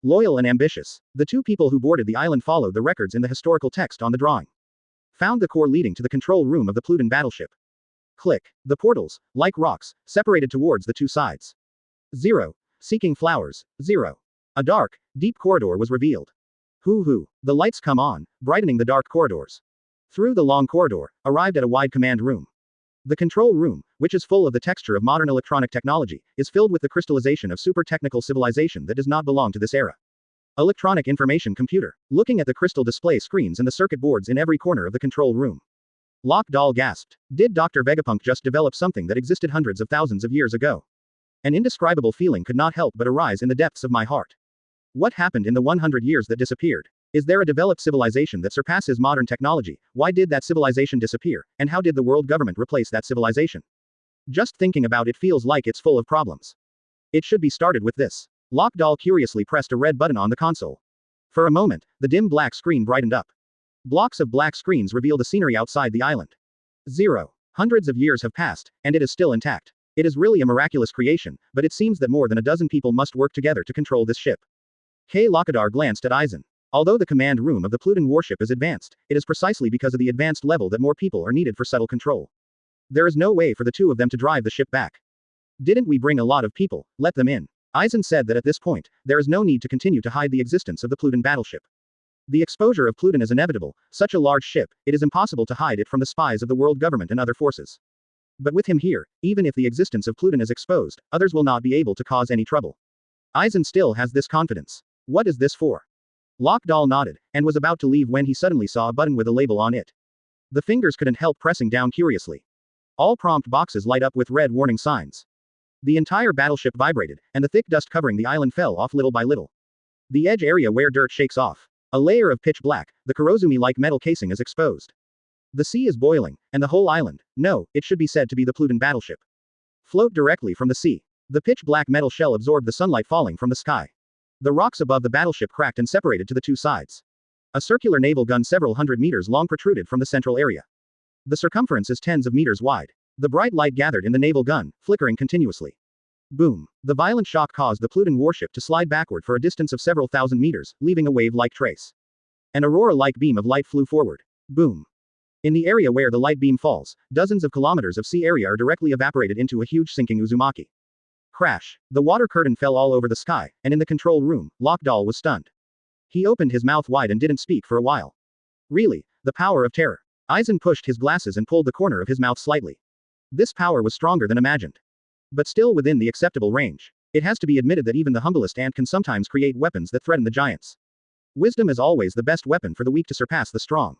Loyal and ambitious. The two people who boarded the island followed the records in the historical text on the drawing. Found the core leading to the control room of the Pluton battleship. Click. The portals, like rocks, separated towards the two sides. 0. Seeking flowers. 0. A dark, deep corridor was revealed. Hoo. The lights come on, brightening the dark corridors. Through the long corridor, arrived at a wide command room. The control room, which is full of the texture of modern electronic technology, is filled with the crystallization of super-technical civilization that does not belong to this era. Electronic information computer. Looking at the crystal display screens and the circuit boards in every corner of the control room. Lock Doll gasped. Did Dr. Vegapunk just develop something that existed hundreds of thousands of years ago? An indescribable feeling could not help but arise in the depths of my heart. What happened in the 100 years that disappeared? Is there a developed civilization that surpasses modern technology? Why did that civilization disappear, and how did the world government replace that civilization? Just thinking about it feels like it's full of problems. It should be started with this. Lock Doll curiously pressed a red button on the console. For a moment, the dim black screen brightened up. Blocks of black screens reveal the scenery outside the island. 0. Hundreds of years have passed, and it is still intact. It is really a miraculous creation, but it seems that more than a dozen people must work together to control this ship. Lockadar glanced at Aizen. Although the command room of the Pluton warship is advanced, it is precisely because of the advanced level that more people are needed for subtle control. There is no way for the two of them to drive the ship back. Didn't we bring a lot of people? Let them in. Aizen said that at this point, there is no need to continue to hide the existence of the Pluton battleship. The exposure of Pluton is inevitable. Such a large ship, it is impossible to hide it from the spies of the world government and other forces. But with him here, even if the existence of Pluton is exposed, others will not be able to cause any trouble. Aizen still has this confidence. What is this for? Lock Doll nodded, and was about to leave when he suddenly saw a button with a label on it. The fingers couldn't help pressing down curiously. All prompt boxes light up with red warning signs. The entire battleship vibrated, and the thick dust covering the island fell off little by little. The edge area where dirt shakes off. A layer of pitch black, the Kurozumi-like metal casing is exposed. The sea is boiling, and the whole island, no, it should be said to be the Pluton battleship, float directly from the sea. The pitch black metal shell absorbed the sunlight falling from the sky. The rocks above the battleship cracked and separated to the two sides. A circular naval gun several hundred meters long protruded from the central area. The circumference is tens of meters wide. The bright light gathered in the naval gun, flickering continuously. Boom. The violent shock caused the Pluton warship to slide backward for a distance of several thousand meters, leaving a wave-like trace. An aurora-like beam of light flew forward. Boom. In the area where the light beam falls, dozens of kilometers of sea area are directly evaporated into a huge sinking Uzumaki. Crash. The water curtain fell all over the sky, and in the control room, Lock Doll was stunned. He opened his mouth wide and didn't speak for a while. Really, the power of terror. Aizen pushed his glasses and pulled the corner of his mouth slightly. This power was stronger than imagined. But still within the acceptable range. It has to be admitted that even the humblest ant can sometimes create weapons that threaten the giants. Wisdom is always the best weapon for the weak to surpass the strong.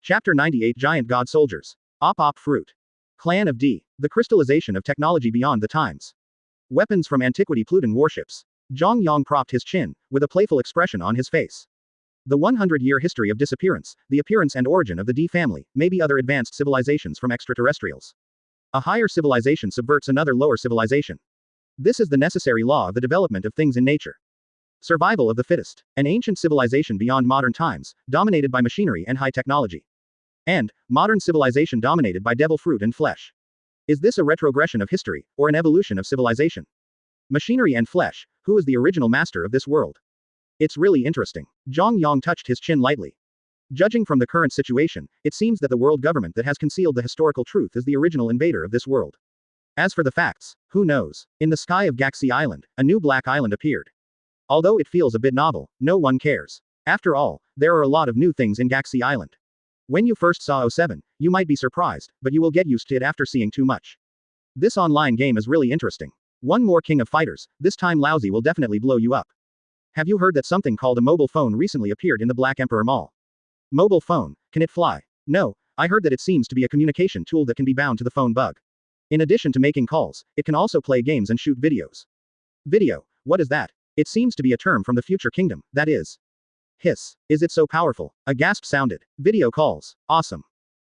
Chapter 98 Giant God Soldiers. Op Fruit. Clan of D. The crystallization of technology beyond the times. Weapons from antiquity Pluton warships. Zhang Yang propped his chin, with a playful expression on his face. The 100-year history of disappearance, the appearance and origin of the D family, maybe other advanced civilizations from extraterrestrials. A higher civilization subverts another lower civilization. This is the necessary law of the development of things in nature. Survival of the fittest. An ancient civilization beyond modern times, dominated by machinery and high technology. And, modern civilization dominated by devil fruit and flesh. Is this a retrogression of history, or an evolution of civilization? Machinery and flesh, who is the original master of this world? It's really interesting. Zhang Yang touched his chin lightly. Judging from the current situation, it seems that the world government that has concealed the historical truth is the original invader of this world. As for the facts, who knows? In the sky of Gaxi Island, a new black island appeared. Although it feels a bit novel, no one cares. After all, there are a lot of new things in Gaxi Island. When you first saw 07, you might be surprised, but you will get used to it after seeing too much. This online game is really interesting. One more King of Fighters, this time Lousy will definitely blow you up. Have you heard that something called a mobile phone recently appeared in the Black Emperor Mall? Mobile phone, can it fly? No, I heard that it seems to be a communication tool that can be bound to the phone bug. In addition to making calls, it can also play games and shoot videos. Video, what is that? It seems to be a term from the future kingdom, that is. Hiss, is it so powerful? A gasp sounded. Video calls, awesome.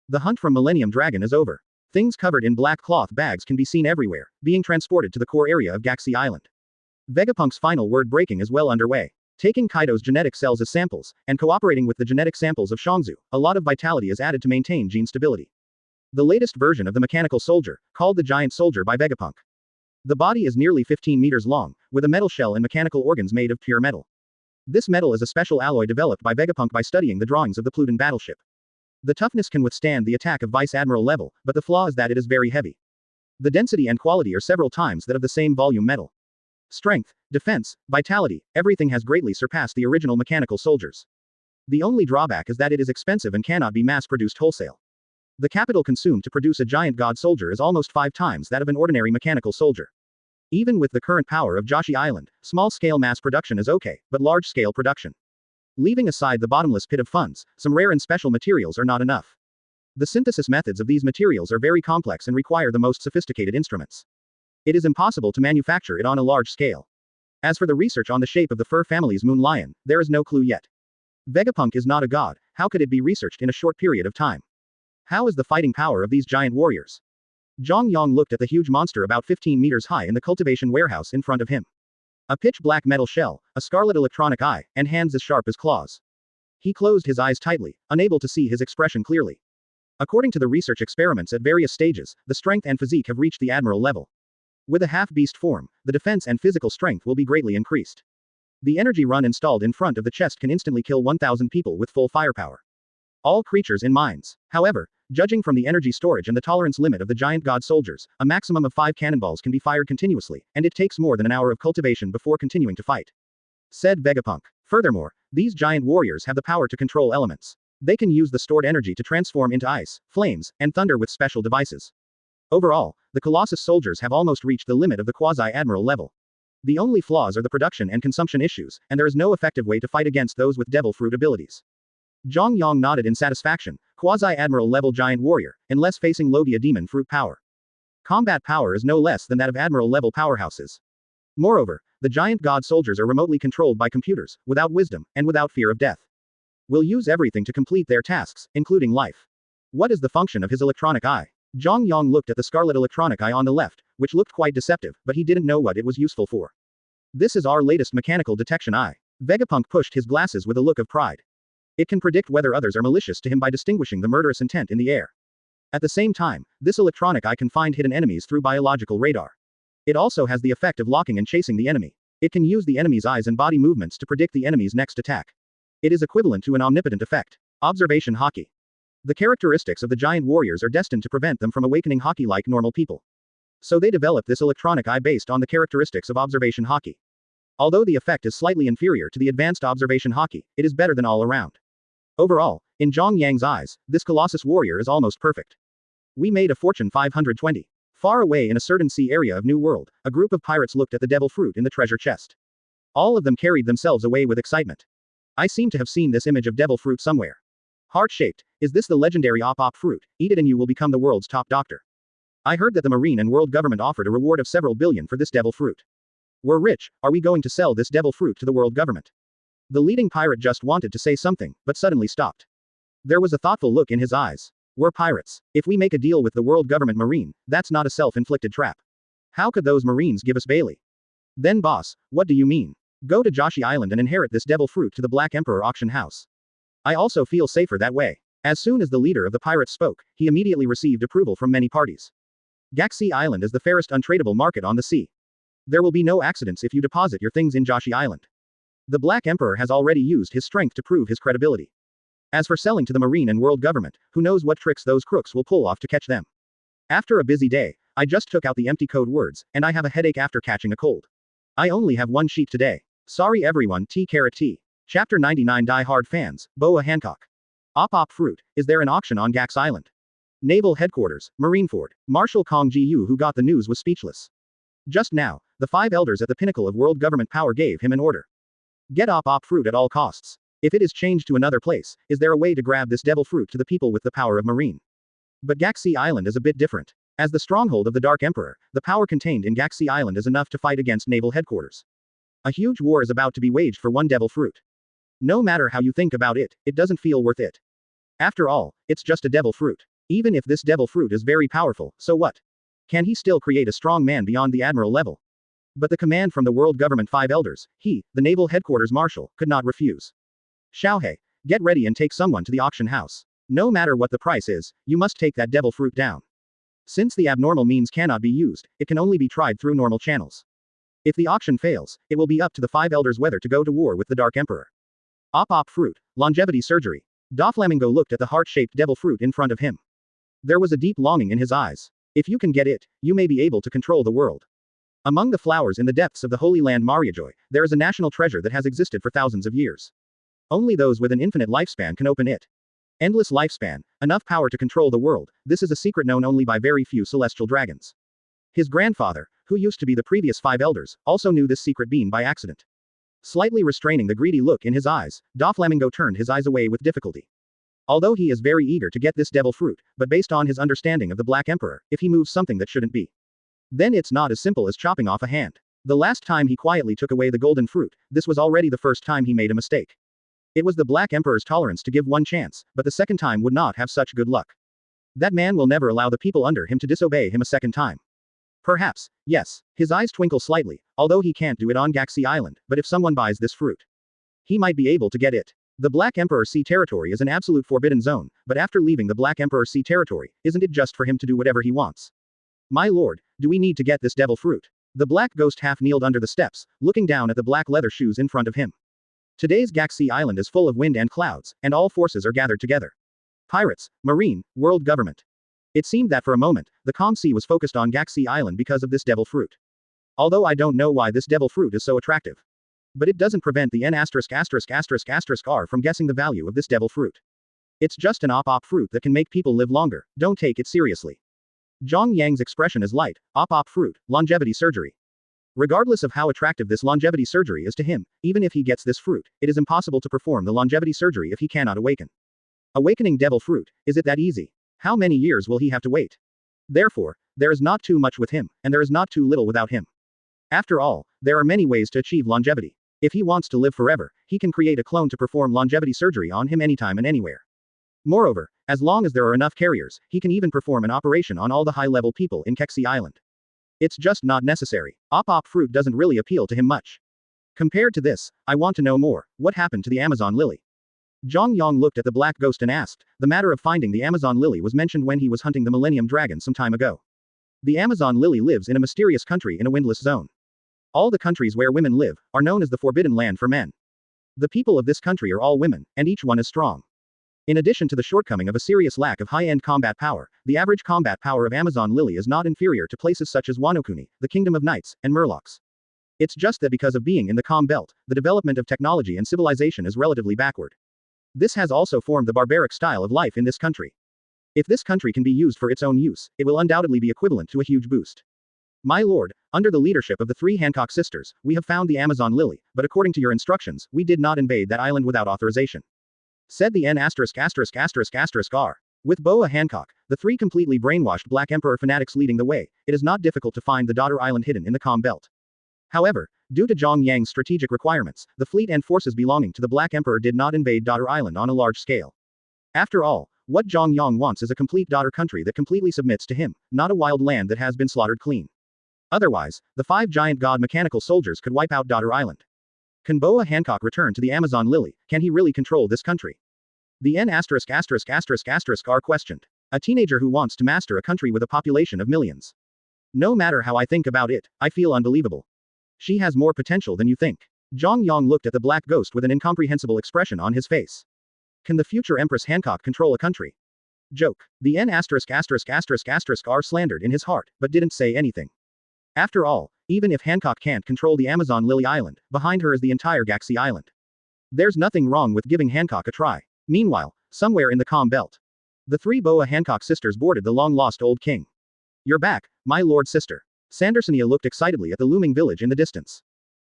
The hunt from Millennium Dragon is over. Things covered in black cloth bags can be seen everywhere, being transported to the core area of Galaxy Island. Vegapunk's final word breaking is well underway. Taking Kaido's genetic cells as samples, and cooperating with the genetic samples of Shangzu, a lot of vitality is added to maintain gene stability. The latest version of the mechanical soldier, called the Giant Soldier by Vegapunk. The body is nearly 15 meters long, with a metal shell and mechanical organs made of pure metal. This metal is a special alloy developed by Vegapunk by studying the drawings of the Pluton battleship. The toughness can withstand the attack of Vice Admiral level, but the flaw is that it is very heavy. The density and quality are several times that of the same volume metal. Strength, defense, vitality, everything has greatly surpassed the original mechanical soldiers. The only drawback is that it is expensive and cannot be mass-produced wholesale. The capital consumed to produce a giant god soldier is almost 5 times that of an ordinary mechanical soldier. Even with the current power of Joshi Island, small-scale mass production is okay, but large-scale production. Leaving aside the bottomless pit of funds, some rare and special materials are not enough. The synthesis methods of these materials are very complex and require the most sophisticated instruments. It is impossible to manufacture it on a large scale. As for the research on the shape of the fur family's moon lion, there is no clue yet. Vegapunk is not a god, how could it be researched in a short period of time? How is the fighting power of these giant warriors? Zhang Yang looked at the huge monster about 15 meters high in the cultivation warehouse in front of him. A pitch-black metal shell, a scarlet electronic eye, and hands as sharp as claws. He closed his eyes tightly, unable to see his expression clearly. According to the research experiments at various stages, the strength and physique have reached the admiral level. With a half-beast form, the defense and physical strength will be greatly increased. The energy run installed in front of the chest can instantly kill 1,000 people with full firepower. All creatures in mines. However, judging from the energy storage and the tolerance limit of the giant god soldiers, a maximum of 5 cannonballs can be fired continuously, and it takes more than an hour of cultivation before continuing to fight. Said Vegapunk. Furthermore, these giant warriors have the power to control elements. They can use the stored energy to transform into ice, flames, and thunder with special devices. Overall, the Colossus soldiers have almost reached the limit of the quasi-admiral level. The only flaws are the production and consumption issues, and there is no effective way to fight against those with devil fruit abilities. Zhang Yang nodded in satisfaction, quasi-admiral level giant warrior, unless facing Logia demon fruit power. Combat power is no less than that of admiral level powerhouses. Moreover, the giant god soldiers are remotely controlled by computers, without wisdom, and without fear of death. Will use everything to complete their tasks, including life. What is the function of his electronic eye? Zhang Yang looked at the scarlet electronic eye on the left, which looked quite deceptive, but he didn't know what it was useful for. This is our latest mechanical detection eye. Vegapunk pushed his glasses with a look of pride. It can predict whether others are malicious to him by distinguishing the murderous intent in the air. At the same time, this electronic eye can find hidden enemies through biological radar. It also has the effect of locking and chasing the enemy. It can use the enemy's eyes and body movements to predict the enemy's next attack. It is equivalent to an omnipotent effect. Observation Haki. The characteristics of the giant warriors are destined to prevent them from awakening Haki like normal people. So they developed this electronic eye based on the characteristics of observation Haki. Although the effect is slightly inferior to the advanced observation Haki, it is better than all around. Overall, in Zhang Yang's eyes, this Colossus warrior is almost perfect. We made a fortune 520. Far away in a certain sea area of New World, a group of pirates looked at the devil fruit in the treasure chest. All of them carried themselves away with excitement. I seem to have seen this image of devil fruit somewhere. Heart-shaped, is this the legendary op fruit? Eat it and you will become the world's top doctor. I heard that the Marine and world government offered a reward of several billion for this devil fruit. We're rich, are we going to sell this devil fruit to the world government? The leading pirate just wanted to say something, but suddenly stopped. There was a thoughtful look in his eyes. We're pirates. If we make a deal with the world government Marine, that's not a self-inflicted trap. How could those Marines give us Bailey? Then boss, what do you mean? Go to Joshi Island and inherit this devil fruit to the Black Emperor auction house. I also feel safer that way. As soon as the leader of the pirates spoke, he immediately received approval from many parties. Galaxy Island is the fairest untradeable market on the sea. There will be no accidents if you deposit your things in Joshi Island. The Black Emperor has already used his strength to prove his credibility. As for selling to the Marine and world government, who knows what tricks those crooks will pull off to catch them. After a busy day, I just took out the empty code words, and I have a headache after catching a cold. I only have one sheet today. Sorry everyone. T. Chapter 99 Die Hard fans, Boa Hancock. Op fruit, is there an auction on Gax Island? Naval Headquarters, Marineford. Marshal Kong Ji-yu who got the news was speechless. Just now, the 5 elders at the pinnacle of world government power gave him an order. Get op fruit at all costs. If it is changed to another place, is there a way to grab this devil fruit to the people with the power of marine? But Gaxi Island is a bit different. As the stronghold of the Dark Emperor, the power contained in Gaxi Island is enough to fight against naval headquarters. A huge war is about to be waged for one devil fruit. No matter how you think about it, it doesn't feel worth it. After all, it's just a devil fruit. Even if this devil fruit is very powerful, so what? Can he still create a strong man beyond the admiral level? But the command from the world government 5 elders, he, the naval headquarters marshal, could not refuse. Xiaohe, get ready and take someone to the auction house. No matter what the price is, you must take that devil fruit down. Since the abnormal means cannot be used, it can only be tried through normal channels. If the auction fails, it will be up to the 5 elders whether to go to war with the Dark Emperor. Op fruit, longevity surgery. Doflamingo looked at the heart-shaped devil fruit in front of him. There was a deep longing in his eyes. If you can get it, you may be able to control the world. Among the flowers in the depths of the Holy Land Mariajoy, there is a national treasure that has existed for thousands of years. Only those with an infinite lifespan can open it. Endless lifespan, enough power to control the world, this is a secret known only by very few celestial dragons. His grandfather, who used to be the previous 5 elders, also knew this secret being by accident. Slightly restraining the greedy look in his eyes, Doflamingo turned his eyes away with difficulty. Although he is very eager to get this devil fruit, but based on his understanding of the Black Emperor, if he moves something that shouldn't be, then it's not as simple as chopping off a hand. The last time he quietly took away the golden fruit, this was already the first time he made a mistake. It was the Black Emperor's tolerance to give one chance, but the second time would not have such good luck. That man will never allow the people under him to disobey him a second time. Perhaps, yes. His eyes twinkle slightly, although he can't do it on Gaxi Island, but if someone buys this fruit, he might be able to get it. The Black Emperor Sea territory is an absolute forbidden zone, but after leaving the Black Emperor Sea territory, isn't it just for him to do whatever he wants? My lord, do we need to get this devil fruit? The black ghost half kneeled under the steps, looking down at the black leather shoes in front of him. Today's Gaxi Island is full of wind and clouds, and all forces are gathered together. Pirates, marine, world government. It seemed that for a moment, the calm sea was focused on Gaxi Island because of this devil fruit. Although I don't know why this devil fruit is so attractive. But it doesn't prevent the N*******R from guessing the value of this devil fruit. It's just an op fruit that can make people live longer, don't take it seriously. Zhang Yang's expression is light, op fruit, longevity surgery. Regardless of how attractive this longevity surgery is to him, even if he gets this fruit, it is impossible to perform the longevity surgery if he cannot awaken. Awakening devil fruit, is it that easy? How many years will he have to wait? Therefore, there is not too much with him, and there is not too little without him. After all, there are many ways to achieve longevity. If he wants to live forever, he can create a clone to perform longevity surgery on him anytime and anywhere. Moreover, as long as there are enough carriers, he can even perform an operation on all the high-level people in Kexi Island. It's just not necessary. Op fruit doesn't really appeal to him much. Compared to this, I want to know more. What happened to the Amazon lily? Zhang Yang looked at the black ghost and asked. The matter of finding the Amazon lily was mentioned when he was hunting the Millennium Dragon some time ago. The Amazon lily lives in a mysterious country in a windless zone. All the countries where women live are known as the Forbidden Land for men. The people of this country are all women, and each one is strong. In addition to the shortcoming of a serious lack of high-end combat power, the average combat power of Amazon Lily is not inferior to places such as Wanokuni, the Kingdom of Knights, and Murlocs. It's just that because of being in the Calm Belt, the development of technology and civilization is relatively backward. This has also formed the barbaric style of life in this country. If this country can be used for its own use, it will undoubtedly be equivalent to a huge boost. My lord, under the leadership of the 3 Hancock sisters, we have found the Amazon Lily, but according to your instructions, we did not invade that island without authorization. Said the N*******R. With Boa Hancock, the 3 completely brainwashed Black Emperor fanatics leading the way, it is not difficult to find the daughter island hidden in the Calm Belt. However, due to Zhang Yang's strategic requirements, the fleet and forces belonging to the Black Emperor did not invade Daughter Island on a large scale. After all, what Zhang Yang wants is a complete daughter country that completely submits to him, not a wild land that has been slaughtered clean. Otherwise, the 5 giant god mechanical soldiers could wipe out Daughter Island. Can Boa Hancock return to the Amazon Lily? Can he really control this country? The N******R questioned. A teenager who wants to master a country with a population of millions. No matter how I think about it, I feel unbelievable. She has more potential than you think. Zhang Yang looked at the black ghost with an incomprehensible expression on his face. Can the future Empress Hancock control a country? Joke. The N******R slandered in his heart, but didn't say anything. After all, even if Hancock can't control the Amazon Lily Island, behind her is the entire Gaxi Island. There's nothing wrong with giving Hancock a try. Meanwhile, somewhere in the Calm Belt, the 3 Boa Hancock sisters boarded the long-lost old king. You're back, my lord sister. Sandersonia looked excitedly at the looming village in the distance.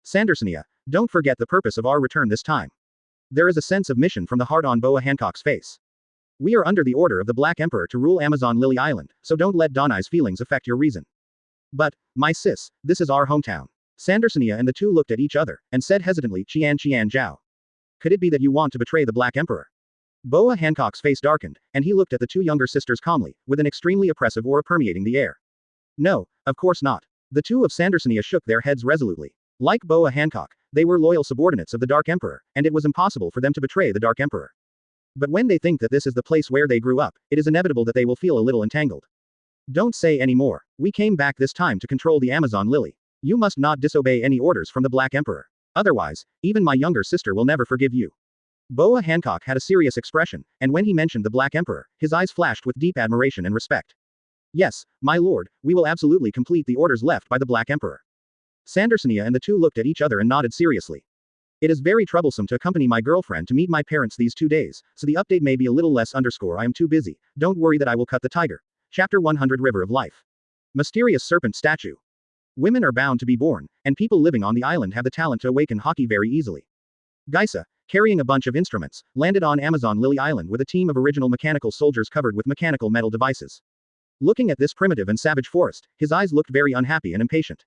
Sandersonia, don't forget the purpose of our return this time. There is a sense of mission from the heart on Boa Hancock's face. We are under the order of the Black Emperor to rule Amazon Lily Island, so don't let Donai's feelings affect your reason. But, my sis, this is our hometown. Sandersonia and the two looked at each other, and said hesitantly, Qian Zhao. Could it be that you want to betray the Black Emperor? Boa Hancock's face darkened, and he looked at the two younger sisters calmly, with an extremely oppressive aura permeating the air. No, of course not. The two of Sandersonia shook their heads resolutely. Like Boa Hancock, they were loyal subordinates of the Dark Emperor, and it was impossible for them to betray the Dark Emperor. But when they think that this is the place where they grew up, it is inevitable that they will feel a little entangled. Don't say any more. We came back this time to control the Amazon Lily. You must not disobey any orders from the Black Emperor. Otherwise, even my younger sister will never forgive you. Boa Hancock had a serious expression, and when he mentioned the Black Emperor, his eyes flashed with deep admiration and respect. Yes, my lord, we will absolutely complete the orders left by the Black Emperor. Sandersonia and the two looked at each other and nodded seriously. It is very troublesome to accompany my girlfriend to meet my parents these 2 days, so the update may be a little less I am too busy. Don't worry that I will cut the tiger. Chapter 100 River of Life. Mysterious Serpent Statue. Women are bound to be born, and people living on the island have the talent to awaken Haki very easily. Geisa, carrying a bunch of instruments, landed on Amazon Lily Island with a team of original mechanical soldiers covered with mechanical metal devices. Looking at this primitive and savage forest, his eyes looked very unhappy and impatient.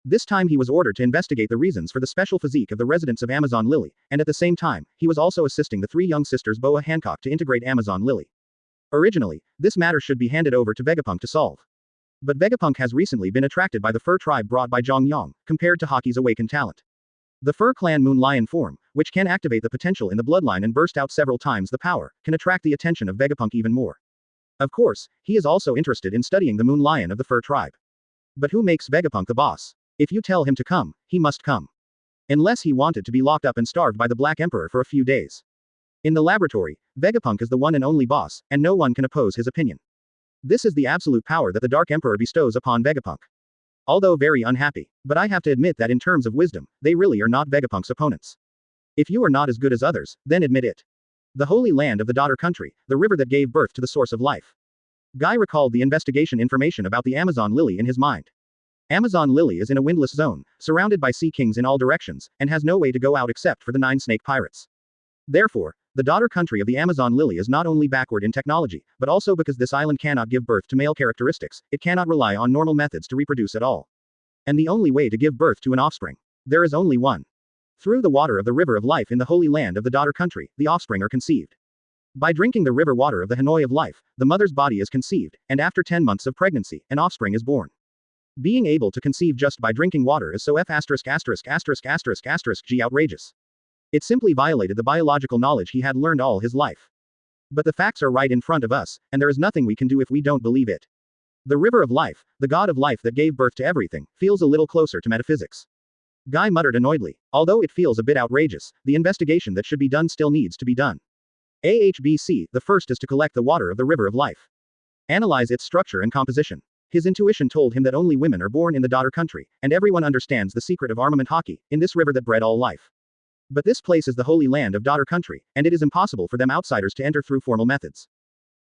This time he was ordered to investigate the reasons for the special physique of the residents of Amazon Lily, and at the same time, he was also assisting the three young sisters Boa Hancock to integrate Amazon Lily. Originally, this matter should be handed over to Vegapunk to solve. But Vegapunk has recently been attracted by the fur tribe brought by Zhang Yang, compared to Haki's awakened talent. The fur clan moon lion form, which can activate the potential in the bloodline and burst out several times the power, can attract the attention of Vegapunk even more. Of course, he is also interested in studying the moon lion of the fur tribe. But who makes Vegapunk the boss? If you tell him to come, he must come. Unless he wanted to be locked up and starved by the Black Emperor for a few days. In the laboratory, Vegapunk is the one and only boss, and no one can oppose his opinion. This is the absolute power that the Dark Emperor bestows upon Vegapunk. Although very unhappy, but I have to admit that in terms of wisdom, they really are not Vegapunk's opponents. If you are not as good as others, then admit it. The holy land of the daughter country, the river that gave birth to the source of life. Guy recalled the investigation information about the Amazon Lily in his mind. Amazon Lily is in a windless zone, surrounded by sea kings in all directions, and has no way to go out except for the 9 snake pirates. Therefore, the daughter country of the Amazon Lily is not only backward in technology, but also because this island cannot give birth to male characteristics, it cannot rely on normal methods to reproduce at all. And the only way to give birth to an offspring, there is only one. Through the water of the river of life in the holy land of the daughter country, the offspring are conceived. By drinking the river water of the Hanoi of life, the mother's body is conceived, and after 10 months of pregnancy, an offspring is born. Being able to conceive just by drinking water is so G outrageous. It simply violated the biological knowledge he had learned all his life. But the facts are right in front of us, and there is nothing we can do if we don't believe it. The river of life, the god of life that gave birth to everything, feels a little closer to metaphysics. Guy muttered annoyedly. Although it feels a bit outrageous, the investigation that should be done still needs to be done. AHBC, the first is to collect the water of the river of life. Analyze its structure and composition. His intuition told him that only women are born in the daughter country, and everyone understands the secret of armament Haki, in this river that bred all life. But this place is the holy land of daughter country, and it is impossible for them outsiders to enter through formal methods.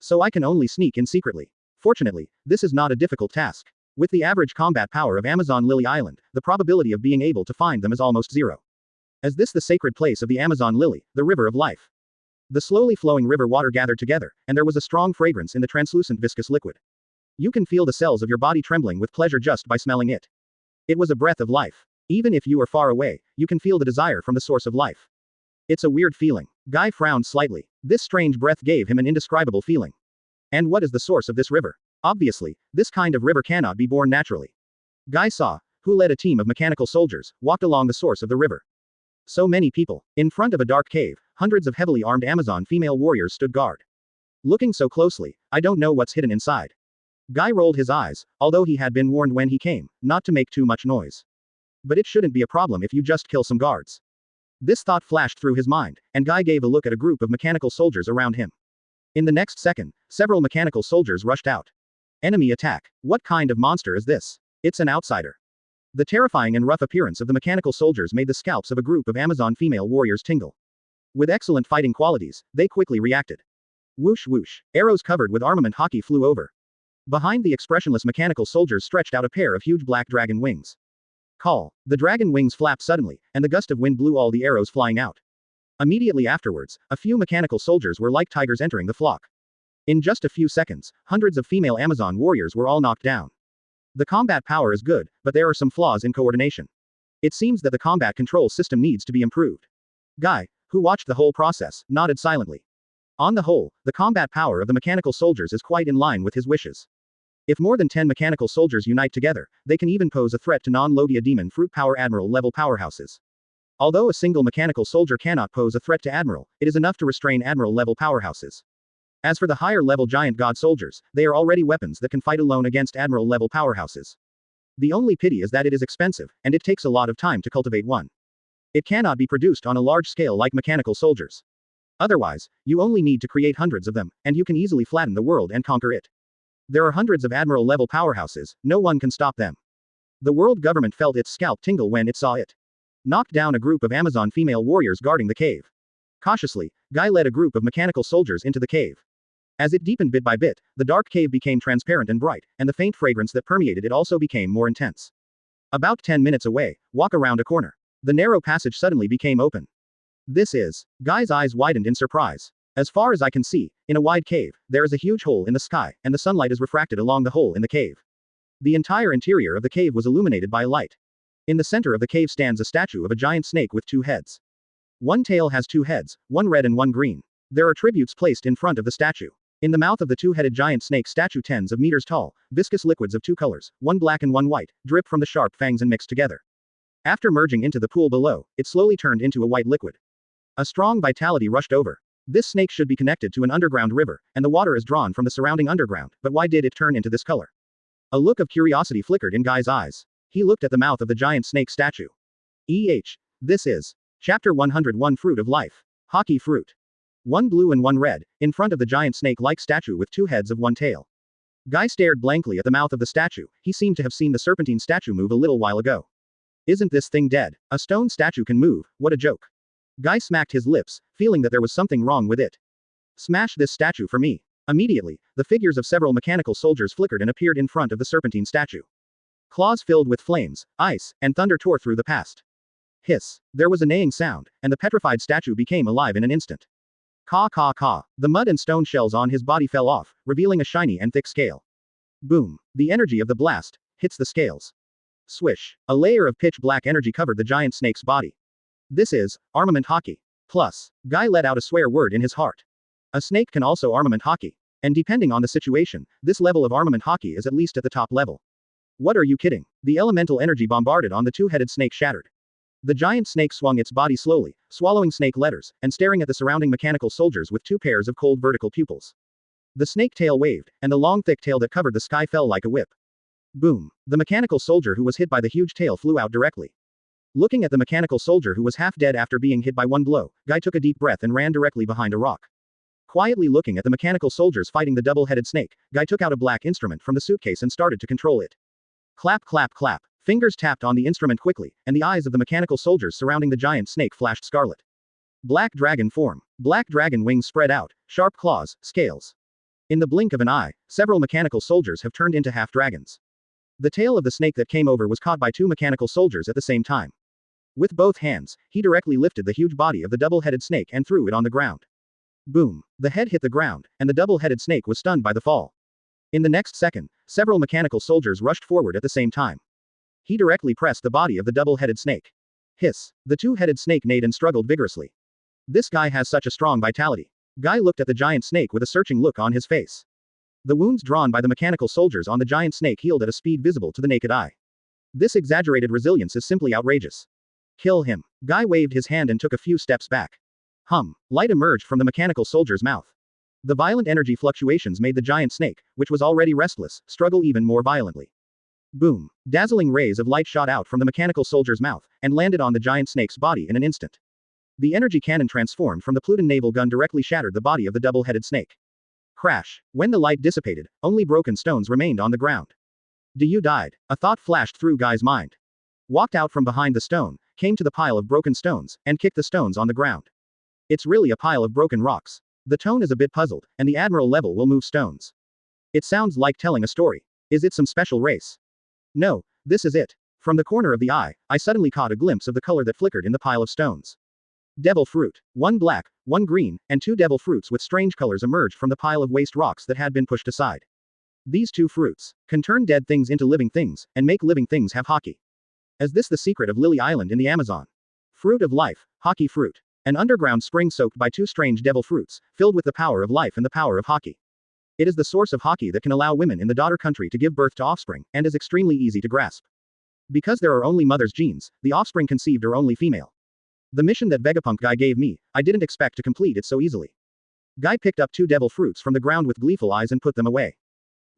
So I can only sneak in secretly. Fortunately, this is not a difficult task. With the average combat power of Amazon Lily Island, the probability of being able to find them is almost zero. As this the sacred place of the Amazon Lily, the river of life. The slowly flowing river water gathered together, and there was a strong fragrance in the translucent viscous liquid. You can feel the cells of your body trembling with pleasure just by smelling it. It was a breath of life. Even if you are far away, you can feel the desire from the source of life. It's a weird feeling. Guy frowned slightly. This strange breath gave him an indescribable feeling. And what is the source of this river? Obviously, this kind of river cannot be born naturally. Guy saw, who led a team of mechanical soldiers, walked along the source of the river. So many people. In front of a dark cave, hundreds of heavily armed Amazon female warriors stood guard. Looking so closely, I don't know what's hidden inside. Guy rolled his eyes, although he had been warned when he came, not to make too much noise. But it shouldn't be a problem if you just kill some guards. This thought flashed through his mind, and Guy gave a look at a group of mechanical soldiers around him. In the next second, several mechanical soldiers rushed out. Enemy attack. What kind of monster is this? It's an outsider. The terrifying and rough appearance of the mechanical soldiers made the scalps of a group of Amazon female warriors tingle. With excellent fighting qualities, they quickly reacted. Whoosh whoosh. Arrows covered with armament Haki flew over. Behind the expressionless mechanical soldiers stretched out a pair of huge black dragon wings. Call. The dragon wings flapped suddenly, and the gust of wind blew all the arrows flying out. Immediately afterwards, a few mechanical soldiers were like tigers entering the flock. In just a few seconds, hundreds of female Amazon warriors were all knocked down. The combat power is good, but there are some flaws in coordination. It seems that the combat control system needs to be improved. Guy, who watched the whole process, nodded silently. On the whole, the combat power of the mechanical soldiers is quite in line with his wishes. If more than 10 mechanical soldiers unite together, they can even pose a threat to non-Logia demon fruit power admiral level powerhouses. Although a single mechanical soldier cannot pose a threat to admiral, it is enough to restrain admiral level powerhouses. As for the higher level giant god soldiers, they are already weapons that can fight alone against admiral level powerhouses. The only pity is that it is expensive, and it takes a lot of time to cultivate one. It cannot be produced on a large scale like mechanical soldiers. Otherwise, you only need to create hundreds of them, and you can easily flatten the world and conquer it. There are hundreds of admiral level powerhouses, no one can stop them. The world government felt its scalp tingle when it saw it. Knocked down a group of Amazon female warriors guarding the cave. Cautiously, Guy led a group of mechanical soldiers into the cave. As it deepened bit by bit, the dark cave became transparent and bright, and the faint fragrance that permeated it also became more intense. About 10 minutes away, walk around a corner. The narrow passage suddenly became open. This is. Guy's eyes widened in surprise. As far as I can see, in a wide cave, there is a huge hole in the sky, and the sunlight is refracted along the hole in the cave. The entire interior of the cave was illuminated by light. In the center of the cave stands a statue of a giant snake with two heads. One tail has two heads, one red and one green. There are tributes placed in front of the statue. In the mouth of the two-headed giant snake statue tens of meters tall, viscous liquids of two colors, one black and one white, drip from the sharp fangs and mixed together. After merging into the pool below, it slowly turned into a white liquid. A strong vitality rushed over. This snake should be connected to an underground river, and the water is drawn from the surrounding underground, but why did it turn into this color? A look of curiosity flickered in Guy's eyes. He looked at the mouth of the giant snake statue. This is. Chapter 101 Fruit of Life. Hockey fruit. One blue and one red, in front of the giant snake-like statue with two heads of one tail. Guy stared blankly at the mouth of the statue. He seemed to have seen the serpentine statue move a little while ago. Isn't this thing dead? A stone statue can move, what a joke. Guy smacked his lips, feeling that there was something wrong with it. Smash this statue for me. Immediately, the figures of several mechanical soldiers flickered and appeared in front of the serpentine statue. Claws filled with flames, ice, and thunder tore through the past. Hiss. There was a neighing sound, and the petrified statue became alive in an instant. Caw caw caw. The mud and stone shells on his body fell off, revealing a shiny and thick scale. Boom. The energy of the blast hits the scales. Swish. A layer of pitch black energy covered the giant snake's body. This is armament hockey. Plus, Guy let out a swear word in his heart. A snake can also armament hockey. And depending on the situation, this level of armament hockey is at least at the top level. What are you kidding? The elemental energy bombarded on the two-headed snake shattered. The giant snake swung its body slowly, swallowing snake letters, and staring at the surrounding mechanical soldiers with two pairs of cold vertical pupils. The snake tail waved, and the long thick tail that covered the sky fell like a whip. Boom. The mechanical soldier who was hit by the huge tail flew out directly. Looking at the mechanical soldier who was half dead after being hit by one blow, Guy took a deep breath and ran directly behind a rock. Quietly looking at the mechanical soldiers fighting the double-headed snake, Guy took out a black instrument from the suitcase and started to control it. Clap clap clap. Fingers tapped on the instrument quickly, and the eyes of the mechanical soldiers surrounding the giant snake flashed scarlet. Black dragon form. Black dragon wings spread out, sharp claws, scales. In the blink of an eye, several mechanical soldiers have turned into half-dragons. The tail of the snake that came over was caught by two mechanical soldiers at the same time. With both hands, he directly lifted the huge body of the double-headed snake and threw it on the ground. Boom. The head hit the ground, and the double-headed snake was stunned by the fall. In the next second, several mechanical soldiers rushed forward at the same time. He directly pressed the body of the double-headed snake. Hiss. The two-headed snake neighed and struggled vigorously. This guy has such a strong vitality. Guy looked at the giant snake with a searching look on his face. The wounds drawn by the mechanical soldiers on the giant snake healed at a speed visible to the naked eye. This exaggerated resilience is simply outrageous. Kill him. Guy waved his hand and took a few steps back. Light emerged from the mechanical soldier's mouth. The violent energy fluctuations made the giant snake, which was already restless, struggle even more violently. Boom. Dazzling rays of light shot out from the mechanical soldier's mouth, and landed on the giant snake's body in an instant. The energy cannon transformed from the Pluton naval gun directly shattered the body of the double-headed snake. Crash. When the light dissipated, only broken stones remained on the ground. You died. A thought flashed through Guy's mind. Walked out from behind the stone, came to the pile of broken stones, and kicked the stones on the ground. It's really a pile of broken rocks. The tone is a bit puzzled, and the admiral level will move stones. It sounds like telling a story. Is it some special race? No, this is it. From the corner of the eye, I suddenly caught a glimpse of the color that flickered in the pile of stones. Devil fruit. One black, one green, and two devil fruits with strange colors emerged from the pile of waste rocks that had been pushed aside. These two fruits can turn dead things into living things, and make living things have haki. Is this the secret of Lily Island in the Amazon? Fruit of life, haki fruit. An underground spring soaked by two strange devil fruits, filled with the power of life and the power of haki. It is the source of haki that can allow women in the daughter country to give birth to offspring, and is extremely easy to grasp. Because there are only mother's genes, the offspring conceived are only female. The mission that Vegapunk guy gave me, I didn't expect to complete it so easily. Guy picked up two devil fruits from the ground with gleeful eyes and put them away.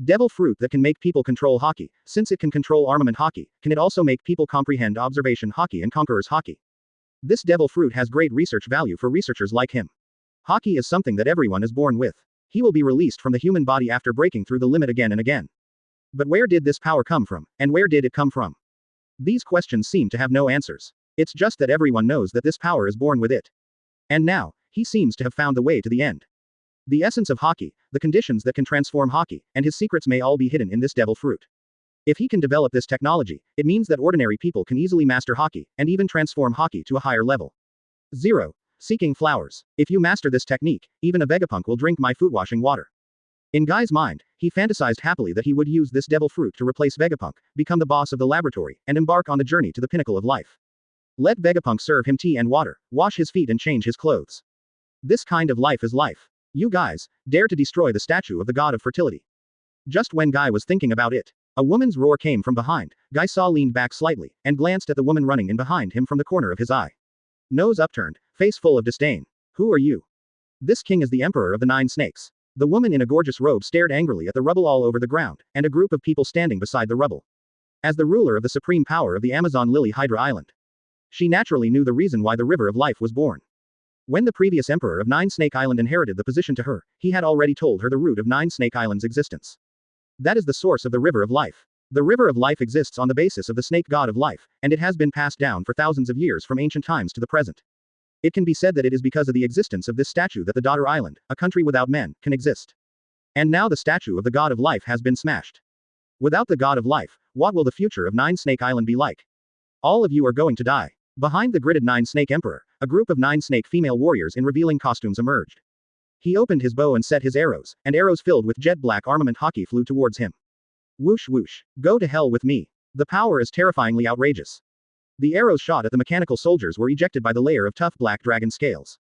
Devil fruit that can make people control haki. Since it can control armament haki, can it also make people comprehend observation haki and conqueror's haki? This devil fruit has great research value for researchers like him. Haki is something that everyone is born with. He will be released from the human body after breaking through the limit again and again. But where did this power come from, and where did it come from? These questions seem to have no answers. It's just that everyone knows that this power is born with it. And now, he seems to have found the way to the end. The essence of haki, the conditions that can transform haki, and his secrets may all be hidden in this devil fruit. If he can develop this technology, it means that ordinary people can easily master haki, and even transform haki to a higher level. 0. Seeking flowers. If you master this technique, even a Vegapunk will drink my foot-washing water. In Guy's mind, he fantasized happily that he would use this devil fruit to replace Vegapunk, become the boss of the laboratory, and embark on the journey to the pinnacle of life. Let Vegapunk serve him tea and water, wash his feet and change his clothes. This kind of life is life. You guys, dare to destroy the statue of the god of fertility. Just when Guy was thinking about it, a woman's roar came from behind. Guy saw leaned back slightly, and glanced at the woman running in behind him from the corner of his eye. Nose upturned, face full of disdain. Who are you? This king is the emperor of the 9 snakes. The woman in a gorgeous robe stared angrily at the rubble all over the ground, and a group of people standing beside the rubble. As the ruler of the supreme power of the Amazon Lily Hydra Island, she naturally knew the reason why the River of Life was born. When the previous emperor of 9 Snake Island inherited the position to her, he had already told her the root of 9 Snake Island's existence. That is the source of the River of Life. The River of Life exists on the basis of the snake god of life, and it has been passed down for thousands of years from ancient times to the present. It can be said that it is because of the existence of this statue that the daughter island, a country without men, can exist. And now the statue of the god of life has been smashed. Without the god of life, what will the future of 9 Snake Island be like? All of you are going to die. Behind the gridded 9 Snake Emperor, a group of 9 Snake female warriors in revealing costumes emerged. He opened his bow and set his arrows, and arrows filled with jet black armament haki flew towards him. Whoosh whoosh. Go to hell with me. The power is terrifyingly outrageous. The arrows shot at the mechanical soldiers were ejected by the layer of tough black dragon scales.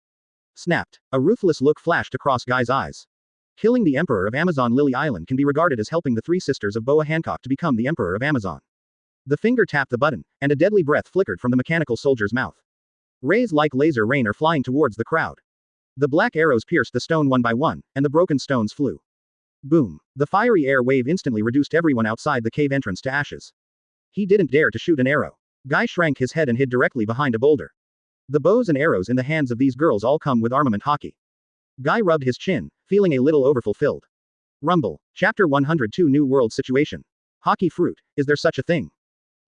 Snapped. A ruthless look flashed across Guy's eyes. Killing the Emperor of Amazon Lily Island can be regarded as helping the 3 sisters of Boa Hancock to become the Emperor of Amazon. The finger tapped the button, and a deadly breath flickered from the mechanical soldier's mouth. Rays like laser rain are flying towards the crowd. The black arrows pierced the stone one by one, and the broken stones flew. Boom. The fiery air wave instantly reduced everyone outside the cave entrance to ashes. He didn't dare to shoot an arrow. Guy shrank his head and hid directly behind a boulder. The bows and arrows in the hands of these girls all come with armament haki. Guy rubbed his chin, feeling a little overfulfilled. Rumble. Chapter 102 New World Situation. Haki fruit, is there such a thing?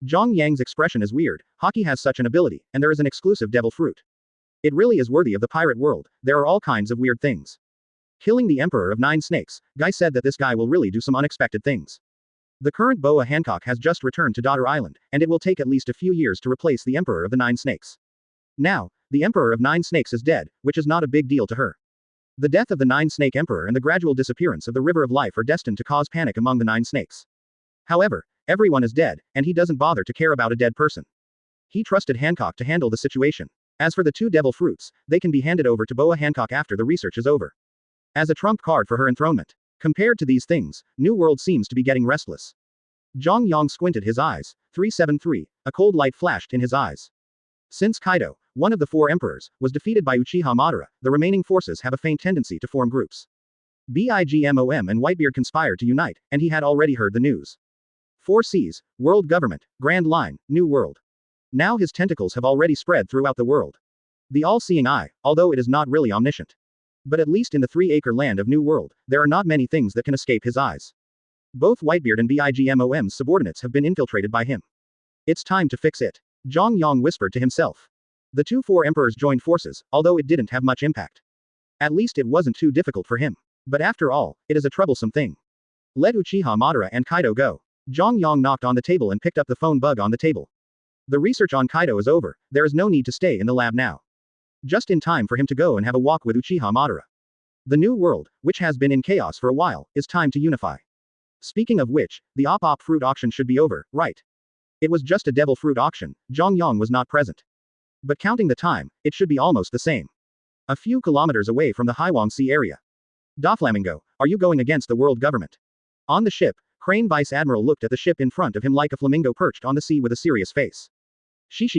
Zhang Yang's expression is weird. Haki has such an ability, and there is an exclusive devil fruit. It really is worthy of the pirate world. There are all kinds of weird things. Killing the Emperor of 9 Snakes, Guy said that this guy will really do some unexpected things. The current Boa Hancock has just returned to Daughter Island, and it will take at least a few years to replace the Emperor of the 9 Snakes. Now, the Emperor of 9 Snakes is dead, which is not a big deal to her. The death of the 9 Snake Emperor and the gradual disappearance of the River of Life are destined to cause panic among the 9 Snakes. However, everyone is dead, and he doesn't bother to care about a dead person. He trusted Hancock to handle the situation. As for the 2 devil fruits, they can be handed over to Boa Hancock after the research is over. As a trump card for her enthronement. Compared to these things, New World seems to be getting restless. Zhang Yang squinted his eyes. 373, a cold light flashed in his eyes. Since Kaido, one of the 4 emperors, was defeated by Uchiha Madara, the remaining forces have a faint tendency to form groups. Bigmom and Whitebeard conspired to unite, and he had already heard the news. 4 Seas, World Government, Grand Line, New World. Now his tentacles have already spread throughout the world. The all-seeing eye, although it is not really omniscient. But at least in the 3-acre land of New World, there are not many things that can escape his eyes. Both Whitebeard and Bigmom's subordinates have been infiltrated by him. It's time to fix it. Zhang Yang whispered to himself. The 4 emperors joined forces, although it didn't have much impact. At least it wasn't too difficult for him. But after all, it is a troublesome thing. Let Uchiha Madara and Kaido go. Zhang Yang knocked on the table and picked up the phone bug on the table. The research on Kaido is over, there is no need to stay in the lab now. Just in time for him to go and have a walk with Uchiha Madara. The new world, which has been in chaos for a while, is time to unify. Speaking of which, the op fruit auction should be over, right? It was just a devil fruit auction, Zhang Yang was not present. But counting the time, it should be almost the same. A few kilometers away from the Haiwang Sea area. Doflamingo, are you going against the world government? On the ship, Crane Vice Admiral looked at the ship in front of him like a flamingo perched on the sea with a serious face. She,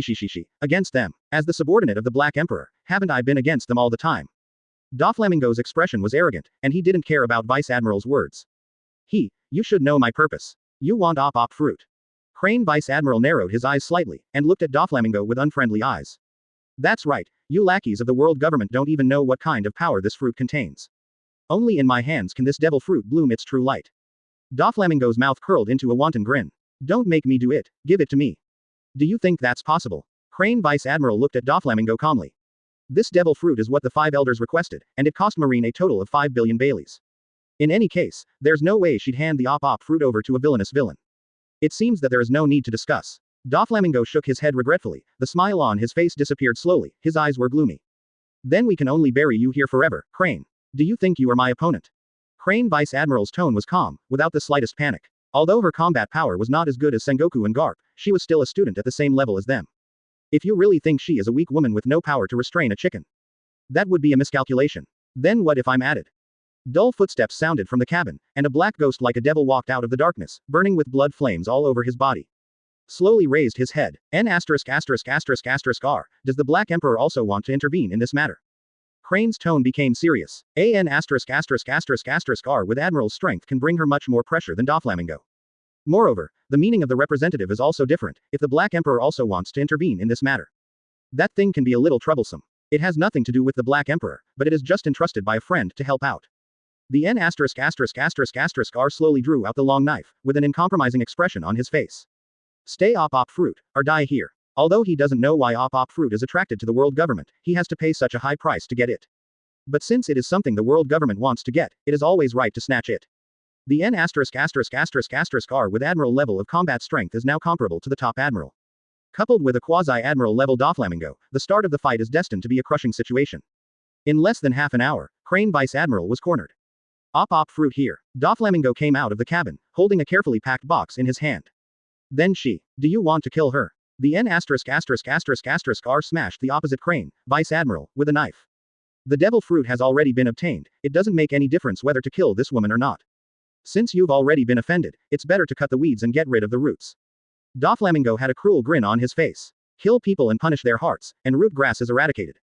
against them. As the subordinate of the Black Emperor, haven't I been against them all the time? Doflamingo's expression was arrogant, and he didn't care about Vice Admiral's words. You should know my purpose. You want op fruit. Crane Vice Admiral narrowed his eyes slightly, and looked at Doflamingo with unfriendly eyes. That's right, you lackeys of the world government don't even know what kind of power this fruit contains. Only in my hands can this devil fruit bloom its true light. Doflamingo's mouth curled into a wanton grin. Don't make me do it, give it to me. Do you think that's possible? Crane Vice Admiral looked at Doflamingo calmly. This devil fruit is what the 5 elders requested, and it cost Marine a total of 5 billion Baileys. In any case, there's no way she'd hand the op fruit over to a villainous villain. It seems that there is no need to discuss. Doflamingo shook his head regretfully, the smile on his face disappeared slowly, his eyes were gloomy. Then we can only bury you here forever, Crane. Do you think you are my opponent? Crane Vice Admiral's tone was calm, without the slightest panic. Although her combat power was not as good as Sengoku and Garp, she was still a student at the same level as them. If you really think she is a weak woman with no power to restrain a chicken, that would be a miscalculation. Then what if I'm added? Dull footsteps sounded from the cabin, and a black ghost like a devil walked out of the darkness, burning with blood flames all over his body. Slowly raised his head. R. Does the Black Emperor also want to intervene in this matter? Crane's tone became serious. R with Admiral's strength can bring her much more pressure than Doflamingo. Moreover, the meaning of the representative is also different, if the Black Emperor also wants to intervene in this matter. That thing can be a little troublesome. It has nothing to do with the Black Emperor, but it is just entrusted by a friend to help out. The R slowly drew out the long knife, with an uncompromising expression on his face. Stay op fruit, or die here. Although he doesn't know why op fruit is attracted to the world government, he has to pay such a high price to get it. But since it is something the world government wants to get, it is always right to snatch it. The R with Admiral level of combat strength is now comparable to the top Admiral. Coupled with a quasi-Admiral level Doflamingo, the start of the fight is destined to be a crushing situation. In less than half an hour, Crane Vice Admiral was cornered. Op fruit here. Doflamingo came out of the cabin, holding a carefully packed box in his hand. Then do you want to kill her? The R smashed the opposite Crane Vice Admiral with a knife. The devil fruit has already been obtained, it doesn't make any difference whether to kill this woman or not. Since you've already been offended, it's better to cut the weeds and get rid of the roots. Doflamingo had a cruel grin on his face. Kill people and punish their hearts, and root grass is eradicated.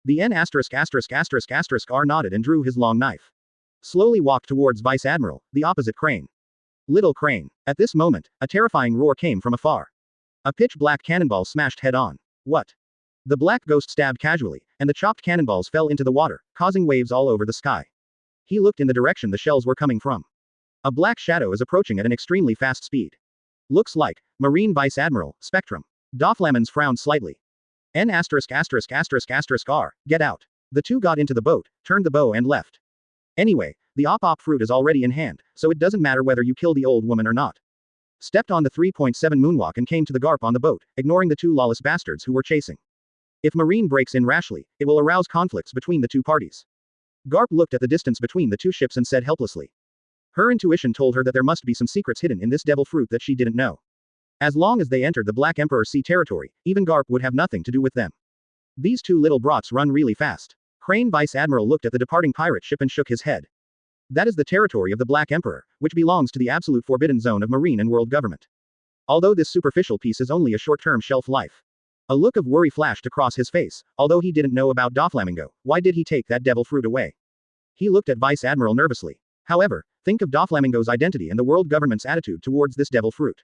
The R nodded and drew his long knife. Slowly walked towards Vice Admiral, the opposite Crane. Little Crane. At this moment, a terrifying roar came from afar. A pitch-black cannonball smashed head-on. What? The black ghost stabbed casually, and the chopped cannonballs fell into the water, causing waves all over the sky. He looked in the direction the shells were coming from. A black shadow is approaching at an extremely fast speed. Looks like Marine Vice Admiral Spectrum. Doflamingo frowned slightly. R. Get out. The two got into the boat, turned the bow and left. Anyway, the op fruit is already in hand, so it doesn't matter whether you kill the old woman or not. Stepped on the 3.7 moonwalk and came to the Garp on the boat, ignoring the two lawless bastards who were chasing. If Marine breaks in rashly, it will arouse conflicts between the two parties. Garp looked at the distance between the two ships and said helplessly. Her intuition told her that there must be some secrets hidden in this devil fruit that she didn't know. As long as they entered the Black Emperor Sea territory, even Garp would have nothing to do with them. These two little brats run really fast. Crane Vice Admiral looked at the departing pirate ship and shook his head. That is the territory of the Black Emperor, which belongs to the absolute forbidden zone of marine and world government. Although this superficial piece is only a short-term shelf life. A look of worry flashed across his face, although he didn't know about Doflamingo, why did he take that devil fruit away? He looked at Vice Admiral nervously. However, think of Doflamingo's identity and the world government's attitude towards this devil fruit.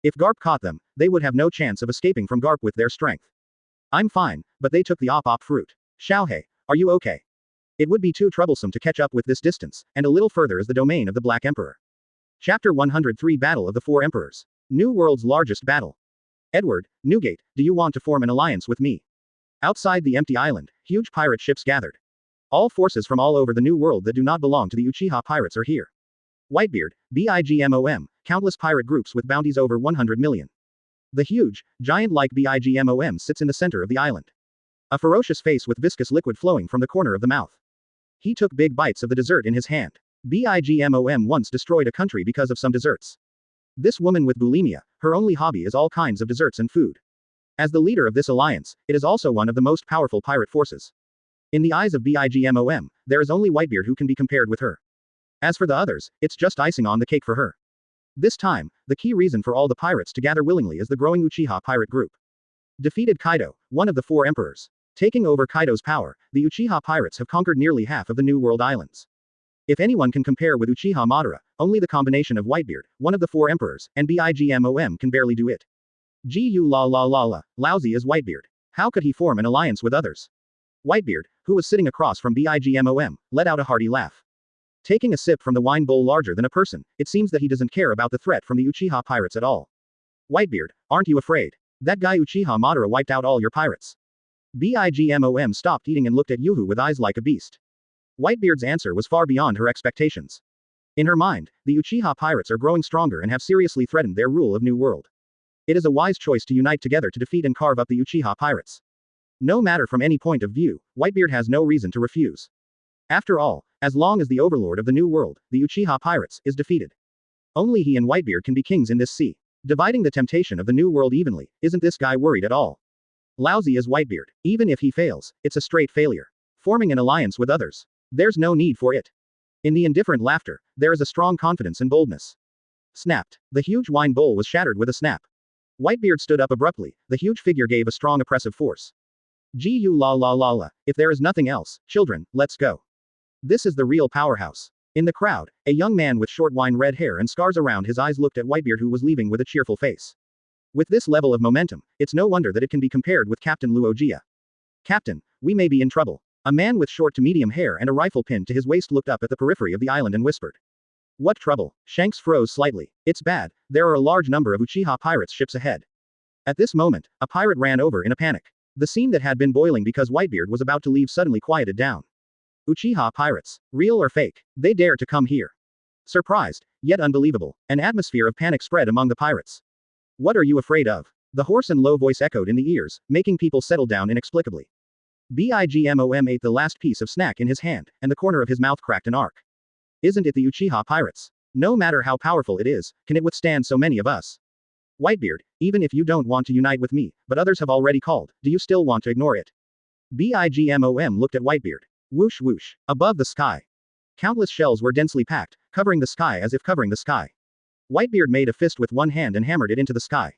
If Garp caught them, they would have no chance of escaping from Garp with their strength. I'm fine, but they took the op fruit. Xiaohei, are you okay? It would be too troublesome to catch up with this distance, and a little further is the domain of the Black Emperor. Chapter 103 Battle of the Four Emperors. New World's largest battle. Edward, Newgate, do you want to form an alliance with me? Outside the empty island, huge pirate ships gathered. All forces from all over the New World that do not belong to the Uchiha pirates are here. Whitebeard, Bigmom, countless pirate groups with bounties over 100 million. The huge, giant-like BIGMOM sits in the center of the island. A ferocious face with viscous liquid flowing from the corner of the mouth. He took big bites of the dessert in his hand. BIGMOM once destroyed a country because of some desserts. This woman with bulimia, her only hobby is all kinds of desserts and food. As the leader of this alliance, it is also one of the most powerful pirate forces. In the eyes of BIGMOM, there is only Whitebeard who can be compared with her. As for the others, it's just icing on the cake for her. This time, the key reason for all the pirates to gather willingly is the growing Uchiha pirate group. Defeated Kaido, one of the 4 emperors. Taking over Kaido's power, the Uchiha pirates have conquered nearly half of the New World islands. If anyone can compare with Uchiha Madara, only the combination of Whitebeard, one of the 4 emperors, and BIGMOM can barely do it. Gu la la la la, lousy is Whitebeard. How could he form an alliance with others? Whitebeard, who was sitting across from BIGMOM, let out a hearty laugh. Taking a sip from the wine bowl larger than a person, it seems that he doesn't care about the threat from the Uchiha pirates at all. Whitebeard, aren't you afraid? That guy Uchiha Madara wiped out all your pirates. BIGMOM stopped eating and looked at Yuhu with eyes like a beast. Whitebeard's answer was far beyond her expectations. In her mind, the Uchiha pirates are growing stronger and have seriously threatened their rule of New World. It is a wise choice to unite together to defeat and carve up the Uchiha pirates. No matter from any point of view, Whitebeard has no reason to refuse. After all, as long as the overlord of the New World, the Uchiha pirates, is defeated, only he and Whitebeard can be kings in this sea. Dividing the temptation of the New World evenly, isn't this guy worried at all? Lousy is Whitebeard. Even if he fails, it's a straight failure. Forming an alliance with others, there's no need for it. In the indifferent laughter, there is a strong confidence and boldness. Snapped. The huge wine bowl was shattered with a snap. Whitebeard stood up abruptly, the huge figure gave a strong oppressive force. Gu la la la la, if there is nothing else, children, let's go. This is the real Powerhouse. In the crowd, a young man with short wine red hair and scars around his eyes looked at Whitebeard who was leaving with a cheerful face. With this level of momentum, it's no wonder that it can be compared with Captain Luogia. Captain, we may be in trouble. A man with short to medium hair and a rifle pinned to his waist looked up at the periphery of the island and whispered. What trouble? Shanks froze slightly. It's bad, there are a large number of Uchiha pirates ships ahead. At this moment, a pirate ran over in a panic. The scene that had been boiling because Whitebeard was about to leave suddenly quieted down. Uchiha pirates. Real or fake? They dare to come here. Surprised, yet unbelievable, an atmosphere of panic spread among the pirates. What are you afraid of? The hoarse and low voice echoed in the ears, making people settle down inexplicably. BIGMOM ate the last piece of snack in his hand, and the corner of his mouth cracked an arc. Isn't it the Uchiha pirates? No matter how powerful it is, can it withstand so many of us? Whitebeard, even if you don't want to unite with me, but others have already called, do you still want to ignore it? BIGMOM looked at Whitebeard. Whoosh whoosh. Above the sky. Countless shells were densely packed, covering the sky as if covering the sky. Whitebeard made a fist with one hand and hammered it into the sky.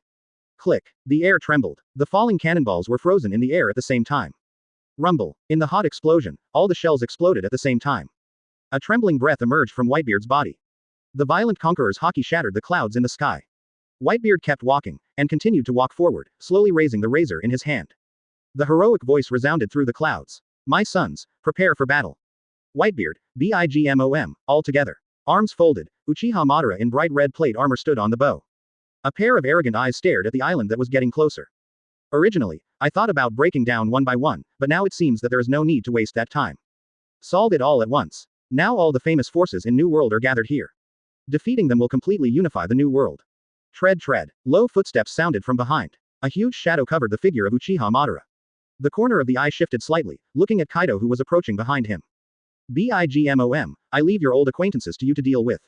Click. The air trembled. The falling cannonballs were frozen in the air at the same time. Rumble. In the hot explosion, all the shells exploded at the same time. A trembling breath emerged from Whitebeard's body. The violent conqueror's haki shattered the clouds in the sky. Whitebeard kept walking, and continued to walk forward, slowly raising the razor in his hand. The heroic voice resounded through the clouds. My sons, prepare for battle. Whitebeard, BIGMOM, all together. Arms folded, Uchiha Madara in bright red plate armor stood on the bow. A pair of arrogant eyes stared at the island that was getting closer. Originally, I thought about breaking down one by one, but now it seems that there is no need to waste that time. Solve it all at once. Now all the famous forces in New World are gathered here. Defeating them will completely unify the New World. Tread, tread. Low footsteps sounded from behind. A huge shadow covered the figure of Uchiha Madara. The corner of the eye shifted slightly, looking at Kaido who was approaching behind him. BIGMOM, I leave your old acquaintances to you to deal with.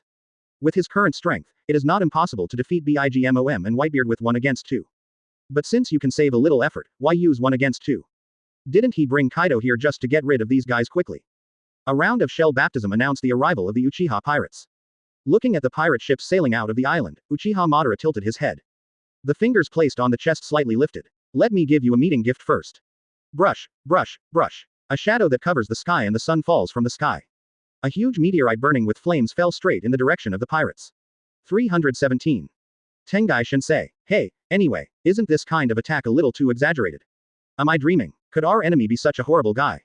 With his current strength, it is not impossible to defeat BIGMOM and Whitebeard with 1 against 2. But since you can save a little effort, why use 1 against 2? Didn't he bring Kaido here just to get rid of these guys quickly? A round of shell baptism announced the arrival of the Uchiha pirates. Looking at the pirate ships sailing out of the island, Uchiha Madara tilted his head. The fingers placed on the chest slightly lifted. Let me give you a meeting gift first. Brush, brush, brush. A shadow that covers the sky and the sun falls from the sky. A huge meteorite burning with flames fell straight in the direction of the pirates. 317. Tengai Shinsei. Hey, anyway, isn't this kind of attack a little too exaggerated? Am I dreaming? Could our enemy be such a horrible guy?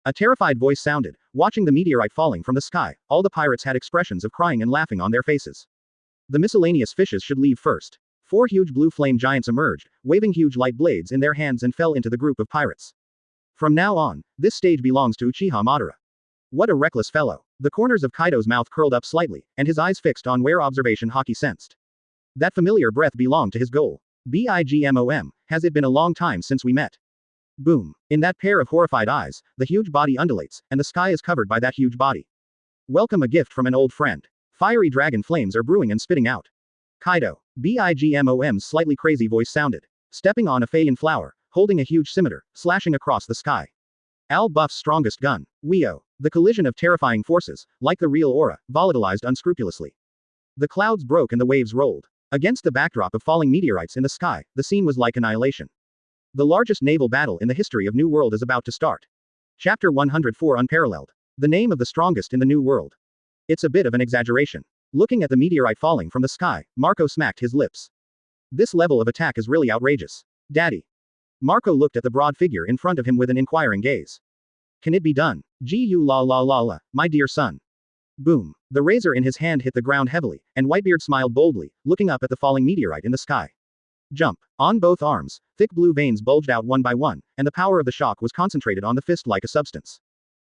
A terrified voice sounded, watching the meteorite falling from the sky. All the pirates had expressions of crying and laughing on their faces. The miscellaneous fishes should leave first. 4 huge blue flame giants emerged, waving huge light blades in their hands and fell into the group of pirates. From now on, this stage belongs to Uchiha Madara. What a reckless fellow. The corners of Kaido's mouth curled up slightly, and his eyes fixed on where observation Haki sensed. That familiar breath belonged to his goal. BIGMOM, has it been a long time since we met? Boom. In that pair of horrified eyes, the huge body undulates, and the sky is covered by that huge body. Welcome, a gift from an old friend. Fiery dragon flames are brewing and spitting out. Kaido. BIGMOM's slightly crazy voice sounded. Stepping on a Feiyan flower, holding a huge scimitar, slashing across the sky. Al Buff's strongest gun. Weo. The collision of terrifying forces, like the real aura, volatilized unscrupulously. The clouds broke and the waves rolled. Against the backdrop of falling meteorites in the sky, the scene was like annihilation. The largest naval battle in the history of New World is about to start. Chapter 104 Unparalleled. The name of the strongest in the New World. It's a bit of an exaggeration. Looking at the meteorite falling from the sky, Marco smacked his lips. This level of attack is really outrageous. Daddy. Marco looked at the broad figure in front of him with an inquiring gaze. Can it be done? Gu la la la la, my dear son. Boom. The razor in his hand hit the ground heavily, and Whitebeard smiled boldly, looking up at the falling meteorite in the sky. Jump. On both arms, thick blue veins bulged out one by one, and the power of the shock was concentrated on the fist like a substance.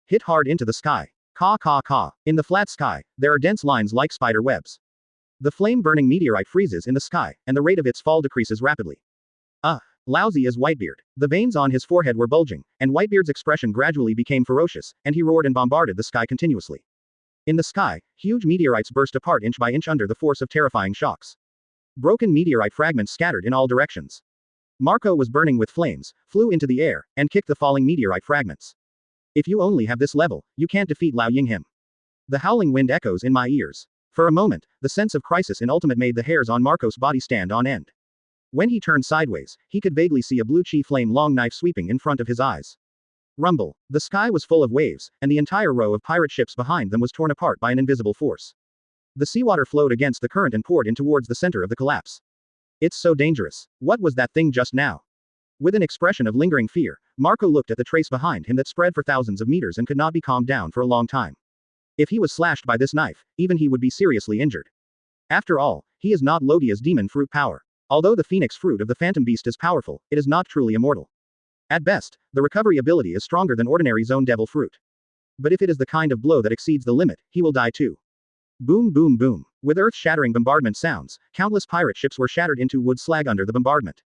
Hit hard into the sky. Caw caw caw. In the flat sky, there are dense lines like spider webs. The flame-burning meteorite freezes in the sky, and the rate of its fall decreases rapidly. Lousy is Whitebeard. The veins on his forehead were bulging, and Whitebeard's expression gradually became ferocious, and he roared and bombarded the sky continuously. In the sky, huge meteorites burst apart inch by inch under the force of terrifying shocks. Broken meteorite fragments scattered in all directions. Marco was burning with flames, flew into the air, and kicked the falling meteorite fragments. If you only have this level, you can't defeat Liao Yinghim. The howling wind echoes in my ears. For a moment, the sense of crisis in Ultimate made the hairs on Marco's body stand on end. When he turned sideways, he could vaguely see a blue chi flame long knife sweeping in front of his eyes. Rumble. The sky was full of waves, and the entire row of pirate ships behind them was torn apart by an invisible force. The seawater flowed against the current and poured in towards the center of the collapse. It's so dangerous. What was that thing just now? With an expression of lingering fear, Marco looked at the trace behind him that spread for thousands of meters and could not be calmed down for a long time. If he was slashed by this knife, even he would be seriously injured. After all, he is not Logia's demon fruit power. Although the phoenix fruit of the phantom beast is powerful, it is not truly immortal. At best, the recovery ability is stronger than ordinary zone devil fruit. But if it is the kind of blow that exceeds the limit, he will die too. Boom boom boom. With earth-shattering bombardment sounds, countless pirate ships were shattered into wood slag under the bombardment.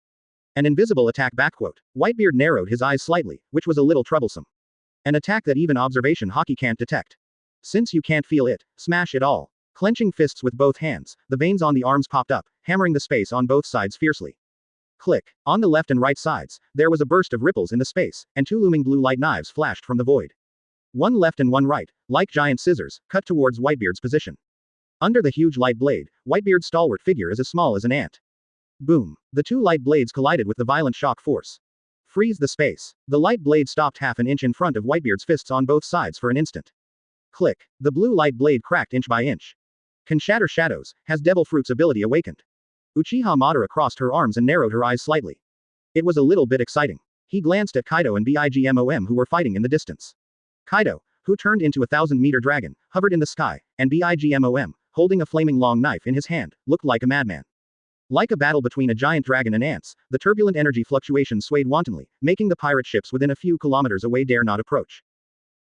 An invisible attack backquote. Whitebeard narrowed his eyes slightly, which was a little troublesome. An attack that even observation Haki can't detect. Since you can't feel it, smash it all. Clenching fists with both hands, the veins on the arms popped up, hammering the space on both sides fiercely. Click. On the left and right sides, there was a burst of ripples in the space, and two looming blue light knives flashed from the void. One left and one right, like giant scissors, cut towards Whitebeard's position. Under the huge light blade, Whitebeard's stalwart figure is as small as an ant. Boom. The two light blades collided with the violent shock force. Freeze the space. The light blade stopped half an inch in front of Whitebeard's fists on both sides for an instant. Click. The blue light blade cracked inch by inch. Can shatter shadows, has Devil Fruit's ability awakened. Uchiha Madara crossed her arms and narrowed her eyes slightly. It was a little bit exciting. He glanced at Kaido and BIGMOM who were fighting in the distance. Kaido, who turned into a 1,000-meter dragon, hovered in the sky, and BIGMOM, holding a flaming long knife in his hand, looked like a madman. Like a battle between a giant dragon and ants, the turbulent energy fluctuations swayed wantonly, making the pirate ships within a few kilometers away dare not approach.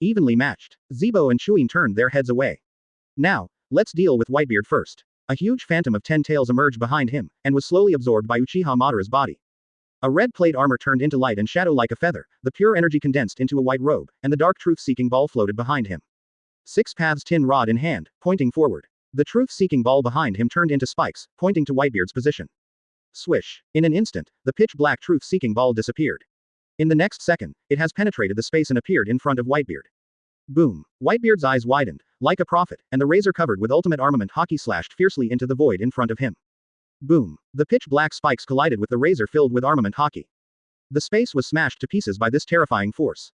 Evenly matched, Zebo and Chuin turned their heads away. Now, let's deal with Whitebeard first. A huge phantom of 10 tails emerged behind him, and was slowly absorbed by Uchiha Madara's body. A red plate armor turned into light and shadow like a feather, the pure energy condensed into a white robe, and the dark truth-seeking ball floated behind him. Six paths tin rod in hand, pointing forward. The truth-seeking ball behind him turned into spikes, pointing to Whitebeard's position. Swish. In an instant, the pitch-black truth-seeking ball disappeared. In the next second, it has penetrated the space and appeared in front of Whitebeard. Boom. Whitebeard's eyes widened, like a prophet, and the razor covered with ultimate armament Haki slashed fiercely into the void in front of him. Boom. The pitch-black spikes collided with the razor filled with armament Haki. The space was smashed to pieces by this terrifying force.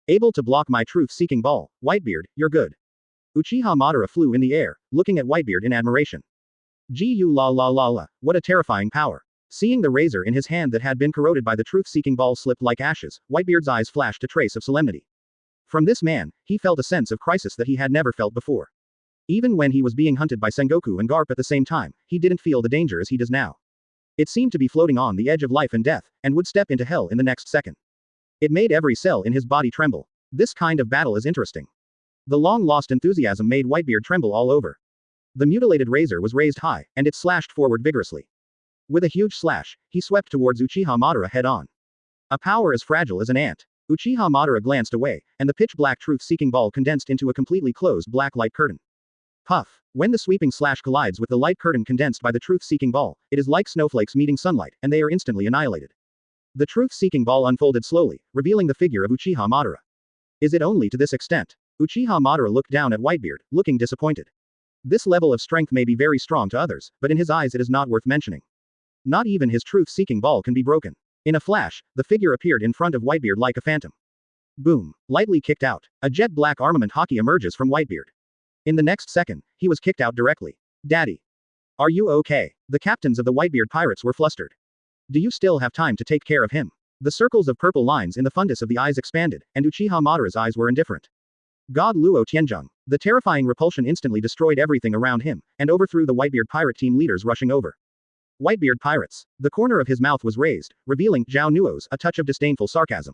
Able to block my truth-seeking ball, Whitebeard, you're good. Uchiha Madara flew in the air, looking at Whitebeard in admiration. Gu la la la la, what a terrifying power. Seeing the razor in his hand that had been corroded by the truth-seeking ball slip like ashes, Whitebeard's eyes flashed a trace of solemnity. From this man, he felt a sense of crisis that he had never felt before. Even when he was being hunted by Sengoku and Garp at the same time, he didn't feel the danger as he does now. It seemed to be floating on the edge of life and death, and would step into hell in the next second. It made every cell in his body tremble. This kind of battle is interesting. The long-lost enthusiasm made Whitebeard tremble all over. The mutilated razor was raised high, and it slashed forward vigorously. With a huge slash, he swept towards Uchiha Madara head-on. A power as fragile as an ant. Uchiha Madara glanced away, and the pitch-black truth-seeking ball condensed into a completely closed black light curtain. Puff. When the sweeping slash collides with the light curtain condensed by the truth-seeking ball, it is like snowflakes meeting sunlight, and they are instantly annihilated. The truth-seeking ball unfolded slowly, revealing the figure of Uchiha Madara. Is it only to this extent? Uchiha Madara looked down at Whitebeard, looking disappointed. This level of strength may be very strong to others, but in his eyes it is not worth mentioning. Not even his truth-seeking ball can be broken. In a flash, the figure appeared in front of Whitebeard like a phantom. Boom. Lightly kicked out. A jet-black armament hockey emerges from Whitebeard. In the next second, he was kicked out directly. Daddy. Are you okay? The captains of the Whitebeard pirates were flustered. Do you still have time to take care of him? The circles of purple lines in the fundus of the eyes expanded, and Uchiha Madara's eyes were indifferent. God Luo Tianzheng. The terrifying repulsion instantly destroyed everything around him, and overthrew the Whitebeard pirate team leaders rushing over. Whitebeard pirates. The corner of his mouth was raised, revealing Zhao Nuo's a touch of disdainful sarcasm.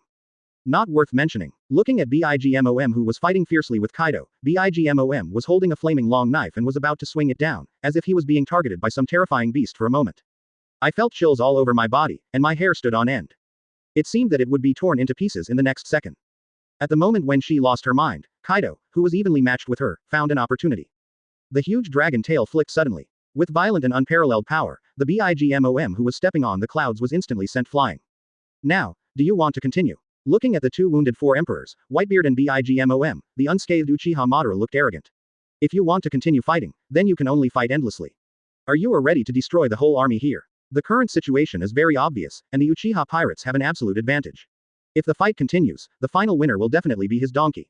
Not worth mentioning. Looking at Bigmom, who was fighting fiercely with Kaido, Bigmom was holding a flaming long knife and was about to swing it down, as if he was being targeted by some terrifying beast for a moment. I felt chills all over my body, and my hair stood on end. It seemed that it would be torn into pieces in the next second. At the moment when she lost her mind, Kaido, who was evenly matched with her, found an opportunity. The huge dragon tail flicked suddenly. With violent and unparalleled power, the Bigmom who was stepping on the clouds was instantly sent flying. Now, do you want to continue? Looking at the two wounded four emperors, Whitebeard and Bigmom, the unscathed Uchiha Madara looked arrogant. If you want to continue fighting, then you can only fight endlessly. Are you ready to destroy the whole army here? The current situation is very obvious, and the Uchiha pirates have an absolute advantage. If the fight continues, the final winner will definitely be his donkey.